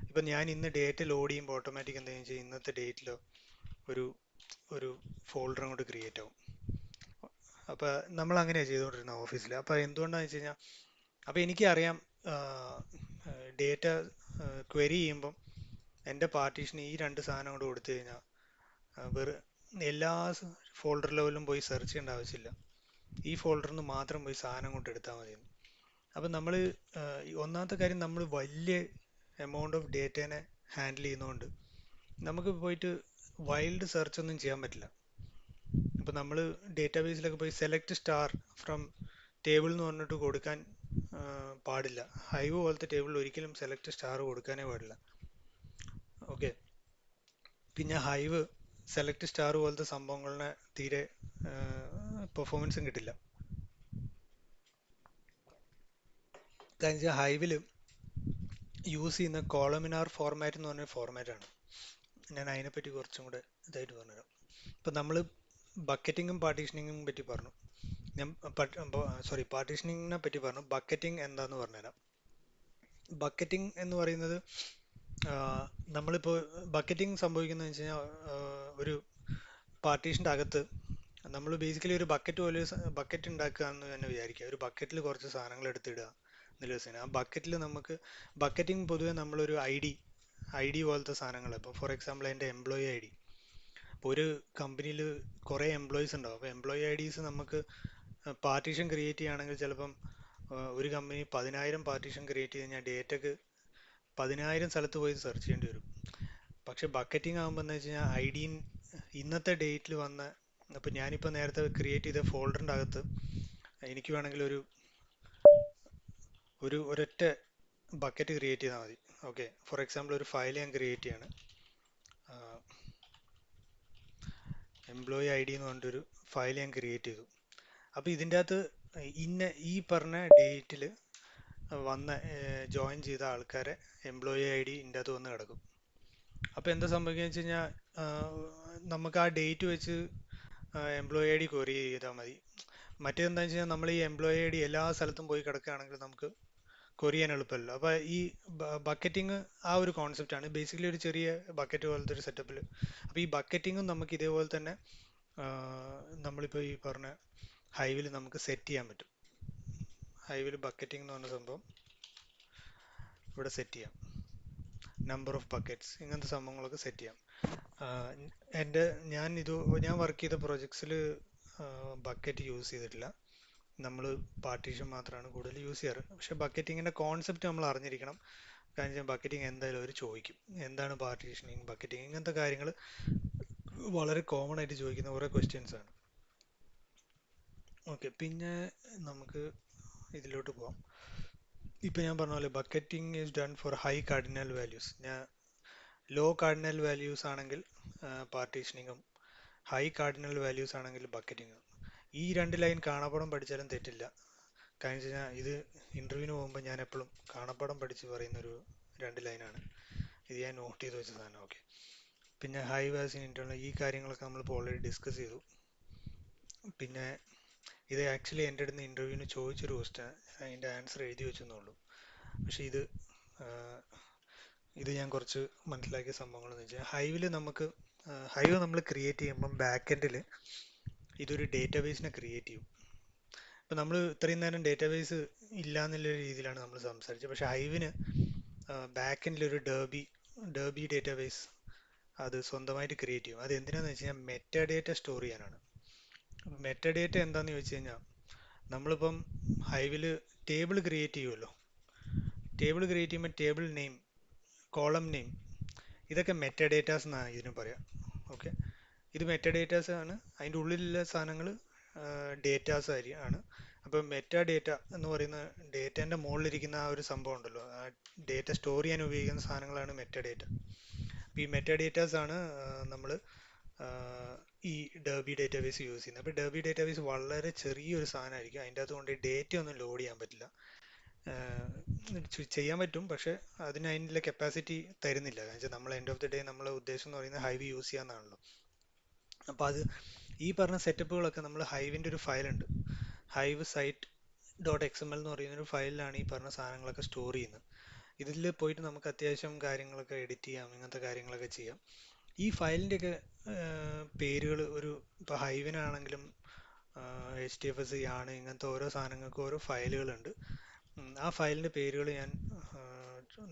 ഇപ്പം ഞാൻ ഇന്ന് ഡേറ്റ് ലോഡ് ചെയ്യുമ്പോൾ ഓട്ടോമാറ്റിക് എന്തെങ്കിലും ചെയ്യും, ഇന്നത്തെ ഡേറ്റിലോ ഒരു ഫോൾഡർ അങ്ങോട്ട് ക്രിയേറ്റ് ആവും. അപ്പോൾ നമ്മൾ അങ്ങനെയാണ് ചെയ്തുകൊണ്ടിരുന്നത് ഓഫീസിൽ. അപ്പോൾ എന്തുകൊണ്ടാണെന്ന് വെച്ച് കഴിഞ്ഞാൽ, അപ്പോൾ എനിക്കറിയാം ഡേറ്റ ക്വരി ചെയ്യുമ്പം എൻ്റെ പാർട്ടീഷന് ഈ രണ്ട് സാധനം കൊണ്ട് കൊടുത്തു കഴിഞ്ഞാൽ എല്ലാ ഫോൾഡർ ലെവലിലും പോയി സെർച്ച് ചെയ്യേണ്ട ആവശ്യമില്ല, ഈ ഫോൾഡറിൽ നിന്ന് മാത്രം പോയി സാധനം കൊണ്ട് എടുത്താൽ മതി. അപ്പം നമ്മൾ ഒന്നാമത്തെ കാര്യം, നമ്മൾ വലിയ എമൗണ്ട് ഓഫ് ഡേറ്റേനെ ഹാൻഡിൽ ചെയ്യുന്നതുകൊണ്ട് നമുക്ക് പോയിട്ട് വൈൽഡ് സെർച്ച് ഒന്നും ചെയ്യാൻ പറ്റില്ല. ഇപ്പം നമ്മൾ ഡേറ്റാബേസിലൊക്കെ പോയി സെലക്ട് സ്റ്റാർ ഫ്രം ടേബിൾ എന്ന് പറഞ്ഞിട്ട് കൊടുക്കാൻ പാടില്ല. ഹൈവ് പോലത്തെ ടേബിളിൽ ഒരിക്കലും സെലക്ട് സ്റ്റാർ കൊടുക്കാനേ പാടില്ല. ഓക്കെ, പിന്നെ ഹൈവ് സെലക്ട് സ്റ്റാർ പോലത്തെ സംഭവങ്ങളിനെ തീരെ പെർഫോമൻസും കിട്ടില്ല. കാരണം വെച്ചാൽ ഹൈവിൽ യൂസ് ചെയ്യുന്ന കോളമിനാർ ഫോർമാറ്റ് എന്ന് പറഞ്ഞ ഫോർമാറ്റാണ്. ഞാൻ അതിനെപ്പറ്റി കുറച്ചും കൂടെ ഇതായിട്ട് പറഞ്ഞുതരാം. ഇപ്പം നമ്മൾ ബക്കറ്റിങ്ങും പാർട്ടീഷനിങ്ങും പറ്റി പറഞ്ഞു. ഞാൻ പാർട്ടീഷനിങ്ങിനെ പറ്റി പറഞ്ഞു. ബക്കറ്റിംഗ് എന്താന്ന് പറഞ്ഞുതരാം. ബക്കറ്റിംഗ് എന്ന് പറയുന്നത് നമ്മളിപ്പോൾ ബക്കറ്റിംഗ് സംഭവിക്കുന്നത് വെച്ച് കഴിഞ്ഞാൽ, ഒരു പാർട്ടീഷൻ്റെ അകത്ത് നമ്മൾ ബേസിക്കലി ഒരു ബക്കറ്റ് ഉണ്ടാക്കുക എന്ന് തന്നെ വിചാരിക്കുക. ഒരു ബക്കറ്റിൽ കുറച്ച് സാധനങ്ങൾ എടുത്തിടുക എന്നുള്ള ദിവസം ആ ബക്കറ്റിൽ നമുക്ക് ബക്കറ്റിംഗ് പൊതുവെ നമ്മളൊരു ഐ ഡി പോലത്തെ സാധനങ്ങൾ, ഇപ്പോൾ ഫോർ എക്സാമ്പിൾ എൻ്റെ എംപ്ലോയി ഐ ഡി. ഇപ്പോൾ ഒരു കമ്പനിയിൽ കുറേ എംപ്ലോയീസ് ഉണ്ടാവും. അപ്പോൾ എംപ്ലോയി ഐ ഡീസ് നമുക്ക് പാർട്ടീഷൻ ക്രിയേറ്റ് ചെയ്യുകയാണെങ്കിൽ ചിലപ്പം ഒരു കമ്പനി 10,000 പാർട്ടീഷൻ ക്രിയേറ്റ് ചെയ്ത് കഴിഞ്ഞാൽ ഡേറ്റക്ക് 10,000 സ്ഥലത്ത് പോയി സെർച്ച് ചെയ്യേണ്ടി വരും. പക്ഷെ ബക്കറ്റിംഗ് ആകുമ്പോൾ എന്ന് വെച്ച് കഴിഞ്ഞാൽ ഐ ഡി ഇന്നത്തെ ഡേറ്റിൽ വന്ന, അപ്പോൾ ഞാനിപ്പോൾ നേരത്തെ ക്രിയേറ്റ് ചെയ്ത ഫോൾഡറിൻ്റെ അകത്ത് എനിക്ക് വേണമെങ്കിൽ ഒരൊറ്റ ബക്കറ്റ് ക്രിയേറ്റ് ചെയ്താൽ മതി. ഓക്കെ, ഫോർ എക്സാമ്പിൾ ഒരു ഫയൽ ഞാൻ ക്രിയേറ്റ് ചെയ്യാണ്. എംപ്ലോയി ഐ ഡി എന്ന് പറഞ്ഞിട്ടൊരു ഫയൽ ഞാൻ ക്രിയേറ്റ് ചെയ്തു. അപ്പോൾ ഇതിൻ്റെ അകത്ത് ഈ പറഞ്ഞ ഡേറ്റിൽ വന്ന ജോയിൻ ചെയ്ത ആൾക്കാരെ എംപ്ലോയി ഐ ഡി ഇതിൻ്റെ അകത്ത് വന്ന് കിടക്കും. അപ്പോൾ എന്താ സംഭവിക്കുക വെച്ച് കഴിഞ്ഞാൽ, നമുക്ക് ആ ഡേറ്റ് വെച്ച് എംപ്ലോയി ഐ ഡി ക്വറി ചെയ്താൽ മതി. മറ്റേതെന്താണെന്ന് വെച്ച് കഴിഞ്ഞാൽ, നമ്മൾ ഈ എംപ്ലോയി ഐ ഡി എല്ലാ സ്ഥലത്തും പോയി കിടക്കുകയാണെങ്കിൽ നമുക്ക് ക്വറി ചെയ്യാൻ എളുപ്പമല്ലോ. അപ്പോൾ ഈ ബക്കറ്റിംഗ് ആ ഒരു കോൺസെപ്റ്റാണ് ബേസിക്കലി, ഒരു ചെറിയ ബക്കറ്റ് പോലത്തെ ഒരു സെറ്റപ്പിൽ. അപ്പോൾ ഈ ബക്കറ്റിങ്ങും നമുക്ക് ഇതേപോലെ തന്നെ നമ്മളിപ്പോൾ ഈ പറഞ്ഞ ഹൈവിൽ നമുക്ക് സെറ്റ് ചെയ്യാൻ പറ്റും. ഹൈവിൽ ബക്കറ്റിംഗ് എന്ന് പറഞ്ഞ സംഭവം ഇവിടെ സെറ്റ് ചെയ്യാം. നമ്പർ ഓഫ് ബക്കറ്റ്സ്, ഇങ്ങനത്തെ സംഭവങ്ങളൊക്കെ സെറ്റ് ചെയ്യാം. ഞാൻ വർക്ക് ചെയ്ത പ്രൊജക്ട്സിൽ ബക്കറ്റ് യൂസ് ചെയ്തിട്ടില്ല. നമ്മൾ പാർട്ടീഷൻ മാത്രമാണ് കൂടുതൽ യൂസ് ചെയ്യാറ്. പക്ഷേ ബക്കറ്റിങ്ങിൻ്റെ കോൺസെപ്റ്റ് നമ്മൾ അറിഞ്ഞിരിക്കണം. കാരണം വെച്ചാൽ ബക്കറ്റിംഗ് എന്തായാലും അവർ ചോദിക്കും, എന്താണ് പാർട്ടീഷനിങ്, ബക്കറ്റിംഗ്, ഇങ്ങനത്തെ കാര്യങ്ങൾ വളരെ കോമൺ ആയിട്ട് ചോദിക്കുന്ന കുറേ ക്വസ്റ്റ്യൻസ് ആണ്. ഓക്കെ, പിന്നെ നമുക്ക് ഇതിലോട്ട് പോകാം. ഇപ്പം ഞാൻ പറഞ്ഞ പോലെ bucketing is done for high cardinal values. Low cardinal values ആണെങ്കിൽ പാർട്ടീഷനിങ്ങും, ഹൈ കാർഡിനൽ വാല്യൂസ് ആണെങ്കിൽ ബക്കറ്റിങ്ങും. ഈ രണ്ട് ലൈൻ കാണാപ്പാടം പഠിച്ചാലും തെറ്റില്ല. കാരണം വെച്ച് കഴിഞ്ഞാൽ ഇത് ഇൻ്റർവ്യൂവിന് പോകുമ്പോൾ ഞാൻ എപ്പോഴും കാണാപ്പാടം പഠിച്ച് പറയുന്നൊരു രണ്ട് ലൈനാണ്. ഇത് ഞാൻ നോട്ട് ചെയ്ത് വെച്ച സാധനം. ഓക്കെ, പിന്നെ ഹൈ വാല്യൂസ് ഇൻ്റർണൽ, ഈ കാര്യങ്ങളൊക്കെ നമ്മളിപ്പോൾ ഓൾറെഡി ഡിസ്കസ് ചെയ്തു. പിന്നെ ഇത് ആക്ച്വലി എൻ്റെ അടുത്ത് ഇൻ്റർവ്യൂവിന് ചോദിച്ചൊരു ക്വസ്റ്റ്യൻ, അതിൻ്റെ ആൻസർ എഴുതി വെച്ചെന്നുള്ളൂ. പക്ഷേ ഇത് ഞാൻ കുറച്ച് മനസ്സിലാക്കിയ സംഭവങ്ങളെന്ന് വെച്ചാൽ, ഹൈവ് നമ്മൾ ക്രിയേറ്റ് ചെയ്യുമ്പം ബാക്ക് എൻഡിൽ ഇതൊരു ഡേറ്റാബേസിനെ ക്രിയേറ്റ് ചെയ്യും. ഇപ്പം നമ്മൾ ഇത്രയും നേരം ഡേറ്റാബേസ് ഇല്ല എന്നുള്ള രീതിയിലാണ് നമ്മൾ സംസാരിച്ചത്. പക്ഷേ ഹൈവിന് ബാക്ക് എൻഡിൽ ഒരു ഡേർബി ഡേറ്റാബേസ് അത് സ്വന്തമായിട്ട് ക്രിയേറ്റ് ചെയ്യും. അത് എന്തിനാണെന്ന് വെച്ച് കഴിഞ്ഞാൽ മെറ്റാ ഡേറ്റ സ്റ്റോർ ചെയ്യാനാണ്. മെറ്റഡേറ്റ എന്താണെന്ന് ചോദിച്ചു കഴിഞ്ഞാൽ നമ്മളിപ്പം ഹൈവിൽ ടേബിൾ ക്രിയേറ്റ് ചെയ്യുമല്ലോ. ടേബിൾ ക്രിയേറ്റ് ചെയ്യുമ്പോൾ ടേബിൾ നെയിം, കോളം നെയിം, ഇതൊക്കെ മെറ്റഡേറ്റാസ് എന്നാണ് ഇതിന് പറയാം. ഓക്കെ, ഇത് മെറ്റഡേറ്റാസ് ആണ്. അതിൻ്റെ ഉള്ളിലുള്ള സാധനങ്ങൾ ഡേറ്റാസ് ആണ്. അപ്പോൾ മെറ്റാ ഡേറ്റ എന്ന് പറയുന്ന ഡേറ്റേൻ്റെ മുകളിലിരിക്കുന്ന ആ ഒരു സംഭവം ഉണ്ടല്ലോ, ആ ഡേറ്റ സ്റ്റോർ ചെയ്യാൻ ഉപയോഗിക്കുന്ന സാധനങ്ങളാണ് മെറ്റഡേറ്റ. അപ്പോൾ ഈ മെറ്റാഡേറ്റാസ് ആണ് നമ്മൾ ഈ ഡെർബി ഡേറ്റാബേസ് യൂസ് ചെയ്യുന്നത്. അപ്പോൾ ഡെർബി ഡേറ്റാബേസ് വളരെ ചെറിയൊരു സാധനമായിരിക്കും. അതിൻ്റെ അകത്ത് കൊണ്ട് ഡേറ്റ ഒന്നും ലോഡ് ചെയ്യാൻ പറ്റില്ല. ചെയ്യാൻ പറ്റും, പക്ഷെ അതിനുള്ള കപ്പാസിറ്റി തരുന്നില്ല. കാരണം വെച്ചാൽ നമ്മൾ എൻഡ് ഓഫ് ദി ഡേ നമ്മളെ ഉദ്ദേശം എന്ന് പറയുന്നത് ഹൈവ് യൂസ് ചെയ്യാന്നാണല്ലോ. അപ്പോൾ അത് ഈ പറഞ്ഞ സെറ്റപ്പുകളൊക്കെ നമ്മൾ ഹൈവിൻ്റെ ഒരു ഫയലുണ്ട്, ഹൈവ് സൈറ്റ് .xml എന്ന് പറയുന്ന ഒരു ഫയലിലാണ് ഈ പറഞ്ഞ സാധനങ്ങളൊക്കെ സ്റ്റോർ ചെയ്യുന്നത്. ഇതിൽ പോയിട്ട് നമുക്ക് അത്യാവശ്യം കാര്യങ്ങളൊക്കെ എഡിറ്റ് ചെയ്യാം, ഇങ്ങനത്തെ കാര്യങ്ങളൊക്കെ ചെയ്യാം. ഈ ഫയലിൻ്റെയൊക്കെ പേരുകൾ ഒരു ഇപ്പോൾ ഹൈവിനാണെങ്കിലും HDFS, യാണ്, ഇങ്ങനത്തെ ഓരോ സാധനങ്ങൾക്കും ഓരോ ഫയലുകളുണ്ട്. ആ ഫയലിൻ്റെ പേരുകൾ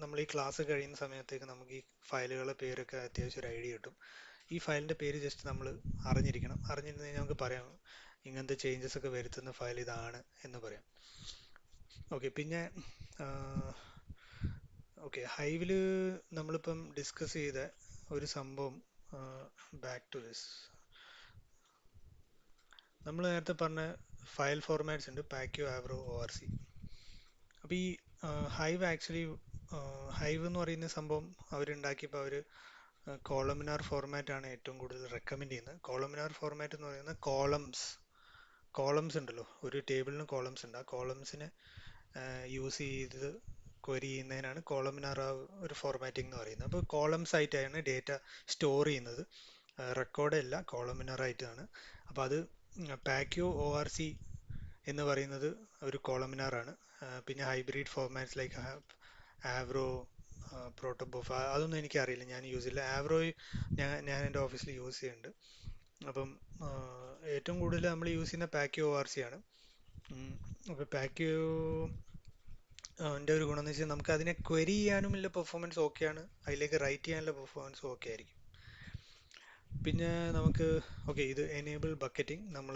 നമ്മൾ ഈ ക്ലാസ് കഴിയുന്ന സമയത്തേക്ക് നമുക്ക് ഈ ഫയലുകളുടെ പേരൊക്കെ അത്യാവശ്യം ഒരു ഐഡിയ കിട്ടും. ഈ ഫയലിൻ്റെ പേര് ജസ്റ്റ് നമ്മൾ അറിഞ്ഞിരിക്കണം. അറിഞ്ഞിരുന്നു കഴിഞ്ഞാൽ നമുക്ക് പറയാം ഇങ്ങനത്തെ ചേഞ്ചസ് ഒക്കെ വരുത്തുന്ന ഫയൽ ഇതാണ് എന്ന് പറയാം. ഓക്കെ, പിന്നെ ഓക്കെ, ഹൈവിൽ നമ്മളിപ്പം ഡിസ്കസ് ചെയ്ത ഒരു സംഭവം, ബാക്ക് ടു ദിസ്, നമ്മൾ നേരത്തെ പറഞ്ഞ ഫയൽ ഫോർമാറ്റ്സ് ഉണ്ട്, പാക്യോ, ആവ്രോ, ORC. അപ്പോൾ ഈ ഹൈവ് ആക്ച്വലി, ഹൈവ് എന്ന് പറയുന്ന സംഭവം അവരുണ്ടാക്കിയപ്പോൾ അവർ കോളമിനാർ ഫോർമാറ്റ് ആണ് ഏറ്റവും കൂടുതൽ റെക്കമെൻഡ് ചെയ്യുന്നത്. കോളമിനാർ ഫോർമാറ്റ് എന്ന് പറയുന്നത് കോളംസ് ഉണ്ടല്ലോ, ഒരു ടേബിളിന് കോളംസ് ഉണ്ട്. ആ കോളംസിനെ യൂസ് ചെയ്ത് ക്വരി ചെയ്യുന്നതിനാണ് കോളമിനാർ ഒരു ഫോർമാറ്റിംഗ് എന്ന് പറയുന്നത്. അപ്പോൾ കോളംസ് ആയിട്ടാണ് ഡേറ്റ സ്റ്റോർ ചെയ്യുന്നത്, റെക്കോർഡ് അല്ല, കോളമിനാർ ആയിട്ടാണ്. അപ്പോൾ അത് പാക്യോ, ORC എന്ന് പറയുന്നത് ഒരു കോളമിനാറാണ്. പിന്നെ ഹൈബ്രിഡ് ഫോർമാറ്റ്സ് ലൈക്ക് ആവ്രോ, പ്രോട്ടോബോഫ്, അതൊന്നും എനിക്കറിയില്ല, ഞാൻ യൂസ് ചെയ്യില്ല. ആവ്രോ ഞാൻ എൻ്റെ ഓഫീസിൽ യൂസ് ചെയ്യുന്നുണ്ട്. അപ്പം ഏറ്റവും കൂടുതൽ നമ്മൾ യൂസ് ചെയ്യുന്ന പാക്യോ, ORC ആണ്. അപ്പോൾ പാക്യോ ഒരു ഗുണം എന്ന് വെച്ചാൽ നമുക്ക് അതിനെ ക്വരി ചെയ്യാനുമുള്ള പെർഫോമൻസ് ഓക്കെയാണ്, അതിലേക്ക് റൈറ്റ് ചെയ്യാനുള്ള പെർഫോമൻസ് ഓക്കെ ആയിരിക്കും. പിന്നെ നമുക്ക് ഇത് എനേബിൾ ബക്കറ്റിംഗ്, നമ്മൾ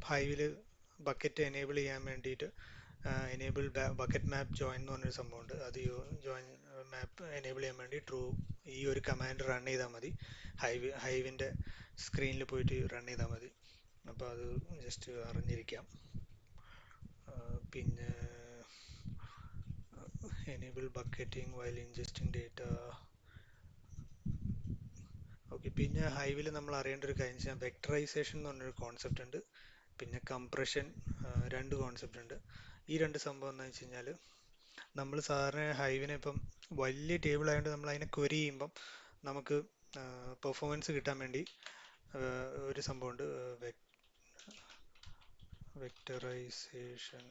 ഹൈവിൽ ബക്കറ്റ് എനേബിൾ ചെയ്യാൻ വേണ്ടിയിട്ട് എനേബിൾ ബക്കറ്റ് മാപ്പ് ജോയിൻ എന്ന് പറഞ്ഞൊരു സംഭവമുണ്ട്. അത് ജോയിൻ മാപ്പ് എനേബിൾ ചെയ്യാൻ വേണ്ടി ഈ ഒരു കമാൻഡ് റൺ ചെയ്താൽ മതി. ഹൈവിൻ്റെ സ്ക്രീനിൽ പോയിട്ട് റൺ ചെയ്താൽ മതി. അപ്പോൾ അത് ജസ്റ്റ് അറിഞ്ഞിരിക്കാം. പിന്നെ enable bucketing while ingesting data. Okay, പിന്നെ ഹൈവിൽ നമ്മൾ അറിയേണ്ട ഒരു കാര്യം വെച്ചാൽ വെക്ടറൈസേഷൻ എന്ന് പറഞ്ഞൊരു കോൺസെപ്റ്റ് ഉണ്ട്, പിന്നെ കംപ്രഷൻ, രണ്ട് കോൺസെപ്റ്റ് ഉണ്ട്. ഈ രണ്ട് സംഭവം എന്ന് വെച്ച് കഴിഞ്ഞാൽ നമ്മൾ സാധാരണ ഹൈവിനെ ഇപ്പം വലിയ ടേബിൾ ആയതുകൊണ്ട് നമ്മൾ അതിനെ ക്വരി ചെയ്യുമ്പം നമുക്ക് പെർഫോമൻസ് കിട്ടാൻ വേണ്ടി ഒരു സംഭവമുണ്ട്, വെക്ടറൈസേഷൻ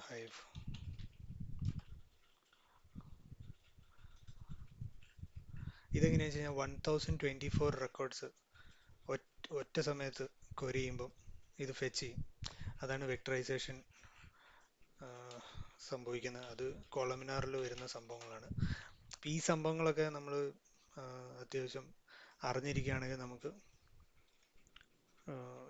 ഹൈവ്. ഇതെങ്ങനെയാണെന്ന് വെച്ച് കഴിഞ്ഞാൽ 1024 റെക്കോർഡ്സ് ഒറ്റ സമയത്ത് ക്വരി ചെയ്യുമ്പം ഇത് ഫെച്ച് ചെയ്യും. അതാണ് വെക്ടറൈസേഷൻ സംഭവിക്കുന്നത്. അത് കോളമിനാറിൽ വരുന്ന സംഭവങ്ങളാണ്. അപ്പം ഈ സംഭവങ്ങളൊക്കെ നമ്മൾ അത്യാവശ്യം അറിഞ്ഞിരിക്കുകയാണെങ്കിൽ നമുക്ക്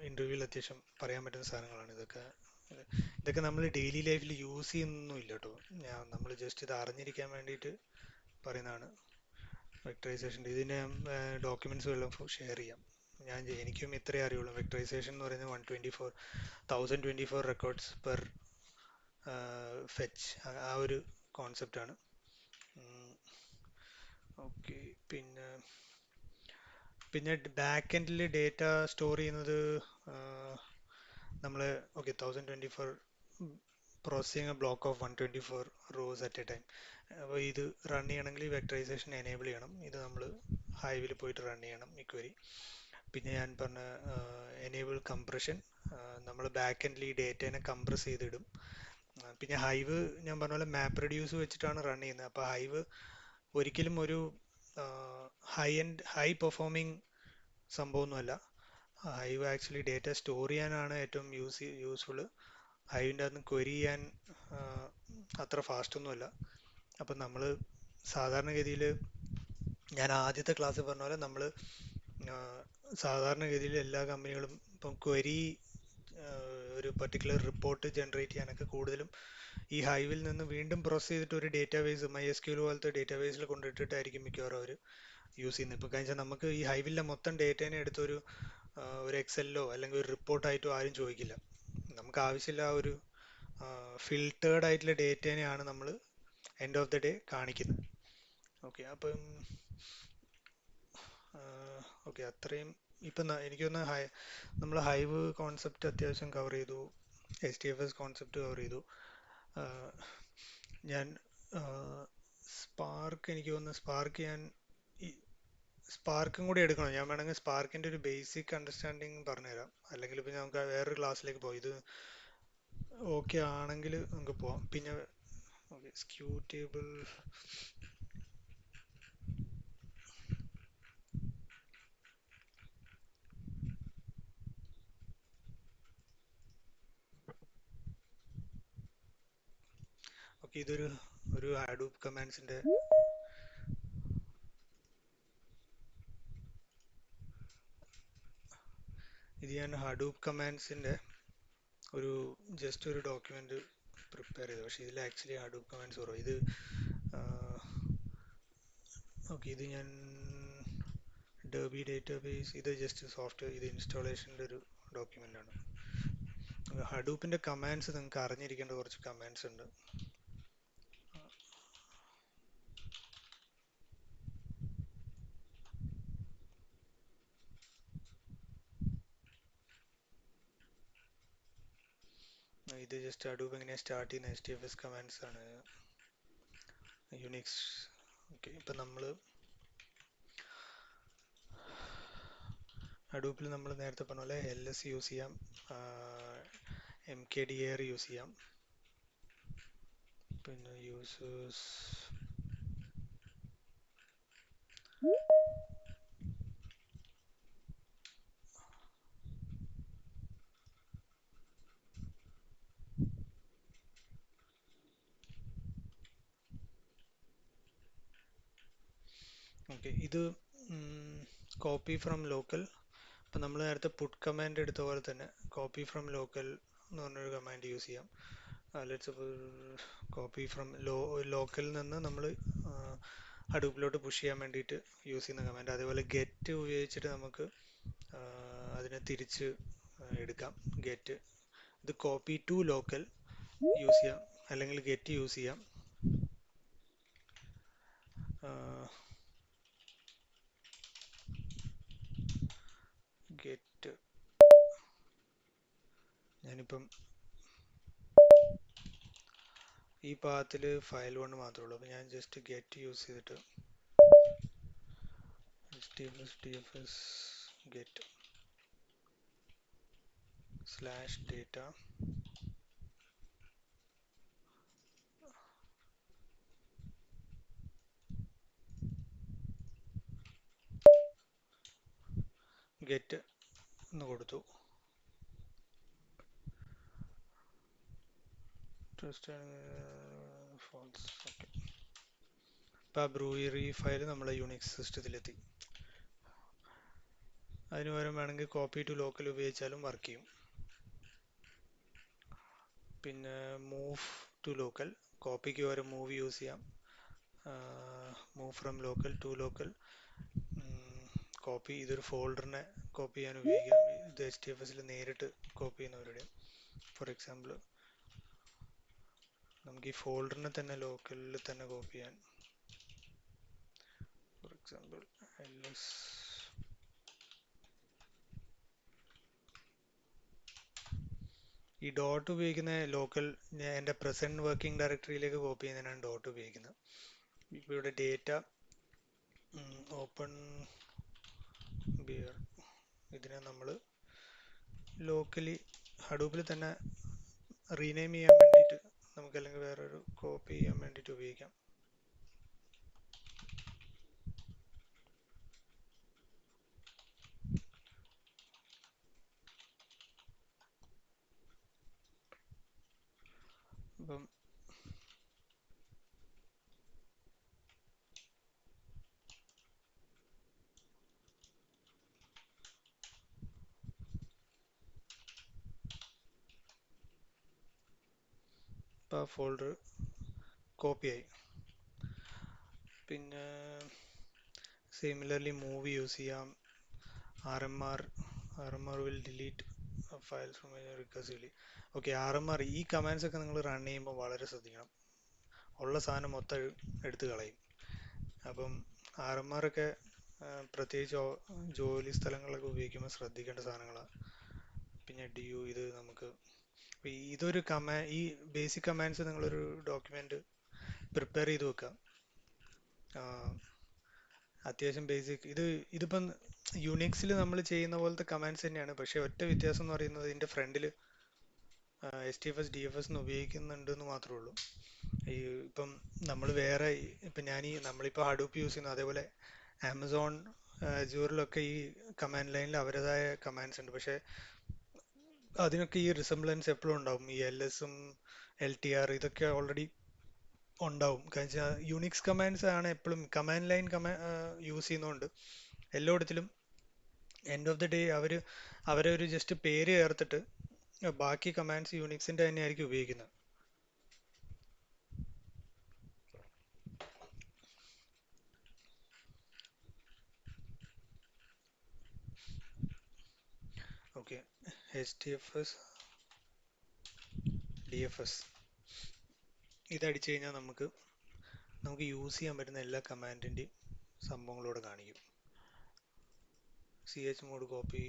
ഇൻ്റർവ്യൂവിൽ അത്യാവശ്യം പറയാൻ പറ്റുന്ന സാധനങ്ങളാണ് ഇതൊക്കെ നമ്മൾ ഡെയിലി ലൈഫിൽ യൂസ് ചെയ്യുന്നൊന്നുമില്ല കേട്ടോ. നമ്മൾ ജസ്റ്റ് ഇത് അറിഞ്ഞിരിക്കാൻ വേണ്ടിയിട്ട് പറയുന്നതാണ്. വെക്ടറൈസേഷൻ ഇതിൻ്റെ ഡോക്യുമെൻറ്റ്സ് വല്ലതും ഷെയർ ചെയ്യാം. എനിക്കും ഇത്രേ അറിയുള്ളൂ. വെക്ടറൈസേഷൻ എന്ന് പറയുന്നത് 1024 റെക്കോർഡ്സ് പെർ ഫെച്ച്, ആ ഒരു കോൺസെപ്റ്റാണ്. ഓക്കെ, പിന്നെ ബാക്ക് എൻഡിൽ ഡേറ്റ സ്റ്റോർ ചെയ്യുന്നത് നമ്മൾ 1024 processing A block of 124 rows at A time. അപ്പോൾ ഇത് റൺ ചെയ്യണമെങ്കിൽ വെക്ടറൈസേഷൻ എനേബിൾ ചെയ്യണം. ഇത് നമ്മൾ ഹൈവിൽ പോയിട്ട് റൺ ചെയ്യണം ഈ ക്വരി. പിന്നെ ഞാൻ പറഞ്ഞ എനേബിൾ കംപ്രഷൻ, നമ്മൾ ബാക്ക് എൻഡിൽ ഈ ഡേറ്റേനെ കംപ്രസ് ചെയ്തിടും. പിന്നെ ഹൈവ് ഞാൻ പറഞ്ഞ പോലെ മാപ്പ് റെഡ്യൂസ് വെച്ചിട്ടാണ് റൺ ചെയ്യുന്നത്. അപ്പോൾ ഹൈവ് ഒരിക്കലും ഒരു ഹൈ പെർഫോമിങ് സംഭവമൊന്നുമല്ല. ഹൈവ് ആക്ച്വലി ഡേറ്റ സ്റ്റോർ ചെയ്യാനാണ് ഏറ്റവും യൂസ്ഫുള്ള്. ഹൈവിൻ്റെ അകത്ത് ക്വരി ചെയ്യാൻ അത്ര ഫാസ്റ്റ് ഒന്നുമല്ല. അപ്പം നമ്മൾ സാധാരണഗതിയിൽ ഞാൻ ആദ്യത്തെ ക്ലാസ്സിൽ പറഞ്ഞ പോലെ നമ്മൾ സാധാരണഗതിയിൽ എല്ലാ കമ്പനികളും ഇപ്പം ക്വരി ഒരു പർട്ടിക്കുലർ റിപ്പോർട്ട് ജനറേറ്റ് ചെയ്യാനൊക്കെ കൂടുതലും ഈ ഹൈവിൽ നിന്ന് വീണ്ടും പ്രോസസ് ചെയ്തിട്ട് ഒരു ഡേറ്റാബേസ് MySQL പോലത്തെ ഡേറ്റാബേസിൽ കൊണ്ടിട്ടിട്ടായിരിക്കും മിക്കവാറും അവർ യൂസ് ചെയ്യുന്നത്. ഇപ്പോൾ കഴിഞ്ഞാൽ നമുക്ക് ഈ ഹൈവിലെ മൊത്തം ഡേറ്റേനെ എടുത്തൊരു ഒരു എക്സലിലോ അല്ലെങ്കിൽ ഒരു റിപ്പോർട്ടായിട്ടോ ആരും ചോദിക്കില്ല. നമുക്ക് ആവശ്യമില്ല ആ ഒരു ഫിൽട്ടേർഡ് ആയിട്ടുള്ള ഡേറ്റേനെയാണ് നമ്മൾ എൻഡ് ഓഫ് ദ ഡേ കാണിക്കുന്നത്. ഓക്കെ, അപ്പം ഓക്കെ അത്രയും ഇപ്പം എനിക്കൊന്ന് നമ്മൾ ഹൈവ് കോൺസെപ്റ്റ് അത്യാവശ്യം കവർ ചെയ്തു, HDFS കോൺസെപ്റ്റ് കവർ ചെയ്തു. ഞാൻ സ്പാർക്ക് എനിക്ക് തോന്നുന്നു സ്പാർക്ക് ഞാൻ സ്പാർക്കും കൂടി എടുക്കണം. ഞാൻ വേണമെങ്കിൽ സ്പാർക്കിൻ്റെ ഒരു ബേസിക് അണ്ടർസ്റ്റാൻഡിങ് പറഞ്ഞുതരാം, അല്ലെങ്കിൽ ഇപ്പം നമുക്ക് വേറൊരു ക്ലാസ്സിലേക്ക് പോകാം. ഇത് ഓക്കെ ആണെങ്കിൽ നമുക്ക് പോവാം. പിന്നെ ഓക്കെ സ്ക്യൂ ടേബിൾ ഓക്കെ ഇതൊരു ഹഡൂപ്പ് കമാൻഡ്സിൻ്റെ ഞാൻ ഹഡൂപ്പ് കമാൻഡ്സിൻ്റെ ഒരു ജസ്റ്റ് ഒരു ഡോക്യുമെന്റ് പ്രിപ്പയർ ചെയ്തു. പക്ഷേ ഇതിൽ ആക്ച്വലി ഹഡൂപ്പ് കമാൻഡ്സ് കുറവ്. ഇത് ഓക്കെ ഇത് ഞാൻ ഡെർബി ഡേറ്റാബേസ്, ഇത് ജസ്റ്റ് സോഫ്റ്റ്വെയർ, ഇത് ഇൻസ്റ്റാളേഷൻ്റെ ഒരു ഡോക്യുമെൻ്റ് ആണ്. ഹഡൂപ്പിൻ്റെ കമാൻഡ്സ് നിങ്ങൾക്ക് അറിഞ്ഞിരിക്കേണ്ട കുറച്ച് കമാൻഡ്സ് ഉണ്ട്. ഇത് ജസ്റ്റ് ഹഡൂപ്പ് എങ്ങനെ സ്റ്റാർട്ട് ചെയ്യുന്ന HDFS കമാൻഡ്സ് ആണ്. യുണിക്സ് ഓക്കെ ഇപ്പം നമ്മൾ ഹഡൂപ്പിൽ നമ്മൾ നേരത്തെ പറഞ്ഞ പോലെ LS യൂസ് ചെയ്യാം, MKDR യൂസ് ചെയ്യാം, പിന്നെ യൂസേഴ്സ് ഓക്കെ ഇത് കോപ്പി ഫ്രം ലോക്കൽ. ഇപ്പം നമ്മൾ നേരത്തെ പുട്ട് കമാൻഡ് എടുത്ത പോലെ തന്നെ കോപ്പി ഫ്രം ലോക്കൽ എന്ന് പറഞ്ഞൊരു കമാൻഡ് യൂസ് ചെയ്യാം. ലെറ്റ്സ് കോപ്പി ഫ്രം ലോക്കലിൽ നിന്ന് നമ്മൾ ഹഡൂപ്പിലോട്ട് പുഷ് ചെയ്യാൻ വേണ്ടിയിട്ട് യൂസ് ചെയ്യുന്ന കമാൻഡ്. അതേപോലെ ഗെറ്റ് ഉപയോഗിച്ചിട്ട് നമുക്ക് അതിനെ തിരിച്ച് എടുക്കാം. ഗെറ്റ് ഇത് കോപ്പി ടു ലോക്കൽ യൂസ് ചെയ്യാം, അല്ലെങ്കിൽ ഗെറ്റ് യൂസ് ചെയ്യാം. ഗെറ്റ് ഞാനിപ്പം ഈ പാത്തിൽ ഫയൽ 1 മാത്രമേ ഉള്ളൂ, അപ്പോൾ ഞാൻ ജസ്റ്റ് ഗെറ്റ് യൂസ് ചെയ്തിട്ട് HDFS ഗെറ്റ് /data ഗെറ്റ് എന്ന് കൊടുത്തു. ഫോൾസ്. ഓക്കെ ഇപ്പം ആ ബ്രൂയറി ഫയൽ നമ്മുടെ യുണിക്സ് സിസ്റ്റത്തിലെത്തി. അതിന് പകരം വേണമെങ്കിൽ കോപ്പി ടു ലോക്കൽ ഉപയോഗിച്ചാലും വർക്ക് ചെയ്യും. പിന്നെ മൂവ് ടു ലോക്കൽ, കോപ്പിക്ക് പകരം മൂവ് യൂസ് ചെയ്യാം. Move from local to local, copy ഇതൊരു ഫോൾഡറിനെ കോപ്പി ചെയ്യാൻ ഉപയോഗിക്കാം. ഇത് HDFSൽ നേരിട്ട് കോപ്പി ചെയ്യുന്നവരുടെ. ഫോർ എക്സാമ്പിൾ നമുക്ക് ഈ ഫോൾഡറിനെ തന്നെ ലോക്കലിൽ തന്നെ കോപ്പി ചെയ്യാൻ. ഫോർ എക്സാമ്പിൾ LS ഈ ഡോട്ട് ഉപയോഗിക്കുന്ന ലോക്കൽ എൻ്റെ പ്രസൻറ്റ് വർക്കിംഗ് ഡയറക്ടറിയിലേക്ക് കോപ്പി ചെയ്യുന്നതിനാണ് ഡോട്ട് ഉപയോഗിക്കുന്നത്. ഇപ്പോൾ ഇവിടെ ഡേറ്റ ഓപ്പൺ ബിയർ ഇതിനെ നമ്മൾ ലോക്കലി ഹഡൂപ്പിൽ തന്നെ റീനെയിം ചെയ്യാൻ വേണ്ടിയിട്ട് നമുക്ക് അല്ലെങ്കിൽ വേറൊരു കോപ്പി ചെയ്യാൻ വേണ്ടിയിട്ട് ഉപയോഗിക്കാം. അപ്പം ഇപ്പോൾ ആ ഫോൾഡർ കോപ്പി ആയി. പിന്നെ സിമിലർലി മൂവ് യൂസ് ചെയ്യാം. RMR will delete files from recursively. Okay, RMR ഈ കമാൻഡ്സ് ഒക്കെ നിങ്ങൾ റൺ ചെയ്യുമ്പോൾ വളരെ ശ്രദ്ധിക്കണം. ഉള്ള സാധനം മൊത്തം എടുത്ത് കളയും. അപ്പം RMR ഒക്കെ പ്രത്യേകിച്ച് ജോലി സ്ഥലങ്ങളിലൊക്കെ ഉപയോഗിക്കുമ്പോൾ ശ്രദ്ധിക്കേണ്ട സാധനങ്ങളാണ്. പിന്നെ DU ഇത് നമുക്ക് ഇതൊരു ഈ ബേസിക് കമാൻഡ്സ് നിങ്ങളൊരു ഡോക്യുമെന്റ് പ്രിപ്പയർ ചെയ്ത് വെക്കുക. അത്യാവശ്യം ബേസിക് ഇതിപ്പം യുണിക്സിൽ നമ്മൾ ചെയ്യുന്ന പോലത്തെ കമാൻഡ്സ് തന്നെയാണ്. പക്ഷേ ഒറ്റ വ്യത്യാസം എന്ന് പറയുന്നത് ഇതിൻ്റെ ഫ്രണ്ടിൽ STFS DFS ഉപയോഗിക്കുന്നുണ്ട് എന്ന് മാത്രമേ ഉള്ളൂ. ഇപ്പം നമ്മൾ വേറെ ഇപ്പം നമ്മളിപ്പോൾ ഹഡൂപ്പ് യൂസ് ചെയ്യുന്നു, അതേപോലെ ആമസോൺ അസ്യൂറിലൊക്കെ ഈ കമാൻഡ് ലൈനിൽ അവരുടേതായ കമാൻഡ്സ് ഉണ്ട്. പക്ഷേ അതിനൊക്കെ ഈ റിസംബ്ലൻസ് എപ്പോഴും ഉണ്ടാവും. ഈ LSഉം LTR ഇതൊക്കെ ഓൾറെഡി ഉണ്ടാവും. കാരണം വെച്ചാൽ യുണിക്സ് കമാൻഡ്സ് ആണ് എപ്പോഴും കമാൻഡ് ലൈൻ യൂസ് ചെയ്യുന്നതുകൊണ്ട് എല്ലായിടത്തിലും എൻഡ് ഓഫ് ദി ഡേ അവരെ ഒരു ജസ്റ്റ് പേര് ചേർത്തിട്ട് ബാക്കി കമാൻഡ്സ് യുണിക്സിൻ്റെ തന്നെ ആയിരിക്കും ഉപയോഗിക്കുന്നത്. ഓക്കെ, HDFS DFS ഇതടിച്ചു കഴിഞ്ഞാൽ നമുക്ക് യൂസ് ചെയ്യാൻ പറ്റുന്ന എല്ലാ കമാൻഡിൻ്റെയും സംഭവങ്ങളോട് കാണിക്കും. chmod കോപ്പി,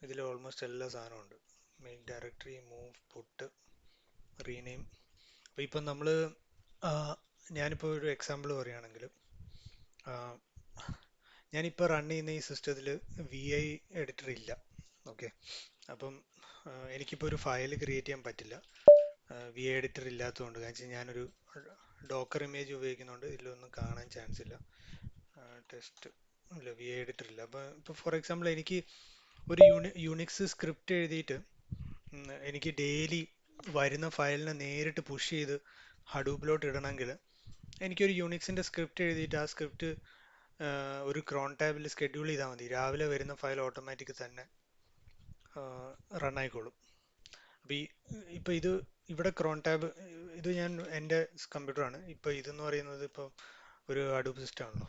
ഇതിൽ ഓൾമോസ്റ്റ് എല്ലാ സാധനവും ഉണ്ട്. Main directory, move, put, rename. അപ്പോൾ ഇപ്പം ഞാനിപ്പോൾ ഒരു എക്സാമ്പിൾ പറയുകയാണെങ്കിൽ, ഞാനിപ്പോൾ റൺ ചെയ്യുന്ന ഈ സിസ്റ്റത്തിൽ VI എഡിറ്റർ ഇല്ല. ഓക്കെ, അപ്പം എനിക്കിപ്പോൾ ഒരു ഫയൽ ക്രിയേറ്റ് ചെയ്യാൻ പറ്റില്ല VI എഡിറ്റർ ഇല്ലാത്തതുകൊണ്ട്. കാരണം വെച്ചാൽ ഞാനൊരു ഡോക്കർ ഇമേജ് ഉപയോഗിക്കുന്നതുകൊണ്ട് ഇതിലൊന്നും കാണാൻ ചാൻസ് ഇല്ല. ടെസ്റ്റ് ഇല്ല, VI എഡിറ്റർ ഇല്ല. അപ്പോൾ ഇപ്പോൾ ഫോർ എക്സാമ്പിൾ എനിക്ക് ഒരു യുണിക്സ് സ്ക്രിപ്റ്റ് എഴുതിയിട്ട് എനിക്ക് ഡെയിലി വരുന്ന ഫയലിനെ നേരിട്ട് പുഷ് ചെയ്ത് ഹഡൂപ്പിലോട്ട് ഇടണമെങ്കിൽ എനിക്കൊരു യുണിക്സിൻ്റെ സ്ക്രിപ്റ്റ് എഴുതിയിട്ട് ആ സ്ക്രിപ്റ്റ് ഒരു ക്രോൺ ടാബിൽ സ്കെഡ്യൂൾ ചെയ്താൽ മതി. രാവിലെ വരുന്ന ഫയൽ ഓട്ടോമാറ്റിക് തന്നെ റൺ ആയിക്കോളും. അപ്പോൾ ഇപ്പോൾ ഇവിടെ ക്രോൺ ടാബ്, ഇത് ഞാൻ എൻ്റെ കമ്പ്യൂട്ടറാണ്. ഇപ്പോൾ ഇതെന്ന് പറയുന്നത് ഇപ്പോൾ ഒരു ഹഡൂപ്പ് സിസ്റ്റം ആണല്ലോ.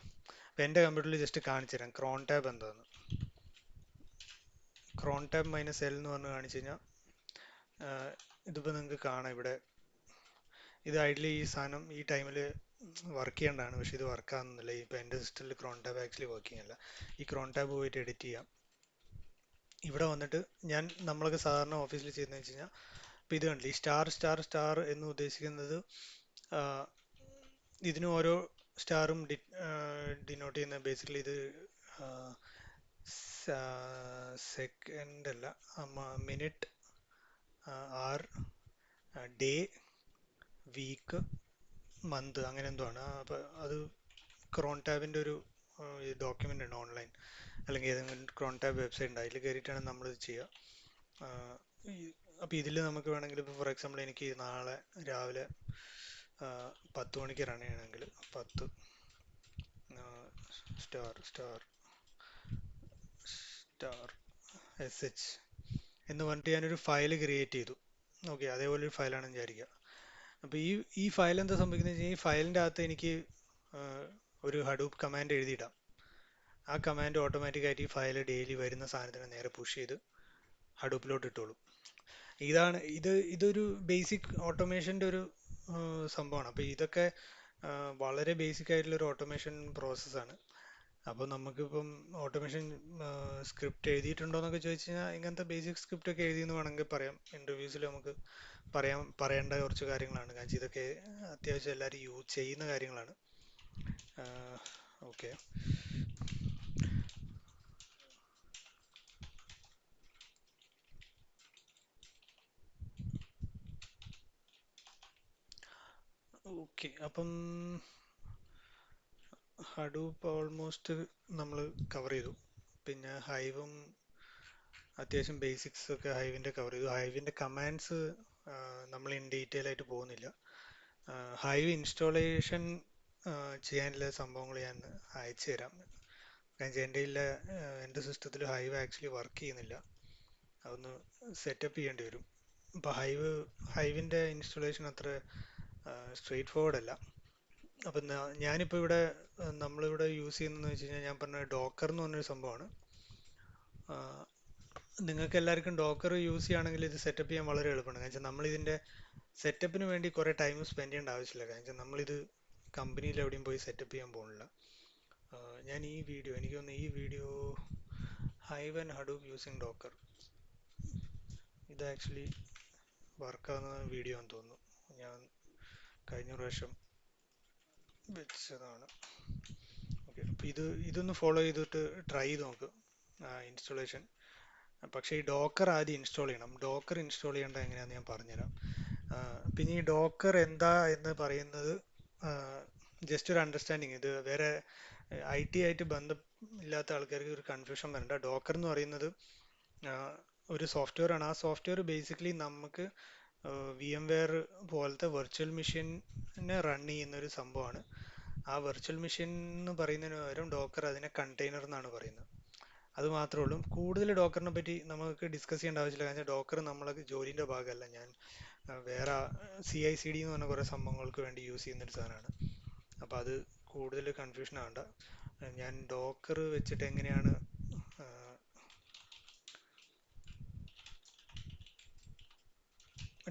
അപ്പോൾ എൻ്റെ കമ്പ്യൂട്ടറിൽ ജസ്റ്റ് കാണിച്ചു തരാം ക്രോൺ ടാബ് എന്താണെന്ന്. ക്രോൺ ടാബ് -L എന്ന് പറഞ്ഞ് കാണിച്ചു കഴിഞ്ഞാൽ ഇതിപ്പോൾ നിങ്ങൾക്ക് കാണാം. ഇവിടെ ഇത് ഐഡിയലി ഈ സാധനം ഈ ടൈമിൽ വർക്ക് ചെയ്യേണ്ടതാണ്, പക്ഷേ ഇത് വർക്ക് ആകുന്നില്ല. ഇപ്പോൾ എൻ്റെ സിസ്റ്റത്തിൽ ക്രോൺ ടാബ് ആക്ച്വലി വർക്കിംഗ് അല്ല. ഈ ക്രോൺ ടാബ് പോയിട്ട് എഡിറ്റ് ചെയ്യാം. ഇവിടെ വന്നിട്ട് നമ്മളൊക്കെ സാധാരണ ഓഫീസിൽ ചെയ്യുന്നത് വെച്ച് കഴിഞ്ഞാൽ, ഇപ്പോൾ ഇത് കണ്ടില്ല, ഈ സ്റ്റാർ എന്ന് ഉദ്ദേശിക്കുന്നത് ഇതിന് ഓരോ സ്റ്റാറും ഡിനോട്ട് ചെയ്യുന്ന ബേസിക്കലി ഇത് സെക്കൻഡ് അല്ല, minute, hour, day, week, month, അങ്ങനെ എന്തോ ആണ്. അപ്പോൾ അത് ക്രോൺ ടാബിൻ്റെ ഒരു ഡോക്യുമെൻ്റ് ഉണ്ട് ഓൺലൈൻ, അല്ലെങ്കിൽ ഏതെങ്കിലും ക്രോൺ ടാബ് വെബ്സൈറ്റ് ഉണ്ട്, അതിൽ കയറിയിട്ടാണ് നമ്മളിത് ചെയ്യുക. അപ്പോൾ ഇതിൽ നമുക്ക് വേണമെങ്കിൽ ഇപ്പോൾ ഫോർ എക്സാമ്പിൾ എനിക്ക് നാളെ രാവിലെ 10 മണിക്ക് റൺ ചെയ്യണമെങ്കിൽ 10 SH എന്ന് പറഞ്ഞിട്ട് ഞാനൊരു ഫയൽ ക്രിയേറ്റ് ചെയ്തു. ഓക്കെ, അതേപോലെ ഒരു ഫയലാണെന്ന് വിചാരിക്കുക. അപ്പോൾ ഈ ഫയൽ എന്താ സംഭവിക്കുന്നത് വെച്ച് കഴിഞ്ഞാൽ, ഈ ഫയലിൻ്റെ അകത്ത് എനിക്ക് ഒരു ഹഡൂപ്പ് കമാൻഡ് എഴുതിയിടാം. ആ കമാൻഡ് ഓട്ടോമാറ്റിക്കായിട്ട് ഈ ഫയൽ ഡെയിലി വരുന്ന സാധനത്തിന് നേരെ പുഷ് ചെയ്ത് ഹഡൂപ്പിലോട്ട് ഇട്ടോളും. ഇതൊരു ബേസിക് ഓട്ടോമേഷൻ്റെ ഒരു സംഭവമാണ്. അപ്പോൾ ഇതൊക്കെ വളരെ ബേസിക് ആയിട്ടുള്ളൊരു ഓട്ടോമേഷൻ പ്രോസസ്സാണ്. അപ്പോൾ നമുക്കിപ്പം ഓട്ടോമേഷൻ സ്ക്രിപ്റ്റ് എഴുതിയിട്ടുണ്ടോ എന്നൊക്കെ ചോദിച്ചു കഴിഞ്ഞാൽ, ഇങ്ങനത്തെ ബേസിക് സ്ക്രിപ്റ്റ് ഒക്കെ എഴുതിയെന്ന് വേണമെങ്കിൽ പറയാം. ഇൻ്റർവ്യൂസിൽ നമുക്ക് പറയേണ്ട കുറച്ച് കാര്യങ്ങളാണ്. കാരണം ഇതൊക്കെ അത്യാവശ്യം എല്ലാവരും ചെയ്യുന്ന കാര്യങ്ങളാണ്. ഓക്കെ, അപ്പം ഹഡൂപ്പ് ഓൾമോസ്റ്റ് നമ്മൾ കവർ ചെയ്തു. പിന്നെ ഹൈവും അത്യാവശ്യം ബേസിക്സ് ഒക്കെ ഹൈവിൻ്റെ കവർ ചെയ്തു. ഹൈവിൻ്റെ കമാൻഡ്സ് നമ്മൾ ഇൻ ഡീറ്റെയിൽ ആയിട്ട് പോകുന്നില്ല. ഹൈവ് ഇൻസ്റ്റാളേഷൻ ചെയ്യാനുള്ള സംഭവങ്ങൾ ഞാൻ അയച്ചു തരാം. കാരണം എൻ്റെ സിസ്റ്റത്തിൽ ഹൈവ് ആക്ച്വലി വർക്ക് ചെയ്യുന്നില്ല. അതൊന്ന് സെറ്റപ്പ് ചെയ്യേണ്ടി വരും. ഇപ്പോൾ ഹൈവിൻ്റെ ഇൻസ്റ്റലേഷൻ അത്ര സ്ട്രെയിറ്റ് ഫോർവേഡ് അല്ല. അപ്പം ഞാനിപ്പോൾ ഇവിടെ നമ്മളിവിടെ യൂസ് ചെയ്യുന്നതെന്ന് വെച്ച് കഴിഞ്ഞാൽ ഞാൻ പറഞ്ഞ ഡോക്കർ എന്ന് പറഞ്ഞൊരു സംഭവമാണ്. നിങ്ങൾക്ക് എല്ലാവർക്കും ഡോക്കർ യൂസ് ചെയ്യുകയാണെങ്കിൽ ഇത് സെറ്റപ്പ് ചെയ്യാൻ വളരെ എളുപ്പമാണ്. കാരണം വെച്ചാൽ നമ്മളിതിൻ്റെ സെറ്റപ്പിന് വേണ്ടി കുറേ ടൈം സ്പെൻഡ് ചെയ്യേണ്ട ആവശ്യമില്ല. കാരണം വെച്ചാൽ നമ്മളിത് കമ്പനിയിൽ എവിടെയും പോയി സെറ്റപ്പ് ചെയ്യാൻ പോകുന്നില്ല. ഞാൻ എനിക്ക് തോന്നുന്നു ഈ video hive and Hadoop using Docker, ഇത് ആക്ച്വലി വർക്കാവുന്ന വീഡിയോ ആണെന്ന് തോന്നുന്നു. ഞാൻ കഴിഞ്ഞ പ്രാവശ്യം വെച്ചതാണ്. ഓക്കെ, അപ്പോൾ ഇതൊന്ന് ഫോളോ ചെയ്തിട്ട് ട്രൈ ചെയ്ത് നോക്ക് ഇൻസ്റ്റലേഷൻ. പക്ഷേ ഈ ഡോക്കർ ആദ്യം ഇൻസ്റ്റാൾ ചെയ്യണം. ഡോക്കർ ഇൻസ്റ്റാൾ ചെയ്യേണ്ടത് എങ്ങനെയാണെന്ന് ഞാൻ പറഞ്ഞുതരാം. പിന്നെ ഈ ഡോക്കർ എന്താ എന്ന് പറയുന്നത് ജസ്റ്റ് ഒരു അണ്ടർസ്റ്റാൻഡിങ്, ഇത് വേറെ IT ആയിട്ട് ബന്ധമില്ലാത്ത ആൾക്കാർക്ക് ഒരു കൺഫ്യൂഷൻ വരണ്ട. ഡോക്കർ എന്ന് പറയുന്നത് ഒരു സോഫ്റ്റ്വെയർ ആണ്. ആ സോഫ്റ്റ്വെയർ ബേസിക്കലി നമുക്ക് VMware പോലത്തെ വെർച്വൽ മെഷീനെ റൺ ചെയ്യുന്ന ഒരു സംഭവമാണ്. ആ വെർച്വൽ മെഷീൻ എന്ന് പറയുന്നതിന് പകരം ഡോക്കർ അതിനെ കണ്ടെയ്നർ എന്നാണ് പറയുന്നത്. അത് മാത്രമേ ഉള്ളൂ. കൂടുതൽ ഡോക്കറിനെ പറ്റി നമുക്ക് ഡിസ്കസ് ചെയ്യേണ്ട ആവശ്യമില്ല. കാരണം ഡോക്കർ നമ്മളെ ജോലിൻ്റെ ഭാഗമല്ല. ഞാൻ വേറെ CI/CD എന്ന് പറഞ്ഞ കുറേ സംഭവങ്ങൾക്ക് വേണ്ടി യൂസ് ചെയ്യുന്നൊരു സാധനമാണ്. അപ്പോൾ അത് കൂടുതൽ കൺഫ്യൂഷൻ ആവണ്ട. ഞാൻ ഡോക്കർ വെച്ചിട്ട് എങ്ങനെയാണ്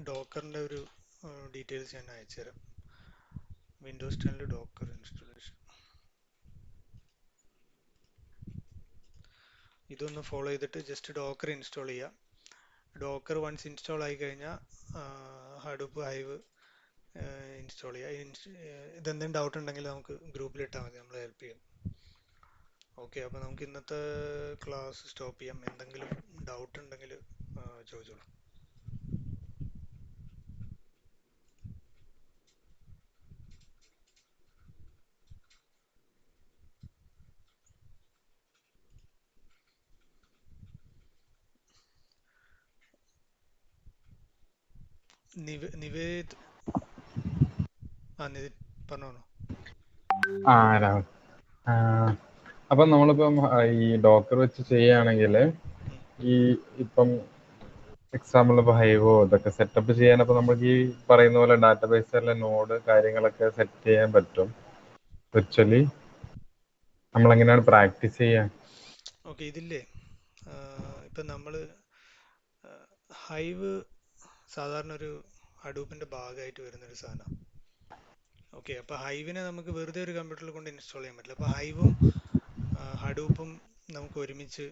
ഡോക്കറിൻ്റെ ഒരു ഡീറ്റെയിൽസ് ഞാൻ അയച്ചുതരാം. വിൻഡോസ് 10 ഡോക്കർ ഇൻസ്റ്റലേഷൻ ഇതൊന്ന് ഫോളോ ചെയ്തിട്ട് ജസ്റ്റ് ഡോക്കർ ഇൻസ്റ്റാൾ ചെയ്യുക. ഡോക്കർ വൺസ് ഇൻസ്റ്റാൾ ആയി കഴിഞ്ഞാൽ ഹഡൂപ്പ് ഹൈവ് ഇൻസ്റ്റാൾ ചെയ്യുക. ഇതെന്തെങ്കിലും ഡൗട്ട് ഉണ്ടെങ്കിൽ നമുക്ക് ഗ്രൂപ്പിൽ ഇട്ടാൽ മതി, നമ്മൾ ഹെൽപ്പ് ചെയ്യും. ഓക്കെ, അപ്പോൾ നമുക്ക് ഇന്നത്തെ ക്ലാസ് സ്റ്റോപ്പ് ചെയ്യാം. എന്തെങ്കിലും ഡൗട്ട് ഉണ്ടെങ്കിൽ ചോദിച്ചോളൂ. നിവേദ് നിതിൻ പറഞ്ഞോളൂ. രാഹുൽ. അപ്പം നമ്മളിപ്പം ഈ ഡോക്കർ വെച്ച് ചെയ്യുകയാണെങ്കിൽ ഈ ഇപ്പം എക്സാമ്പിൾ ഇപ്പോൾ ഹൈവോ ഇതൊക്കെ സെറ്റപ്പ് ചെയ്യാനപ്പോൾ നമുക്ക് ഈ പറയുന്ന പോലെ ഡാറ്റാബേസിലെ നോഡ് കാര്യങ്ങളൊക്കെ സെറ്റ് ചെയ്യാൻ പറ്റും വിർച്വലി. നമ്മളെങ്ങനെയാണ് പ്രാക്ടീസ് ചെയ്യുക? ഓക്കെ, ഇതില്ലേ ഇപ്പം നമ്മൾ ഹൈവ് സാധാരണ ഒരു ഹഡൂപ്പിൻ്റെ ഭാഗമായിട്ട് വരുന്നൊരു സാധനമാണ്. ഓക്കെ, അപ്പോൾ ഹൈവിനെ നമുക്ക് വെറുതെ ഒരു കമ്പ്യൂട്ടറിൽ കൊണ്ട് ഇൻസ്റ്റാൾ ചെയ്യാൻ പറ്റില്ല. അപ്പോൾ ഹൈവും ഹഡൂപ്പും നമുക്ക് ഒരുമിച്ച്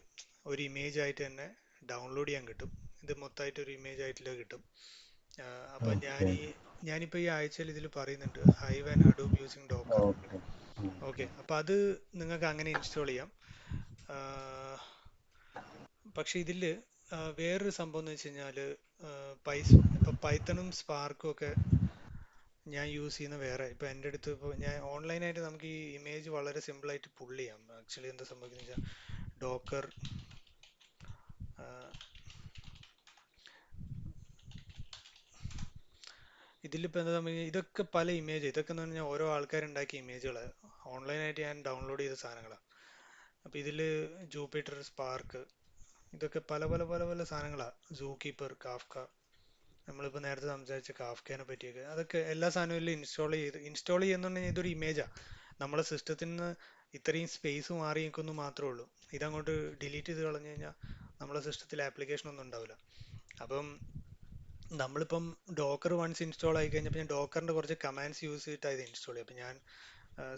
ഒരു ഇമേജ് ആയിട്ട് തന്നെ ഡൗൺലോഡ് ചെയ്യാൻ കിട്ടും. ഇത് മൊത്തമായിട്ട് ഒരു ഇമേജ് ആയിട്ടില്ല കിട്ടും. അപ്പോൾ ഞാനിപ്പോൾ ഈ ആഴ്ചയിൽ ഇതിൽ പറയുന്നുണ്ട് hive and Hadoop using Docker. Okay, അപ്പോൾ അത് നിങ്ങൾക്ക് അങ്ങനെ ഇൻസ്റ്റാൾ ചെയ്യാം. പക്ഷെ ഇതിൽ വേറൊരു സംഭവം എന്ന് വെച്ച് കഴിഞ്ഞാൽ ഇപ്പോൾ പൈത്തണും സ്പാർക്കും ഒക്കെ ഞാൻ യൂസ് ചെയ്യുന്ന വേറെ. ഇപ്പോൾ എൻ്റെ അടുത്ത് ഇപ്പോൾ ഞാൻ ഓൺലൈനായിട്ട് നമുക്ക് ഈ ഇമേജ് വളരെ സിമ്പിളായിട്ട് പുള്ള് ചെയ്യാം. ആക്ച്വലി എന്താ സംഭവിക്കുന്നത് വെച്ചാൽ ഡോക്കർ ഇതിലിപ്പോൾ എന്താ സംഭവിക്കുന്നത്, ഇതൊക്കെ പല ഇമേജ്, ഇതൊക്കെ എന്ന് പറഞ്ഞാൽ ഓരോ ആൾക്കാരുണ്ടാക്കിയ ഇമേജുകൾ ഓൺലൈനായിട്ട് ഞാൻ ഡൗൺലോഡ് ചെയ്ത സാധനങ്ങളാണ്. അപ്പോൾ ഇതിൽ ജൂപ്പിറ്റർ, സ്പാർക്ക്, ഇതൊക്കെ പല പല പല പല സാധനങ്ങളാണ്. സൂ കീപ്പർ, കാഫ്ക, നമ്മളിപ്പോൾ നേരത്തെ സംസാരിച്ച കാഫ്കേനെ പറ്റിയൊക്കെ, അതൊക്കെ എല്ലാ സാധനവും ഇൻസ്റ്റാൾ ചെയ്യുന്നുണ്ടെങ്കിൽ ഇതൊരു ഇമേജാണ്. നമ്മളെ സിസ്റ്റത്തിൽ നിന്ന് ഇത്രയും സ്പേസ് മാറി നിൽക്കുന്നു മാത്രമേ ഉള്ളൂ. ഇതങ്ങോട്ട് ഡിലീറ്റ് ചെയ്ത് കളഞ്ഞു കഴിഞ്ഞാൽ നമ്മളെ സിസ്റ്റത്തിൽ ആപ്ലിക്കേഷൻ ഒന്നും ഉണ്ടാവില്ല. അപ്പം നമ്മളിപ്പം ഡോക്കർ വൺസ് ഇൻസ്റ്റാൾ ആയി കഴിഞ്ഞപ്പോൾ ഞാൻ ഡോക്കറിൻ്റെ കുറച്ച് കമാൻഡ്സ് യൂസ് ചെയ്തിട്ടാണ് ഇത് ഇൻസ്റ്റാൾ ചെയ്യുക. അപ്പോൾ ഞാൻ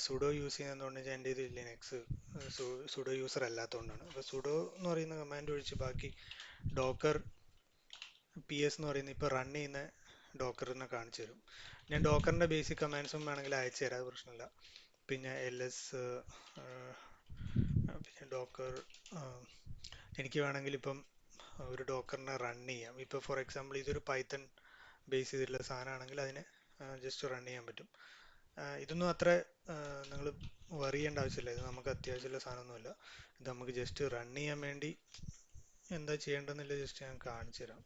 സുഡോ യൂസ് ചെയ്യുന്നതുകൊണ്ട് വെച്ചാൽ എൻ്റെ ഇത് ലിനക്സ് സുഡോ യൂസർ അല്ലാത്തതുകൊണ്ടാണ്. അപ്പോൾ സുഡോ എന്ന് പറയുന്ന കമാൻഡ് ഒഴിച്ച് ബാക്കി ഡോക്കർ PS എന്ന് പറയുന്നത് ഇപ്പോൾ റൺ ചെയ്യുന്ന ഡോക്കറിനെ കാണിച്ചു തരും. ഞാൻ ഡോക്കറിൻ്റെ ബേസിക് കമാൻഡ്സും വേണമെങ്കിൽ അയച്ചു തരാം, അത് പ്രശ്നമില്ല. പിന്നെ LS, പിന്നെ ഡോക്കർ, എനിക്ക് വേണമെങ്കിൽ ഇപ്പം ഒരു ഡോക്കറിനെ റൺ ചെയ്യാം. ഇപ്പോൾ ഫോർ എക്സാമ്പിൾ ഇതൊരു പൈത്തൺ ബേസ് ചെയ്തിട്ടുള്ള സാധനമാണെങ്കിൽ അതിനെ ജസ്റ്റ് റൺ ചെയ്യാൻ പറ്റും. ഇതൊന്നും അത്ര നിങ്ങൾ വറി ചെയ്യേണ്ട ആവശ്യമില്ല. ഇത് നമുക്ക് അത്യാവശ്യമുള്ള സാധനമൊന്നുമില്ല. ഇത് നമുക്ക് ജസ്റ്റ് റൺ ചെയ്യാൻ വേണ്ടി എന്താ ചെയ്യേണ്ടതെന്നില്ല ജസ്റ്റ് ഞാൻ കാണിച്ചു തരാം.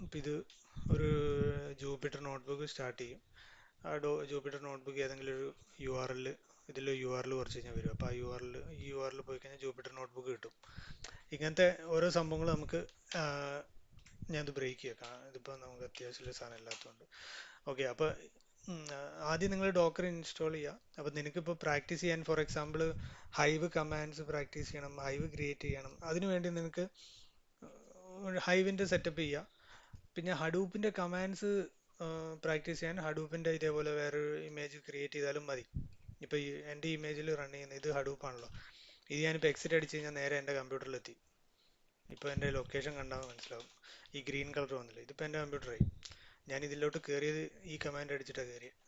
അപ്പം ഇത് ഒരു ജൂപ്പിറ്റർ നോട്ട്ബുക്ക് സ്റ്റാർട്ട് ചെയ്യും. ജൂപ്പിറ്റർ നോട്ട്ബുക്ക് ഏതെങ്കിലും ഒരു URL ഇതിൽ URL കുറച്ച് കഴിഞ്ഞാൽ വരും. അപ്പോൾ ഈ URL പോയി കഴിഞ്ഞാൽ ജൂപ്പിറ്റർ നോട്ട്ബുക്ക് കിട്ടും. ഇങ്ങനത്തെ ഓരോ സംഭവങ്ങൾ നമുക്ക് ഞാനത് ബ്രേക്ക് ചെയ്യാം. ഇതിപ്പോൾ നമുക്ക് അത്യാവശ്യമുള്ള സാധനം ഇല്ലാത്തതുകൊണ്ട്. ഓക്കെ, അപ്പോൾ ആദ്യം നിങ്ങൾ ഡോക്കർ ഇൻസ്റ്റാൾ ചെയ്യുക. അപ്പോൾ നിനക്കിപ്പോൾ പ്രാക്ടീസ് ചെയ്യാൻ for example hive commands practice ചെയ്യണം, ഹൈവ് ക്രിയേറ്റ് ചെയ്യണം. അതിനുവേണ്ടി നിനക്ക് ഹൈവിൻ്റെ സെറ്റപ്പ് ചെയ്യുക. പിന്നെ ഹഡൂപ്പിൻ്റെ കമാൻഡ്സ് പ്രാക്ടീസ് ചെയ്യാൻ ഹഡൂപ്പിൻ്റെ ഇതേപോലെ വേറൊരു ഇമേജ് ക്രിയേറ്റ് ചെയ്താലും മതി. ഇപ്പോൾ ഈ എൻ്റെ ഇമേജിൽ റൺ ചെയ്യുന്ന ഇത് ഹഡൂപ്പാണല്ലോ. ഇത് ഞാനിപ്പോൾ എക്സിറ്റ് അടിച്ച് കഴിഞ്ഞാൽ നേരെ എൻ്റെ കമ്പ്യൂട്ടറിലെത്തി. ഇപ്പോൾ എൻ്റെ ലൊക്കേഷൻ കണ്ടാൽ മനസ്സിലാവും. ഈ ഗ്രീൻ കളർ വന്നില്ല, ഇതിപ്പോൾ എൻ്റെ കമ്പ്യൂട്ടറായി. ഞാൻ ഇതിലോട്ട് കയറിയത് ഈ കമാൻഡ് അടിച്ചിട്ടാണ് കയറിയത്.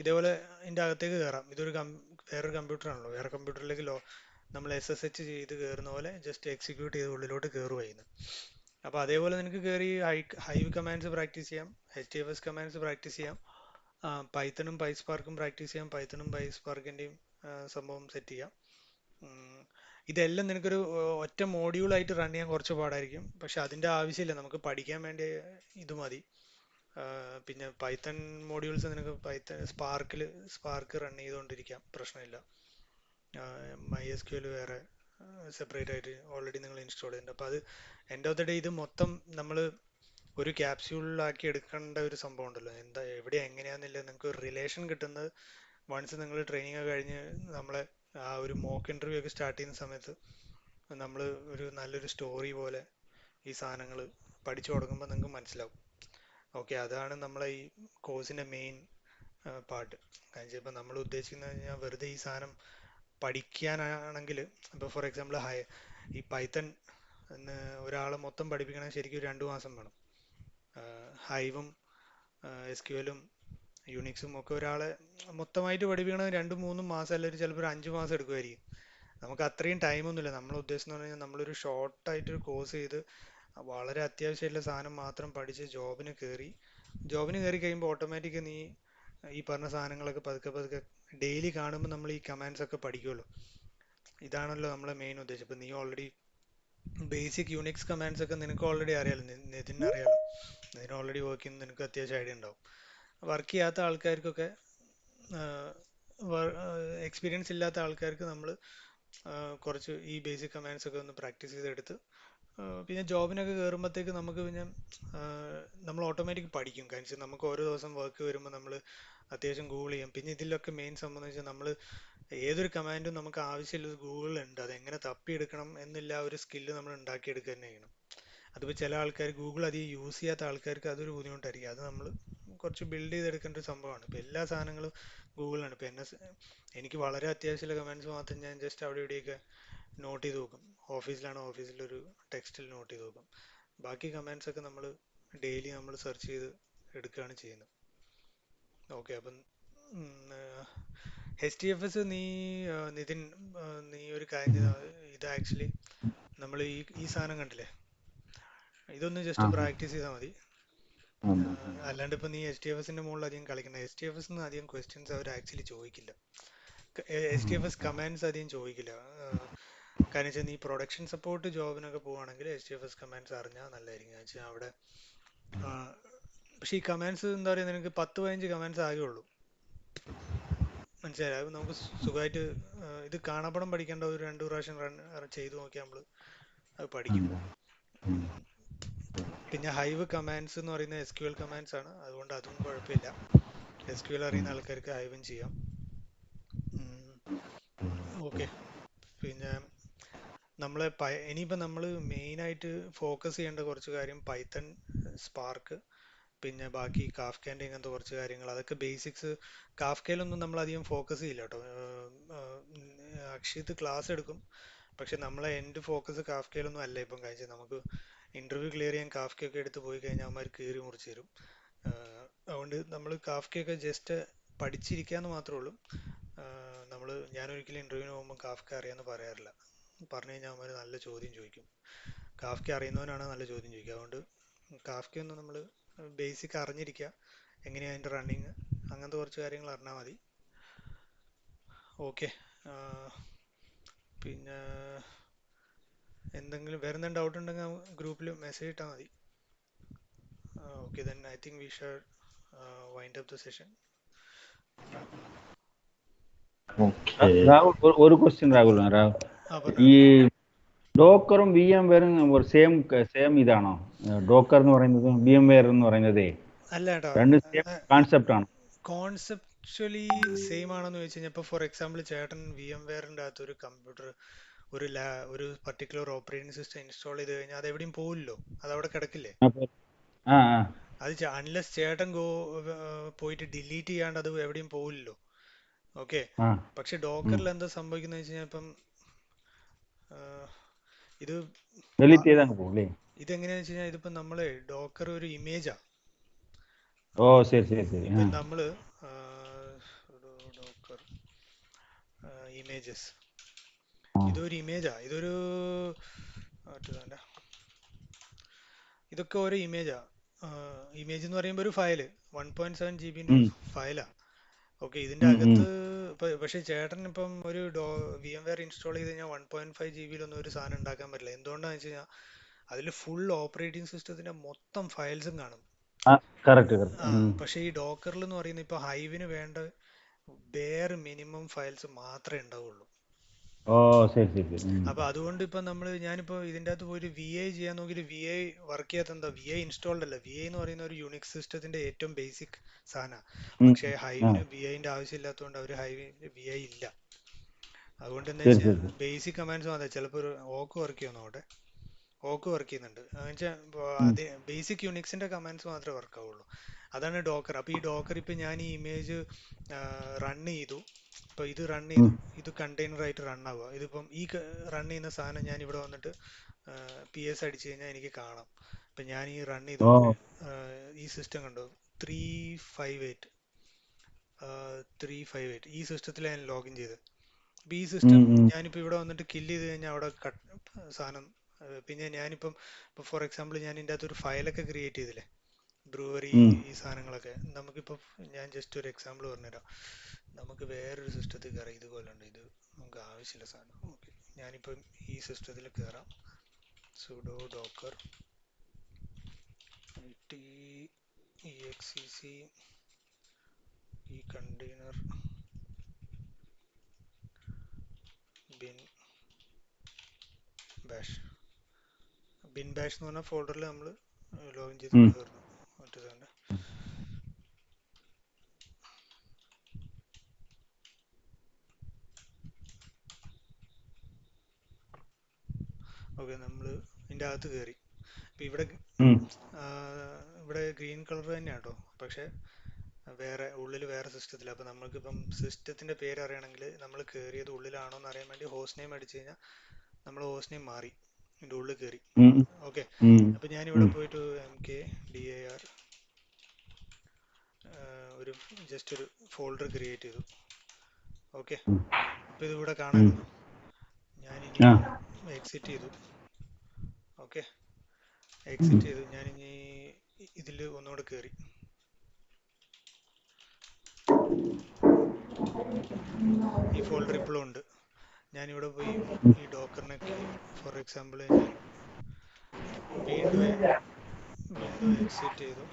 ഇതേപോലെ ഇതിൻ്റെ അകത്തേക്ക് കയറാം. ഇതൊരു വേറൊരു കമ്പ്യൂട്ടറാണല്ലോ. വേറെ കമ്പ്യൂട്ടറിലേക്ക് നമ്മൾ SSH ചെയ്ത് കയറുന്ന പോലെ ജസ്റ്റ് എക്സിക്യൂട്ട് ചെയ്ത് ഉള്ളിലോട്ട് കയറുമായിരുന്നു. അപ്പോൾ അതേപോലെ നിനക്ക് കയറി ഹൈവ് കമാൻഡ്സ് പ്രാക്ടീസ് ചെയ്യാം, HDFS കമാൻഡ്സ് പ്രാക്ടീസ് ചെയ്യാം, പൈത്തണും പൈസ്പാർക്കും പ്രാക്ടീസ് ചെയ്യാം. പൈത്തണും പൈസ്പാർക്കിൻ്റെയും സംഭവം സെറ്റ് ചെയ്യാം. ഇതെല്ലാം നിനക്കൊരു ഒറ്റ മോഡ്യൂളായിട്ട് റൺ ചെയ്യാൻ കുറച്ച് പാടായിരിക്കും. പക്ഷെ അതിൻ്റെ ആവശ്യമില്ല, നമുക്ക് പഠിക്കാൻ വേണ്ടി ഇത് മതി. പിന്നെ പൈത്തൺ മോഡ്യൂൾസ് നിനക്ക് സ്പാർക്ക് റൺ ചെയ്തുകൊണ്ടിരിക്കാം, പ്രശ്നമില്ല. MySQL വേറെ സെപ്പറേറ്റ് ആയിട്ട് ഓൾറെഡി നിങ്ങൾ ഇൻസ്റ്റാൾ ചെയ്യുന്നുണ്ട്. അപ്പോൾ അത് എൻഡ് ഓഫ് ദ ഡേ ഇത് മൊത്തം നമ്മൾ ഒരു ക്യാപ്സ്യൂളിലാക്കി എടുക്കേണ്ട ഒരു സംഭവം ഉണ്ടല്ലോ. എവിടെ എങ്ങനെയാണെന്നില്ല നിങ്ങൾക്ക് ഒരു റിലേഷൻ കിട്ടുന്നത് വൺസ് നിങ്ങൾ ട്രെയിനിങ് ഒക്കെ കഴിഞ്ഞ് നമ്മളെ ആ ഒരു മോക്ക് ഇൻ്റർവ്യൂ ഒക്കെ സ്റ്റാർട്ട് ചെയ്യുന്ന സമയത്ത് നമ്മൾ ഒരു നല്ലൊരു സ്റ്റോറി പോലെ ഈ സാധനങ്ങൾ പഠിച്ചു തുടങ്ങുമ്പോൾ നിങ്ങൾക്ക് മനസ്സിലാവും. ഓക്കെ, അതാണ് നമ്മളെ ഈ കോഴ്സിൻ്റെ മെയിൻ പാർട്ട്. കാരണം ഇപ്പം നമ്മൾ ഉദ്ദേശിക്കുന്നത് കഴിഞ്ഞാൽ വെറുതെ ഈ സാധനം പഠിക്കാനാണെങ്കിൽ ഇപ്പോൾ ഫോർ എക്സാമ്പിൾ ഈ പൈത്തൺ ഒരാളെ മൊത്തം പഠിപ്പിക്കണമെങ്കിൽ ശരിക്കും 2 മാസം വേണം. ഹൈവും SQL-ഉം യൂണിക്സും ഒക്കെ ഒരാളെ മൊത്തമായിട്ട് പഠിപ്പിക്കണമെങ്കിൽ 2-3 മാസം അല്ലെങ്കിൽ ചിലപ്പോൾ ഒരു 5 മാസം എടുക്കുമായിരിക്കും. നമുക്ക് അത്രയും ടൈമൊന്നുമില്ല. നമ്മൾ ഉദ്ദേശിച്ചെന്ന് പറഞ്ഞാൽ നമ്മളൊരു ഷോർട്ടായിട്ടൊരു കോഴ്സ് ചെയ്ത് വളരെ അത്യാവശ്യമായിട്ടുള്ള സാധനം മാത്രം പഠിച്ച് ജോബിന് കയറി കഴിയുമ്പോൾ ഓട്ടോമാറ്റിക് നീ ഈ പറഞ്ഞ സാധനങ്ങളൊക്കെ പതുക്കെ ഡെയിലി കാണുമ്പോൾ നമ്മൾ ഈ കമാൻഡ്സ് ഒക്കെ പഠിക്കുമല്ലോ. ഇതാണല്ലോ നമ്മളെ മെയിൻ ഉദ്ദേശം. ഇപ്പം നീ ഓൾറെഡി ബേസിക് യൂണിക്സ് കമാൻഡ്സ് ഒക്കെ നിനക്ക് ഓൾറെഡി അറിയാലോ, നിതിന് അറിയാലോ. നിതിന് ഓൾറെഡി വർക്ക് ചെയ്യുന്ന നിനക്ക് അത്യാവശ്യം ഐഡിയ ഉണ്ടാവും. വർക്ക് ചെയ്യാത്ത ആൾക്കാർക്കൊക്കെ എക്സ്പീരിയൻസ് ഇല്ലാത്ത ആൾക്കാർക്ക് നമ്മൾ കുറച്ച് ഈ ബേസിക് കമാൻഡ്സ് ഒക്കെ ഒന്ന് പ്രാക്ടീസ് ചെയ്തെടുത്ത് പിന്നെ ജോബിനൊക്കെ കയറുമ്പോഴത്തേക്ക് നമുക്ക് പിന്നെ നമ്മൾ ഓട്ടോമാറ്റിക് പഠിക്കും. കാരണം നമുക്ക് ഓരോ ദിവസം വർക്ക് വരുമ്പോൾ നമ്മൾ അത്യാവശ്യം ഗൂഗിൾ ചെയ്യും. പിന്നെ ഇതിലൊക്കെ മെയിൻ സംഭവം എന്ന് വെച്ചാൽ നമ്മൾ ഏതൊരു കമാൻഡും നമുക്ക് ആവശ്യമുള്ളത് ഗൂഗിളിലുണ്ട്. അതെങ്ങനെ തപ്പിയെടുക്കണം എന്നില്ല ഒരു സ്കില്ല് നമ്മൾ ഉണ്ടാക്കിയെടുക്കുക തന്നെ ചെയ്യണം. അതിപ്പോൾ ചില ആൾക്കാർ ഗൂഗിൾ അധികം യൂസ് ചെയ്യാത്ത ആൾക്കാർക്ക് അതൊരു ബുദ്ധിമുട്ടായിരിക്കും. അത് നമ്മൾ കുറച്ച് ബിൽഡ് ചെയ്തെടുക്കേണ്ട ഒരു സംഭവമാണ്. ഇപ്പോൾ എല്ലാ സാധനങ്ങളും ഗൂഗിളിലാണ്. ഇപ്പോൾ എനിക്ക് വളരെ അത്യാവശ്യമുള്ള കമാൻഡ്സ് മാത്രം ഞാൻ ജസ്റ്റ് അവിടെ ഇവിടെയൊക്കെ നോട്ട് ചെയ്ത് നോക്കും. ഓഫീസിലൊരു ടെക്സ്റ്റിൽ നോട്ട് ചെയ്ത് നോക്കും. ബാക്കി കമാൻഡ്സ് ഒക്കെ നമ്മൾ ഡെയിലി നമ്മൾ സെർച്ച് ചെയ്ത് എടുക്കുകയാണ് ചെയ്യുന്നത്. ഓക്കെ, അപ്പം HDFS നിതിൻ നീ ഒരു കാര്യം ചെയ്താൽ ഇത് ആക്ച്വലി നമ്മൾ ഈ സാധനം കണ്ടില്ലേ, ഇതൊന്ന് ജസ്റ്റ് പ്രാക്ടീസ് ചെയ്താൽ മതി. അല്ലാണ്ട് ഇപ്പം നീ HDFSന്റെ മുകളിൽ അധികം കളിക്കണ്ട. HDFS അധികം ക്വസ്റ്റ്യൻസ് അവർ ആക്ച്വലി ചോദിക്കില്ല. HDFS കമാൻഡ്സ് അധികം ചോദിക്കില്ല. കാരണം വെച്ചാൽ നീ പ്രൊഡക്ഷൻ സപ്പോർട്ട് ജോബിനൊക്കെ പോവുകയാണെങ്കിൽ HDFS കമാൻഡ്സ് അറിഞ്ഞാൽ നല്ലതായിരിക്കും. എന്ന് വെച്ചാൽ അവിടെ പക്ഷേ ഈ കമാൻഡ്സ് എന്താ പറയുക, നിനക്ക് 10-15 കമാൻഡ്സ് ആകെ ഉള്ളൂ. മനസ്സിലായി? നമുക്ക് സുഖമായിട്ട് ഇത് കാണാപ്പടം പഠിക്കേണ്ട ഒരു 2 പ്രാവശ്യം ചെയ്തു നോക്കിയാൽ നമ്മൾ അത് പഠിക്കും. പിന്നെ ഹൈവ് കമാൻഡ്സ് എന്ന് പറയുന്നത് SQL കമാൻഡ്സ് ആണ്. അതുകൊണ്ട് അതും കുഴപ്പമില്ല. SQL അറിയുന്ന ആൾക്കാർക്ക് ഹൈവും ചെയ്യാം. ഓക്കെ, പിന്നെ ഇനിയിപ്പോൾ നമ്മൾ മെയിനായിട്ട് ഫോക്കസ് ചെയ്യേണ്ട കുറച്ച് കാര്യം പൈത്തൺ, സ്പാർക്ക്, പിന്നെ ബാക്കി കാഫ്കേൻ്റെ ഇങ്ങനത്തെ കുറച്ച് കാര്യങ്ങൾ. അതൊക്കെ ബേസിക്സ്. കാഫ്കയിലൊന്നും നമ്മൾ അധികം ഫോക്കസ് ചെയ്യില്ല കേട്ടോ. അക്ഷിത് ക്ലാസ് എടുക്കും, പക്ഷെ നമ്മളെ എൻഡ് ഫോക്കസ് കാഫ്കയിലൊന്നും അല്ല ഇപ്പം. കഴിച്ചാൽ നമുക്ക് ഇൻ്റർവ്യൂ ക്ലിയർ ചെയ്യാൻ കാഫ്കയൊക്കെ എടുത്ത് പോയി കഴിഞ്ഞാൽ അവന്മാർ കീറി മുറിച്ച് തരും. അതുകൊണ്ട് നമ്മൾ കാഫ്കയൊക്കെ ജസ്റ്റ് പഠിച്ചിരിക്കാന്ന് മാത്രമേ ഉള്ളൂ. ഞാനൊരിക്കലും ഇൻ്റർവ്യൂവിന് പോകുമ്പോൾ കാഫ്ക അറിയാമെന്ന് പറയാറില്ല. പറഞ്ഞു കഴിഞ്ഞാൽ അവന്മാർ നല്ല ചോദ്യം ചോദിക്കും. കാഫ്ക അറിയുന്നവനാണ് നല്ല ചോദ്യം ചോദിക്കുക. അതുകൊണ്ട് കാഫ്കയൊന്നും നമ്മൾ ബേസിക് അറിഞ്ഞിരിക്കുക, എങ്ങനെയാണ് അതിൻ്റെ റണ്ണിങ്, അങ്ങനത്തെ കുറച്ച് കാര്യങ്ങൾ അറിഞ്ഞാൽ മതി. ഓക്കെ, പിന്നെ വേറെ എന്തെങ്കിലും ഡൗട്ട് ഉണ്ടെങ്കിൽ ഗ്രൂപ്പിൽ മെസ്സേജ് ഇട്ടാൽ മതി. Okay, then I think we should wind up the session. Okay. Rahul ഒരു ക്വസ്റ്റ്യൻ രാഹുൽ ഈ ഡോക്കറും വി എം വെയറും ഒരു സെയിം ഇതാണോ? ഡോക്കർ എന്ന് പറയുന്നത് വി എം വെയർ എന്ന് പറയുന്നതേ അല്ല കേട്ടോ, രണ്ട് സെയിം കോൺസെപ്റ്റ് ആണ്. കോൺസെപ്ച്വലി സെയിം ആണെന്ന് ചോദിച്ചു കഴിഞ്ഞാൽ, ഇപ്പോൾ ഫോർ എക്സാമ്പിൾ ചേട്ടൻ വി എം വെയറിൻ്റെ അകത്ത് ഒരു കമ്പ്യൂട്ടർ ഒരു പർട്ടിക്കുലർ ഓപ്പറേറ്റിംഗ് സിസ്റ്റം ഇൻസ്റ്റാൾ ചെയ്ത് കഴിഞ്ഞാൽ അത് എവിടെയും പോവില്ലല്ലോ, അത് അവിടെ കിടക്കില്ലേ. ആ അത് അൺലെസ് ചേട്ടൻ പോയിട്ട് ഡിലീറ്റ് ചെയ്യാണ്ട് അത് എവിടെയും പോവില്ലല്ലോ. ഓക്കെ. പക്ഷെ ഡോക്കറിൽ എന്താ സംഭവിക്കുന്നത് വെച്ച് കഴിഞ്ഞാൽ, ഇപ്പം ഇത് ഡിലീറ്റ് ചെയ്താൽ പോകില്ലേ? ഇതെങ്ങനെയാന്ന് വെച്ച് കഴിഞ്ഞാൽ, ഇതിപ്പം നമ്മള് ഡോക്കർ ഒരു ഇമേജാ. ഓ ശരി ശരി ശരി. ഇപ്പം നമ്മള് ഡോക്കർ ഇമേജസ്, ഇതൊരു ഇമേജാ, ഇതൊക്കെ ഓരോ ഇമേജാ. ഇമേജ് എന്ന് പറയുമ്പോൾ ഒരു ഫയല് 1.7 GB ഫയലാ. ഓക്കെ. ഇതിന്റെ അകത്ത് പക്ഷെ ചേട്ടൻ ഇപ്പം ഒരു വി എം വെയർ ഇൻസ്റ്റാൾ ചെയ്ത് കഴിഞ്ഞാൽ 1.5 GB ഒരു സാധനം ഉണ്ടാക്കാൻ പറ്റില്ല. എന്തുകൊണ്ടാന്ന് വെച്ച് കഴിഞ്ഞാൽ അതിൽ ഫുൾ ഓപ്പറേറ്റിംഗ് സിസ്റ്റത്തിന്റെ മൊത്തം ഫയൽസും കാണും. പക്ഷെ ഈ ഡോക്കറിൽ എന്ന് പറയുന്നത് ഇപ്പൊ ഹൈവിന് വേണ്ട ബെയർ മിനിമം ഫയൽസ് മാത്രമേ ഉണ്ടാവുള്ളൂ. അപ്പൊ അതുകൊണ്ട് ഇപ്പൊ ഞാനിപ്പോ ഇതിന്റെ അകത്ത് പോയിട്ട് വി ഐ ചെയ്യാൻ നോക്കിയിട്ട് വി ഐ വർക്ക് ചെയ്യാത്ത എന്താ, വി ഐ ഇൻസ്റ്റാൾഡ് അല്ല. വി ഐ എന്ന് പറയുന്ന ഒരു യുണിക്സ് സിസ്റ്റത്തിന്റെ ഏറ്റവും ബേസിക് സാധന. പക്ഷെ ഹൈവിന് വി ഐന്റെ ആവശ്യമില്ലാത്തതുകൊണ്ട് അവര് ഹൈവിന് വി ഐ ഇല്ല. അതുകൊണ്ട് എന്താ വെച്ചാൽ ബേസിക് കമാൻഡ്സ് മാത്രമേ, ചിലപ്പോൾ ഒരു ഓക്ക് വർക്ക് ചെയ്യുന്നോട്ടെ, ഓക്ക് വർക്ക് ചെയ്യുന്നുണ്ട്. അത് ബേസിക് യുണിക്സിന്റെ കമാൻഡ്സ് മാത്രമേ വർക്ക് ആവുള്ളൂ. അതാണ് ഡോക്കർ. അപ്പൊ ഈ ഡോക്കർ ഇപ്പൊ ഞാൻ ഈ ഇമേജ് റൺ ചെയ്തു, ഇപ്പൊ ഇത് റൺ ചെയ്തു, ഇത് കണ്ടെയ്നർ ആയിട്ട് റൺ ആവുക. ഇതിപ്പം ഈ റൺ ചെയ്യുന്ന സാധനം ഞാൻ ഇവിടെ വന്നിട്ട് PS അടിച്ചു കഴിഞ്ഞാൽ എനിക്ക് കാണാം. ഇപ്പൊ ഞാൻ ഈ റൺ ചെയ്തു, ഈ സിസ്റ്റം കണ്ടോ 358 ഈ സിസ്റ്റത്തിൽ ഞാൻ ലോഗിൻ ചെയ്ത്. അപ്പൊ ഈ സിസ്റ്റം ഞാനിപ്പോ ഇവിടെ വന്നിട്ട് കില്ല് ചെയ്ത് കഴിഞ്ഞാൽ അവിടെ സാധനം. പിന്നെ ഞാനിപ്പം ഫോർ എക്സാമ്പിൾ ഞാൻ ഇതിൻ്റെ അകത്ത് ഒരു ഫയലൊക്കെ ക്രിയേറ്റ് ചെയ്തില്ലേ, ബ്രൂവറി ഈ സാധനങ്ങളൊക്കെ. നമുക്കിപ്പോൾ ഞാൻ ജസ്റ്റ് ഒരു എക്സാമ്പിൾ പറഞ്ഞുതരാം. നമുക്ക് വേറൊരു സിസ്റ്റത്തിൽ കയറാം. ഇതുപോലെ ഉണ്ട്, ഇത് നമുക്ക് ആവശ്യമില്ല സാധനം. ഓക്കെ, ഞാനിപ്പം ഈ സിസ്റ്റത്തിൽ കയറാം. sudo docker exec ഈ കണ്ടെയ്നർ bin bash എന്ന് പറഞ്ഞ ഫോൾഡറിൽ നമ്മൾ ലോഗിൻ ചെയ്ത് കയറണം. മറ്റേതാണ്. ഓക്കെ, നമ്മൾ ഇതിൻ്റെ അകത്ത് കയറി. ഇപ്പം ഇവിടെ ഗ്രീൻ കളർ തന്നെയാണ് കേട്ടോ, പക്ഷെ ഉള്ളിൽ വേറെ സിസ്റ്റത്തിലാണ്. അപ്പം നമ്മൾക്കിപ്പം സിസ്റ്റത്തിൻ്റെ പേര് അറിയണമെങ്കിൽ നമ്മൾ കയറിയത് ഉള്ളിലാണോ എന്ന് അറിയാൻ വേണ്ടി ഹോസ്റ്റ് നെയിം അടിച്ചു കഴിഞ്ഞാൽ നമ്മൾ ഹോസ്റ്റ് നെയിം മാറി ഇതിൻ്റെ ഉള്ളിൽ കയറി. ഓക്കെ. അപ്പം ഞാനിവിടെ പോയിട്ട് MKDIR ഒരു ജസ്റ്റ് ഒരു ഫോൾഡർ ക്രിയേറ്റ് ചെയ്തു. ഓക്കെ. അപ്പം ഇതിവിടെ കാണാമല്ലോ. ഞാനിനി എക്സിറ്റ് ചെയ്തു. ഓക്കെ, എക്സിറ്റ് ചെയ്തു. ഞാനിനി ഇതിൽ ഒന്നുകൂടെ കയറി. ഈ ഫോൾഡർ ഇപ്പോഴും ഉണ്ട്. ഞാനിവിടെ പോയി ഈ ഡോക്കറിനൊക്കെ ഫോർ എക്സാമ്പിൾ ഞാൻ വീണ്ടും എക്സിറ്റ് ചെയ്തു.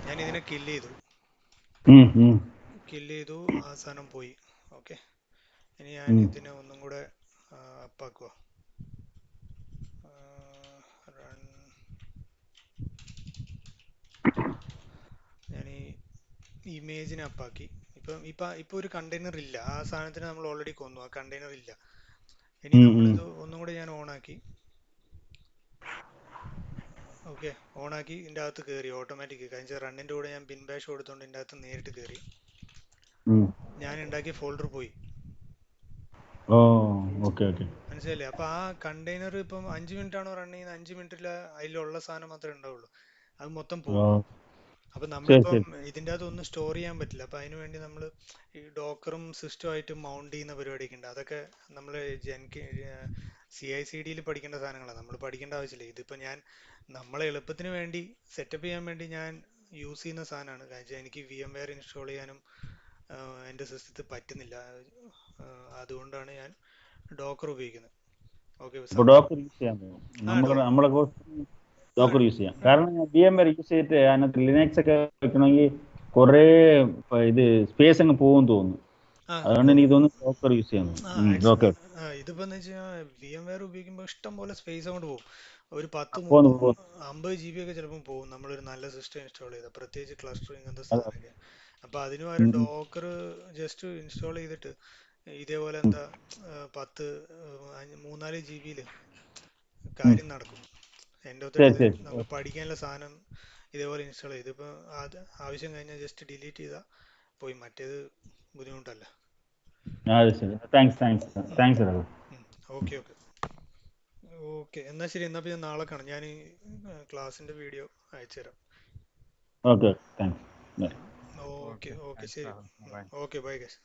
ഞാൻ ഇതിനെ കില്ല് ചെയ്തു. ആ സാധനം പോയി. ഓക്കെ, ഇനി ഞാൻ ഇതിനെ ഒന്നും കൂടെ അപ്പാക്കുക. ഞാൻ ഈ ഇമേജിനെ അപ്പാക്കി. ഇപ്പൊ ഒരു കണ്ടെയ്നർ ഇല്ല. ആ സാധനത്തിന് നമ്മൾ ഓൾറെഡി കൊന്നു, ആ കണ്ടെയ്നർ ഇല്ല. ഇനി നമ്മളിത് ഒന്നും കൂടെ ഞാൻ ഓണാക്കി. ഓക്കെ, ഓണാക്കി ഇതിൻ്റെ അകത്ത് കയറി ഓട്ടോമാറ്റിക്. കഴിഞ്ഞ റണ്ണിൻ്റെ കൂടെ ഞാൻ ബിൻ ബാഷ് കൊടുത്തോണ്ട് ഇതിൻ്റെ അകത്ത് നേരിട്ട് കയറി. ഞാൻ ഉണ്ടാക്കിയ ഫോൾഡർ പോയി. മനസ്സിലല്ലേ? അപ്പൊ ആ കണ്ടെയ്നർ ഇപ്പം 5 മിനിറ്റ് ആണോ റൺ ചെയ്യുന്നത്, 5 മിനിറ്റിൽ അതിലുള്ള സാധനം മാത്രമേ ഉണ്ടാവുള്ളൂ. അത് മൊത്തം പോകും. അപ്പൊ ശരി നമ്മളിപ്പം ശരി ഇതിൻ്റെ അകത്തൊന്നും സ്റ്റോർ ചെയ്യാൻ പറ്റില്ല. അപ്പൊ അതിനു വേണ്ടി നമ്മൾ ഈ ഡോക്കറും സിസ്റ്റമായിട്ട് മൗണ്ട് ചെയ്യുന്ന പരിപാടിയൊക്കെ ഉണ്ട്. അതൊക്കെ നമ്മൾ CI/CD പഠിക്കേണ്ട സാധനങ്ങളാണ്, നമ്മൾ പഠിക്കേണ്ട ആവശ്യമില്ല. ഇതിപ്പോ നമ്മളെ എളുപ്പത്തിന് വേണ്ടി സെറ്റപ്പ് ചെയ്യാൻ വേണ്ടി ഞാൻ യൂസ് ചെയ്യുന്ന സാധനമാണ്. കാരണം വെച്ചാൽ എനിക്ക് VMware ഇൻസ്റ്റാൾ ചെയ്യാനും എൻ്റെ സിസ്റ്റത്തിൽ പറ്റുന്നില്ല. അതുകൊണ്ടാണ് ഞാൻ ഡോക്കർ ഉപയോഗിക്കുന്നത്. ഓക്കെ, അപ്പോൾ ഡോക്കർ യൂസ് ചെയ്യാൻ പോകും. ആ നമ്മളെ കോഴ്സ് ആ ഡോക്കർ യൂസ് ചെയ്യാം. കാരണം VMware യൂസ് ചെയ്തിട്ട് അതിനകത്ത് ലിനക്സ് ഒക്കെ വെക്കണമെങ്കിൽ കുറേ ഇത് സ്പേസ് അങ്ങ് പോകും തോന്നുന്നു. ആ അതുകൊണ്ട് എനിക്ക് തോന്നുന്നു ഡോക്കർ യൂസ് ചെയ്യാൻ ഡോക്കർ ഇതിപ്പോ എന്ന് വെച്ചാൽ VMware ഉപയോഗിക്കുമ്പോൾ ഇഷ്ടം പോലെ സ്പേസ് അങ്ങോട്ട് പോകും. ഒരു 10, പോന്നു 30, പോകുന്നു. 50 GB ഒക്കെ ചിലപ്പോൾ പോകും നമ്മളൊരു നല്ല സിസ്റ്റം ഇൻസ്റ്റാൾ ചെയ്താൽ, പ്രത്യേകിച്ച് ക്ലസ്റ്റർ ഇങ്ങനത്തെ അതെ. സാധനമൊക്കെ. അപ്പൊ അതിന് പകരം ഡോക്കർ ജസ്റ്റ് ഇൻസ്റ്റാൾ ചെയ്തിട്ട് ഇതേപോലെ എന്താ 10, 3-4 GB കാര്യം നടക്കും. എൻ്റെ ശരി ഒത്തിരി ശരി നമുക്ക് പഠിക്കാനുള്ള സാധനം ഇതേപോലെ ഇൻസ്റ്റാൾ ചെയ്ത് ഇപ്പൊ അത് ആവശ്യം കഴിഞ്ഞാൽ ജസ്റ്റ് ഡിലീറ്റ് ചെയ്താൽ പോയി. മറ്റേത് ബുദ്ധിമുട്ടല്ല. അത് ശരി. Thanks Raghu. Okay okay okay, എന്നാ ശരി. എന്നാ പിന്നെ നാളെ കാണാം. ഞാൻ ക്ലാസ്സിന്റെ വീഡിയോ അയച്ചു തരാം. Okay thanks. Okay okay thanks ശരി. ബൈ. Okay bye guys.